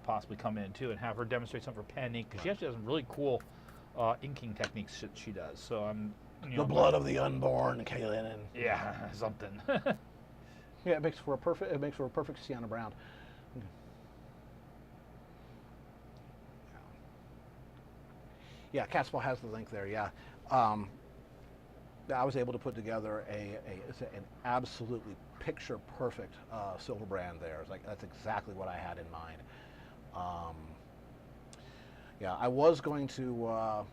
S3: possibly come in too and have her demonstrate some of her pen ink, because she actually has some really cool inking techniques that she does. So I'm
S2: the blood of the unborn, Kaylin.
S3: Yeah, something.
S2: Yeah, it makes for a perfect Sienna Brown. Yeah, Catspaw has the link there. Yeah, I was able to put together an absolutely picture-perfect silver brand there. It's like, that's exactly what I had in mind. Yeah, I was going to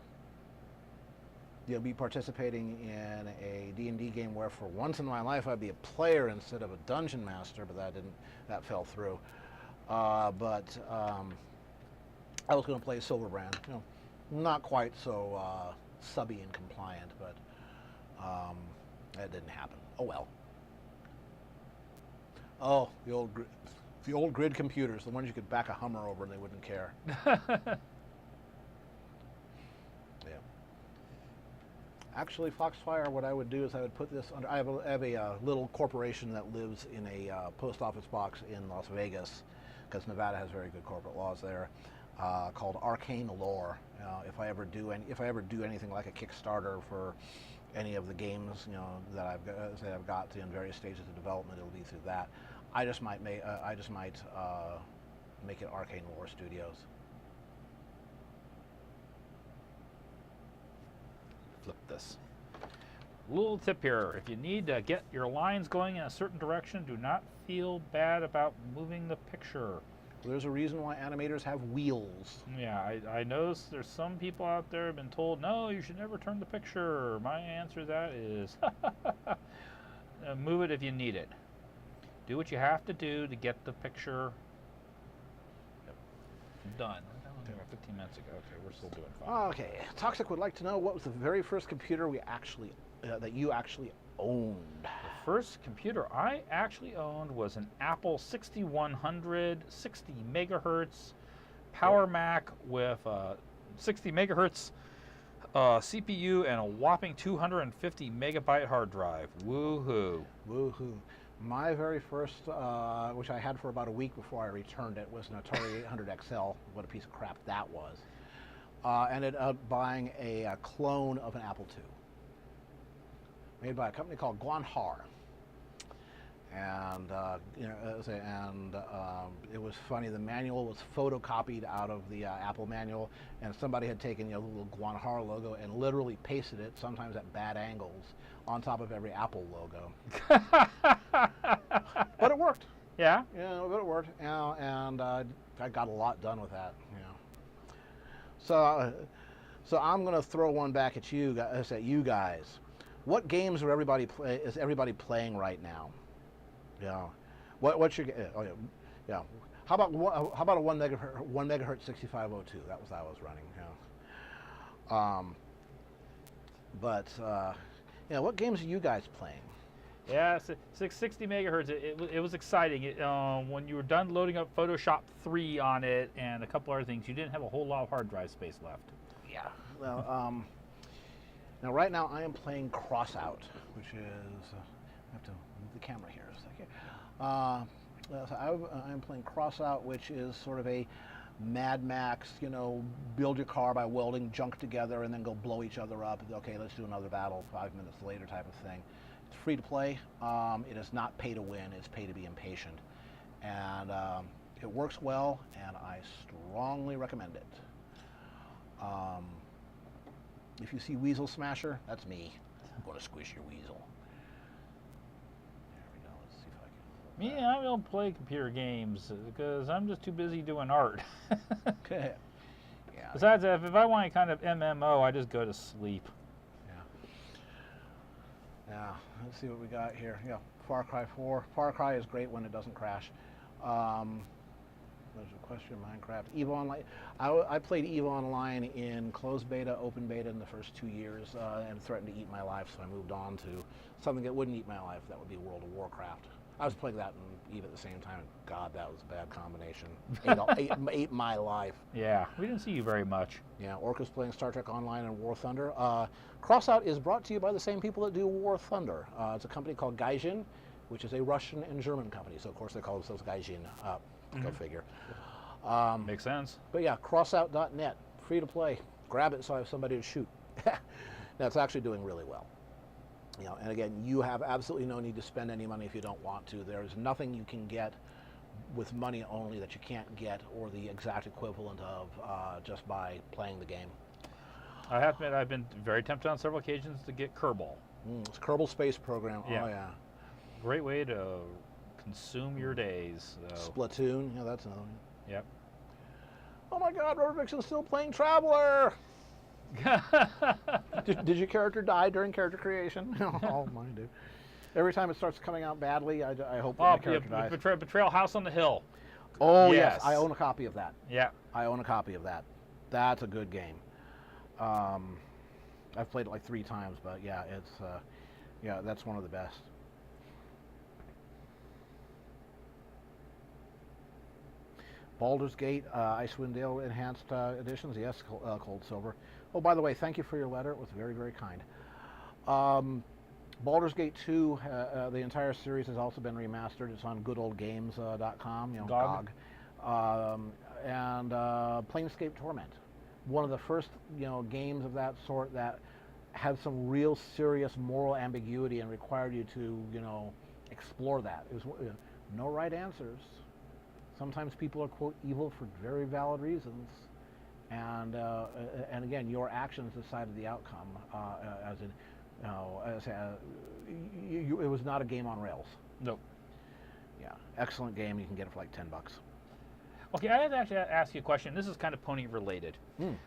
S2: be participating in a D&D game where for once in my life I'd be a player instead of a dungeon master, but that fell through. But I was going to play Silver Brand, not quite so subby and compliant, but that didn't happen. Oh well. Oh, the old grid computers, the ones you could back a Hummer over and they wouldn't care. Yeah. Actually, Foxfire, what I would do is I would put this under. I have a little corporation that lives in a post office box in Las Vegas, because Nevada has very good corporate laws there, called Arcane Lore. If I ever do anything like a Kickstarter for any of the games, that I've got in various stages of development, it'll be through that. I just might make it Arcane Lore Studios.
S3: Flip this. Little tip here: if you need to get your lines going in a certain direction, do not feel bad about moving the picture.
S2: There's a reason why animators have wheels.
S3: Yeah, I noticed there's some people out there have been told, no, you should never turn the picture. My answer to that is move it if you need it. Do what you have to do to get the picture done. 15 minutes ago. Okay, we're still doing fine.
S2: Okay, Toxic would like to know what was the very first computer that you actually owned.
S3: The first computer I actually owned was an Apple 6100 60 megahertz Power Mac with 60 megahertz CPU and a whopping 250 megabyte hard drive. Woohoo!
S2: Woohoo! My very first, which I had for about a week before I returned it, was an Atari 800 XL. What a piece of crap that was. Ended up buying a clone of an Apple II, made by a company called Guanhar. And it was funny. The manual was photocopied out of the Apple manual, and somebody had taken the little Guanhar logo and literally pasted it, sometimes at bad angles, on top of every Apple logo. But it worked.
S3: Yeah?
S2: Yeah, but it worked. And I got a lot done with that. So I'm going to throw one back at you guys. What games is everybody playing right now? Yeah. What's your? Oh yeah. Yeah. How about a 1 megahertz 6502? That was I was running. Yeah. What games are you guys playing?
S3: Yeah, 60 megahertz. It was exciting. When you were done loading up Photoshop 3 on it and a couple other things, you didn't have a whole lot of hard drive space left.
S2: Yeah. Well, now right now I am playing Crossout, which is I have to move the camera here a second. I am playing Crossout, which is sort of a Mad Max, build your car by welding junk together and then go blow each other up. Okay, let's do another battle 5 minutes later type of thing. It's free to play. It is not pay to win. It's pay to be impatient. And it works well, and I strongly recommend it. If you see Weasel Smasher, that's me. I'm going to squish your weasel. There we go. Let's see if I can...
S3: Me, I don't play computer games because I'm just too busy doing art.
S2: Okay. Yeah.
S3: Besides, if I want kind of MMO, I just go to sleep.
S2: Yeah, let's see what we got here. Yeah, Far Cry 4. Far Cry is great when it doesn't crash. There's a question, Minecraft. EVE Online. I played EVE Online in closed beta, open beta in the first 2 years, and threatened to eat my life, so I moved on to something that wouldn't eat my life. That would be World of Warcraft. I was playing that and EVE at the same time, and God, that was a bad combination. Ate my life.
S3: Yeah, we didn't see you very much.
S2: Yeah, Orca's playing Star Trek Online and War Thunder. Crossout is brought to you by the same people that do War Thunder. It's a company called Gaijin, which is a Russian and German company, so of course they call themselves Gaijin. Go figure.
S3: Makes sense.
S2: But yeah, crossout.net, free to play. Grab it so I have somebody to shoot. Now it's actually doing really well. And again, you have absolutely no need to spend any money if you don't want to. There is nothing you can get with money only that you can't get, or the exact equivalent of, just by playing the game.
S3: I have to admit, I've been very tempted on several occasions to get Kerbal.
S2: It's Kerbal Space Program.
S3: Yeah.
S2: Oh yeah.
S3: Great way to consume your days. So.
S2: Splatoon. Yeah, that's another one.
S3: Yep.
S2: Oh my God, Rubber Vixen's still playing Traveler. did your character die during character creation? Oh, mine do. Every time it starts coming out badly, I hope that my character dies.
S3: Betrayal House on the Hill.
S2: Oh yes.
S3: Yes.
S2: I own a copy of that.
S3: Yeah.
S2: I own a copy of that. That's a good game. I've played it like 3 times, but yeah, it's yeah, that's one of the best. Baldur's Gate, Icewind Dale Enhanced Editions, yes, Cold Silver. Oh, by the way, thank you for your letter. It was very, very kind. Baldur's Gate 2, the entire series has also been remastered. It's on goodoldgames.com, you know,
S3: GOG.
S2: And Planescape Torment, one of the first, you know, games of that sort that had some real serious moral ambiguity and required you to, you know, explore that. It was no right answers. Sometimes people are, quote, evil for very valid reasons, and again, your actions decided the outcome. As in, you know, it was not a game on rails.
S3: Nope.
S2: Yeah, excellent game. You can get it for like $10.
S3: Okay, I have to actually ask you a question. This is kind of pony related.
S2: Mm.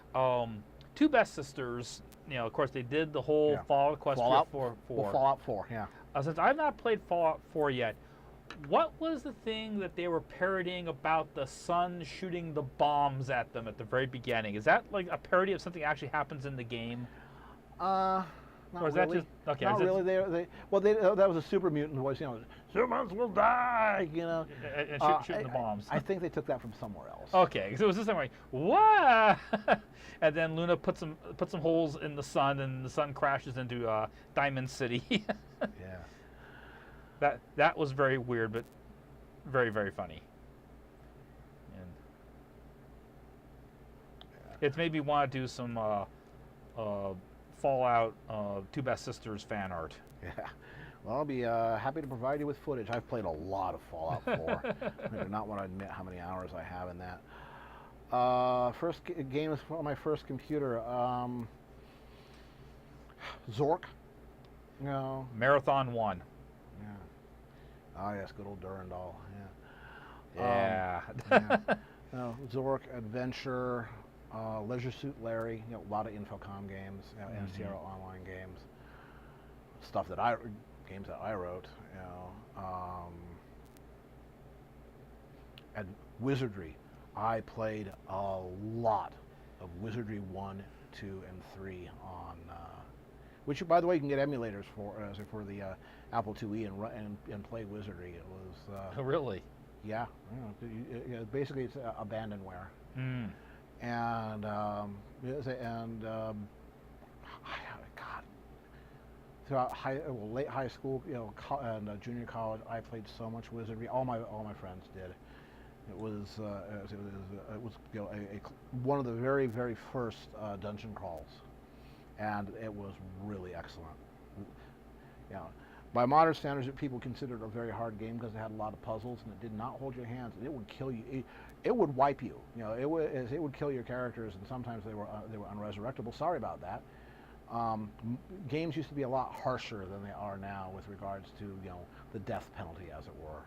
S3: Two Best Sisters, you know, of course, they did the whole Fallout Quest for
S2: Fallout 4, yeah.
S3: Since I've not played Fallout 4 yet, what was the thing that they were parodying about the sun shooting the bombs at them at the very beginning? Is that like a parody of something that actually happens in the game?
S2: Not
S3: Or is
S2: really.
S3: that just okay?
S2: Not really. That was a super mutant voice. You know, humans will die. You know,
S3: And shooting the bombs.
S2: I think they took that from somewhere else.
S3: Okay, so it was just like, what? And then Luna put some holes in the sun, and the sun crashes into Diamond City.
S2: Yeah.
S3: That was very weird, but very, very funny. And it's made me want to do some Fallout Two Best Sisters fan art.
S2: Yeah. Well, I'll be happy to provide you with footage. I've played a lot of Fallout 4. I do not want to admit how many hours I have in that. First game is on my first computer. Zork. You know.
S3: Marathon 1.
S2: Yeah. Oh yes, good old Durandal.
S3: Yeah.
S2: Yeah. No, Zork, Adventure, Leisure Suit Larry. You know, a lot of Infocom games, you know, and Sierra Online games. Games that I wrote. You know. And Wizardry. I played a lot of Wizardry 1, 2, and 3 on, which, by the way, you can get emulators for the Apple IIe and play Wizardry. It was.
S3: Oh, really?
S2: Yeah. Basically, it's abandonware.
S3: Mm.
S2: And God. Throughout late high school, you know, and junior college, I played so much Wizardry. All my friends did. It was you know, one of the very, very first dungeon crawls, and it was really excellent. You know, by modern standards, people considered it a very hard game because it had a lot of puzzles and it did not hold your hands, and it would kill you. It would wipe you. You know, it would kill your characters, and sometimes they were unresurrectable. Sorry about that. Games used to be a lot harsher than they are now with regards to, you know, the death penalty, as it were.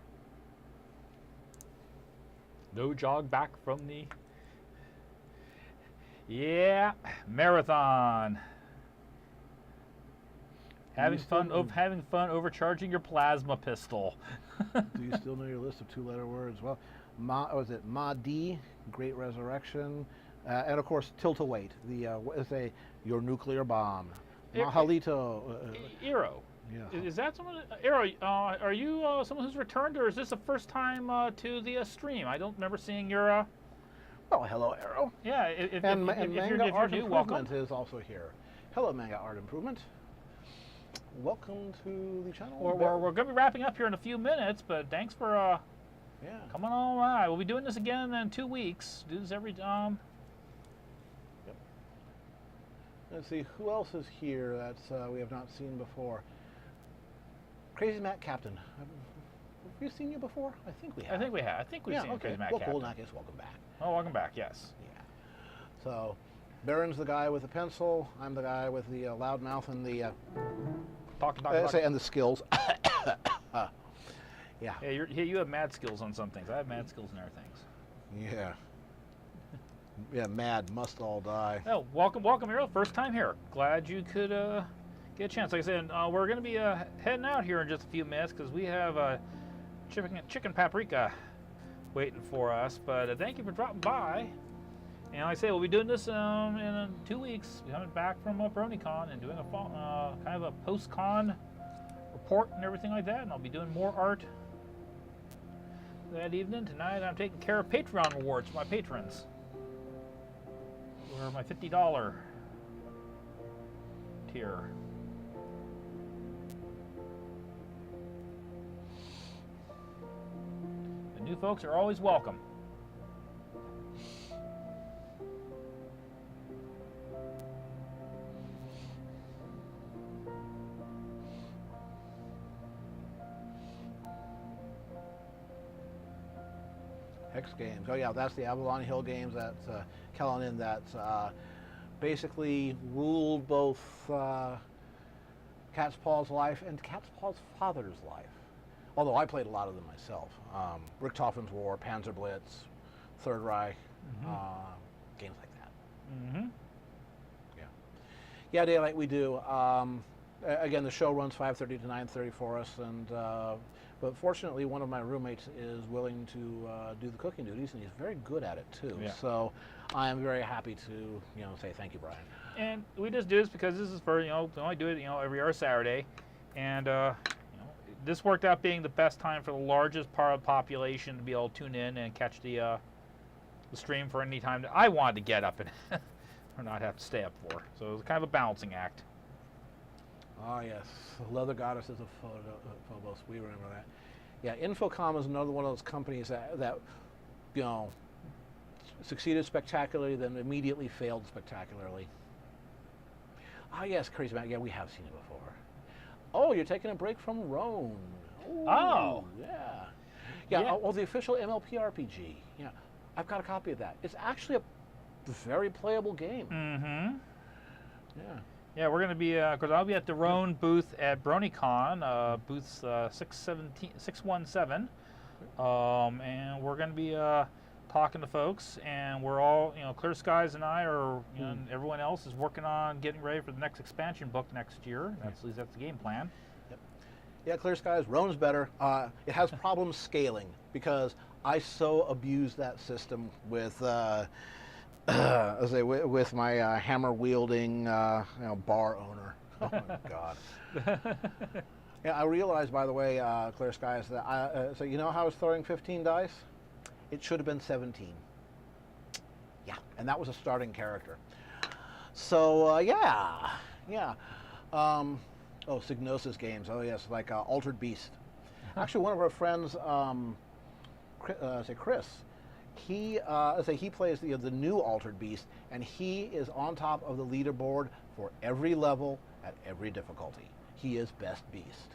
S3: No jog back from the... Yeah, Marathon. Having fun overcharging your plasma pistol.
S2: Do you still know your list of 2-letter words? Well, Ma-D, Great Resurrection, and of course Tilt-A-Wait, your nuclear bomb. Mahalito.
S3: Eero.
S2: Yeah.
S3: Is that someone? Eero, are you someone who's returned, or is this the first time to the stream? I don't remember seeing your.
S2: Oh, hello, Eero.
S3: Yeah, if
S2: Manga
S3: you're
S2: Art
S3: new, welcome.
S2: Improvement is also here. Hello, Manga Art Improvement. Welcome to the channel.
S3: We're going to be wrapping up here in a few minutes, but thanks for coming on by. We'll be doing this again in 2 weeks. Do this every Yep.
S2: Let's see, who else is here that we have not seen before? Crazy Matt Captain. Have we seen you before? I think we have.
S3: I think we have. I think we've seen Crazy Matt Captain.
S2: Cool, in that case, welcome back.
S3: Oh, welcome back, yes.
S2: Yeah. So, Baron's the guy with the pencil. I'm the guy with the loud mouth and the
S3: Talk.
S2: And the skills. Yeah.
S3: Yeah, you have mad skills on some things. I have mad skills in other things.
S2: Yeah. Yeah, mad, must all die.
S3: Oh, welcome, Errol. First time here. Glad you could get a chance. Like I said, we're going to be heading out here in just a few minutes because we have chicken paprika waiting for us. But thank you for dropping by. And like I say, we'll be doing this in 2 weeks. Coming back from Bronycon and doing a kind of a post-con report and everything like that. And I'll be doing more art that evening. Tonight, I'm taking care of Patreon rewards for my patrons. Or my $50 tier. The new folks are always welcome.
S2: Hex Games. Oh yeah, that's the Avalon Hill games. That's Callanan. That's basically ruled both Cat's Paw's life and Cat's Paw's father's life. Although I played a lot of them myself. Richthofen's War, Panzer Blitz, Third Reich, games like that.
S3: Mm-hmm.
S2: Yeah, Daylight we do. Again, the show runs 5:30 to 9:30 for us, and but fortunately, one of my roommates is willing to do the cooking duties, and he's very good at it too.
S3: Yeah.
S2: So I am very happy to say thank you, Brian.
S3: And we just do this because this is for we only do it every other Saturday, and this worked out being the best time for the largest part of the population to be able to tune in and catch the stream for any time that I wanted to get up and or not have to stay up for. So it was kind of a balancing act.
S2: Oh yes, Leather Goddess is a Phobos. We remember that. Yeah, Infocom is another one of those companies that succeeded spectacularly, then immediately failed spectacularly. Ah yes, Crazy Man. Yeah, we have seen it before. Oh, you're taking a break from Rome. Ooh,
S3: Oh.
S2: Yeah.
S3: Yeah.
S2: Oh, the official MLP RPG. Yeah, I've got a copy of that. It's actually a very playable game.
S3: Mm-hmm.
S2: Yeah.
S3: Yeah, we're going to be, because I'll be at the Roan booth at BronyCon, booth 617, and we're going to be talking to folks, and we're all, Clear Skies and I are, and everyone else is working on getting ready for the next expansion book next year. That's the game plan.
S2: Yep. Yeah, Clear Skies, Roan's better. It has problems scaling because I so abuse that system with with my hammer wielding bar owner. Oh my God. Yeah, I realized, by the way, Clear Skies, that so you know how I was throwing 15 dice? It should have been 17. Yeah, and that was a starting character. So yeah. Oh, Signosis games. Oh yes, like Altered Beast. Actually, one of our friends, Chris. He plays the new Altered Beast, and he is on top of the leaderboard for every level at every difficulty. He is best beast.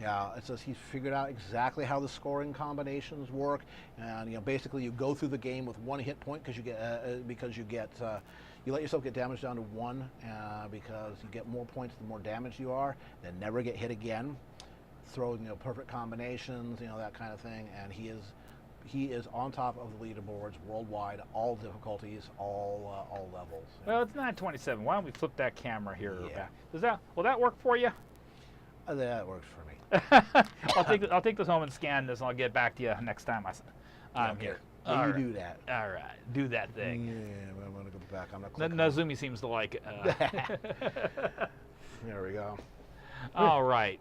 S2: Yeah, it says he's figured out exactly how the scoring combinations work, and basically you go through the game with one hit point because you let yourself get damage down to 1 because you get more points the more damage you are, then never get hit again. Throw perfect combinations, that kind of thing, and he is on top of the leaderboards worldwide, all difficulties, all levels.
S3: Well, it's 9:27. Why don't we flip that camera here?
S2: Yeah.
S3: Will that work for you?
S2: That works for me.
S3: I'll take this home and scan this, and I'll get back to you next time I'm
S2: Okay.
S3: here.
S2: Well,
S3: All
S2: you
S3: right.
S2: do that.
S3: All right, do that thing.
S2: Yeah, I'm gonna go back. I'm not.
S3: Nazumi seems to like it.
S2: There we go.
S3: All right.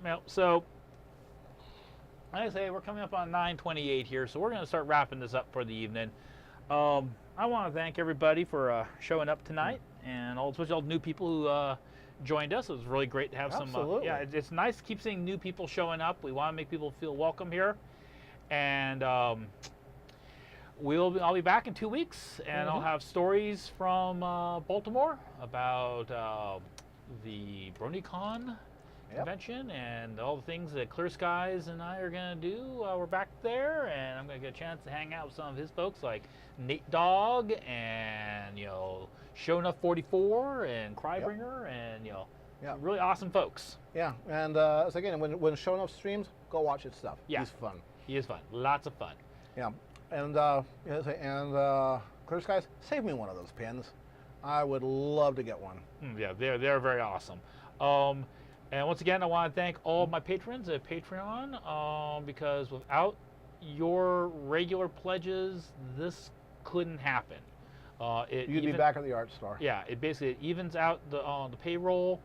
S3: Well, so like I say, we're coming up on 9:28 here, so we're going to start wrapping this up for the evening. I want to thank everybody for showing up tonight, and especially all the new people who joined us. It was really great to have
S2: Absolutely.
S3: some. It's nice to keep seeing new people showing up. We want to make people feel welcome here, and I'll be back in 2 weeks, and I'll have stories from Baltimore about the Bronycon convention and all the things that Clear Skies and I are going to do while we're back there, and I'm going to get a chance to hang out with some of his folks like Nate Dogg and Shownuff 44 and Crybringer and
S2: Yeah.
S1: Really awesome folks.
S2: Yeah, and so again, when showing off streams, go watch his stuff.
S1: Yeah.
S2: He's fun.
S1: He is fun. Lots of fun.
S2: Yeah, and Clear Skies, save me one of those pins. I would love to get one.
S1: Yeah, they're very awesome. And once again, I want to thank all of my patrons at Patreon because without your regular pledges, this couldn't happen.
S2: You'd be back at the art store.
S1: Yeah, it evens out the payroll.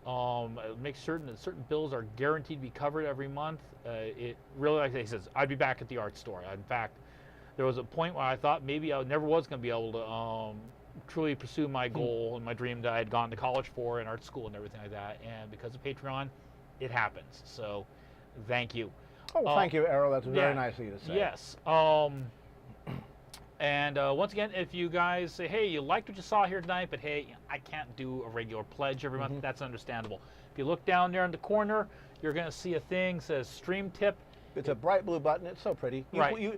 S1: It makes certain that certain bills are guaranteed to be covered every month. It really, like he says, I'd be back at the art store. In fact, there was a point where I thought maybe I never was going to be able to truly pursue my goal and my dream that I had gone to college for and art school and everything like that. And because of Patreon, it happens. So, thank you.
S2: Oh, thank you, Arrow. That's very nice of you to say.
S1: Yes. And once again, if you guys say, hey, you liked what you saw here tonight, but hey, I can't do a regular pledge every month, that's understandable. If you look down there in the corner, you're going to see a thing that says Stream Tip.
S2: It's a bright blue button. It's so pretty.
S1: Right.
S2: You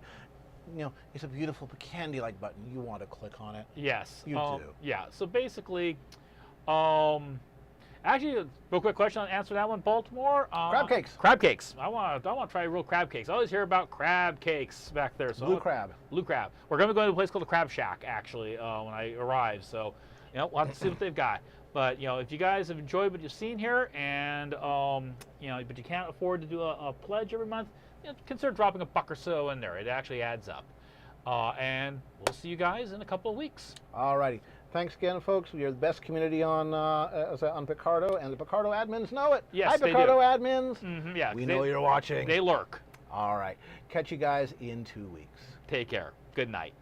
S2: know, it's a beautiful candy-like button. You want to click on it.
S1: Yes.
S2: You do.
S1: Yeah. So basically, actually, a real quick question. I'll answer that one. Baltimore.
S2: Crab cakes.
S1: Crab cakes. I want to try real crab cakes. I always hear about crab cakes back there. So
S2: Blue crab.
S1: Blue crab. We're going to go to a place called the Crab Shack actually when I arrive. So, we'll have to see what they've got. But if you guys have enjoyed what you've seen here, and but you can't afford to do a pledge every month, consider dropping $1 or so in there. It actually adds up. And we'll see you guys in a couple of weeks.
S2: All righty. Thanks again, folks. You're the best community on Picardo, and the Picardo admins know it.
S1: Yes,
S2: Hi,
S1: they
S2: Picardo
S1: do.
S2: admins.
S1: Yeah,
S2: We know you're watching.
S1: They lurk.
S2: All right. Catch you guys in 2 weeks.
S1: Take care. Good night.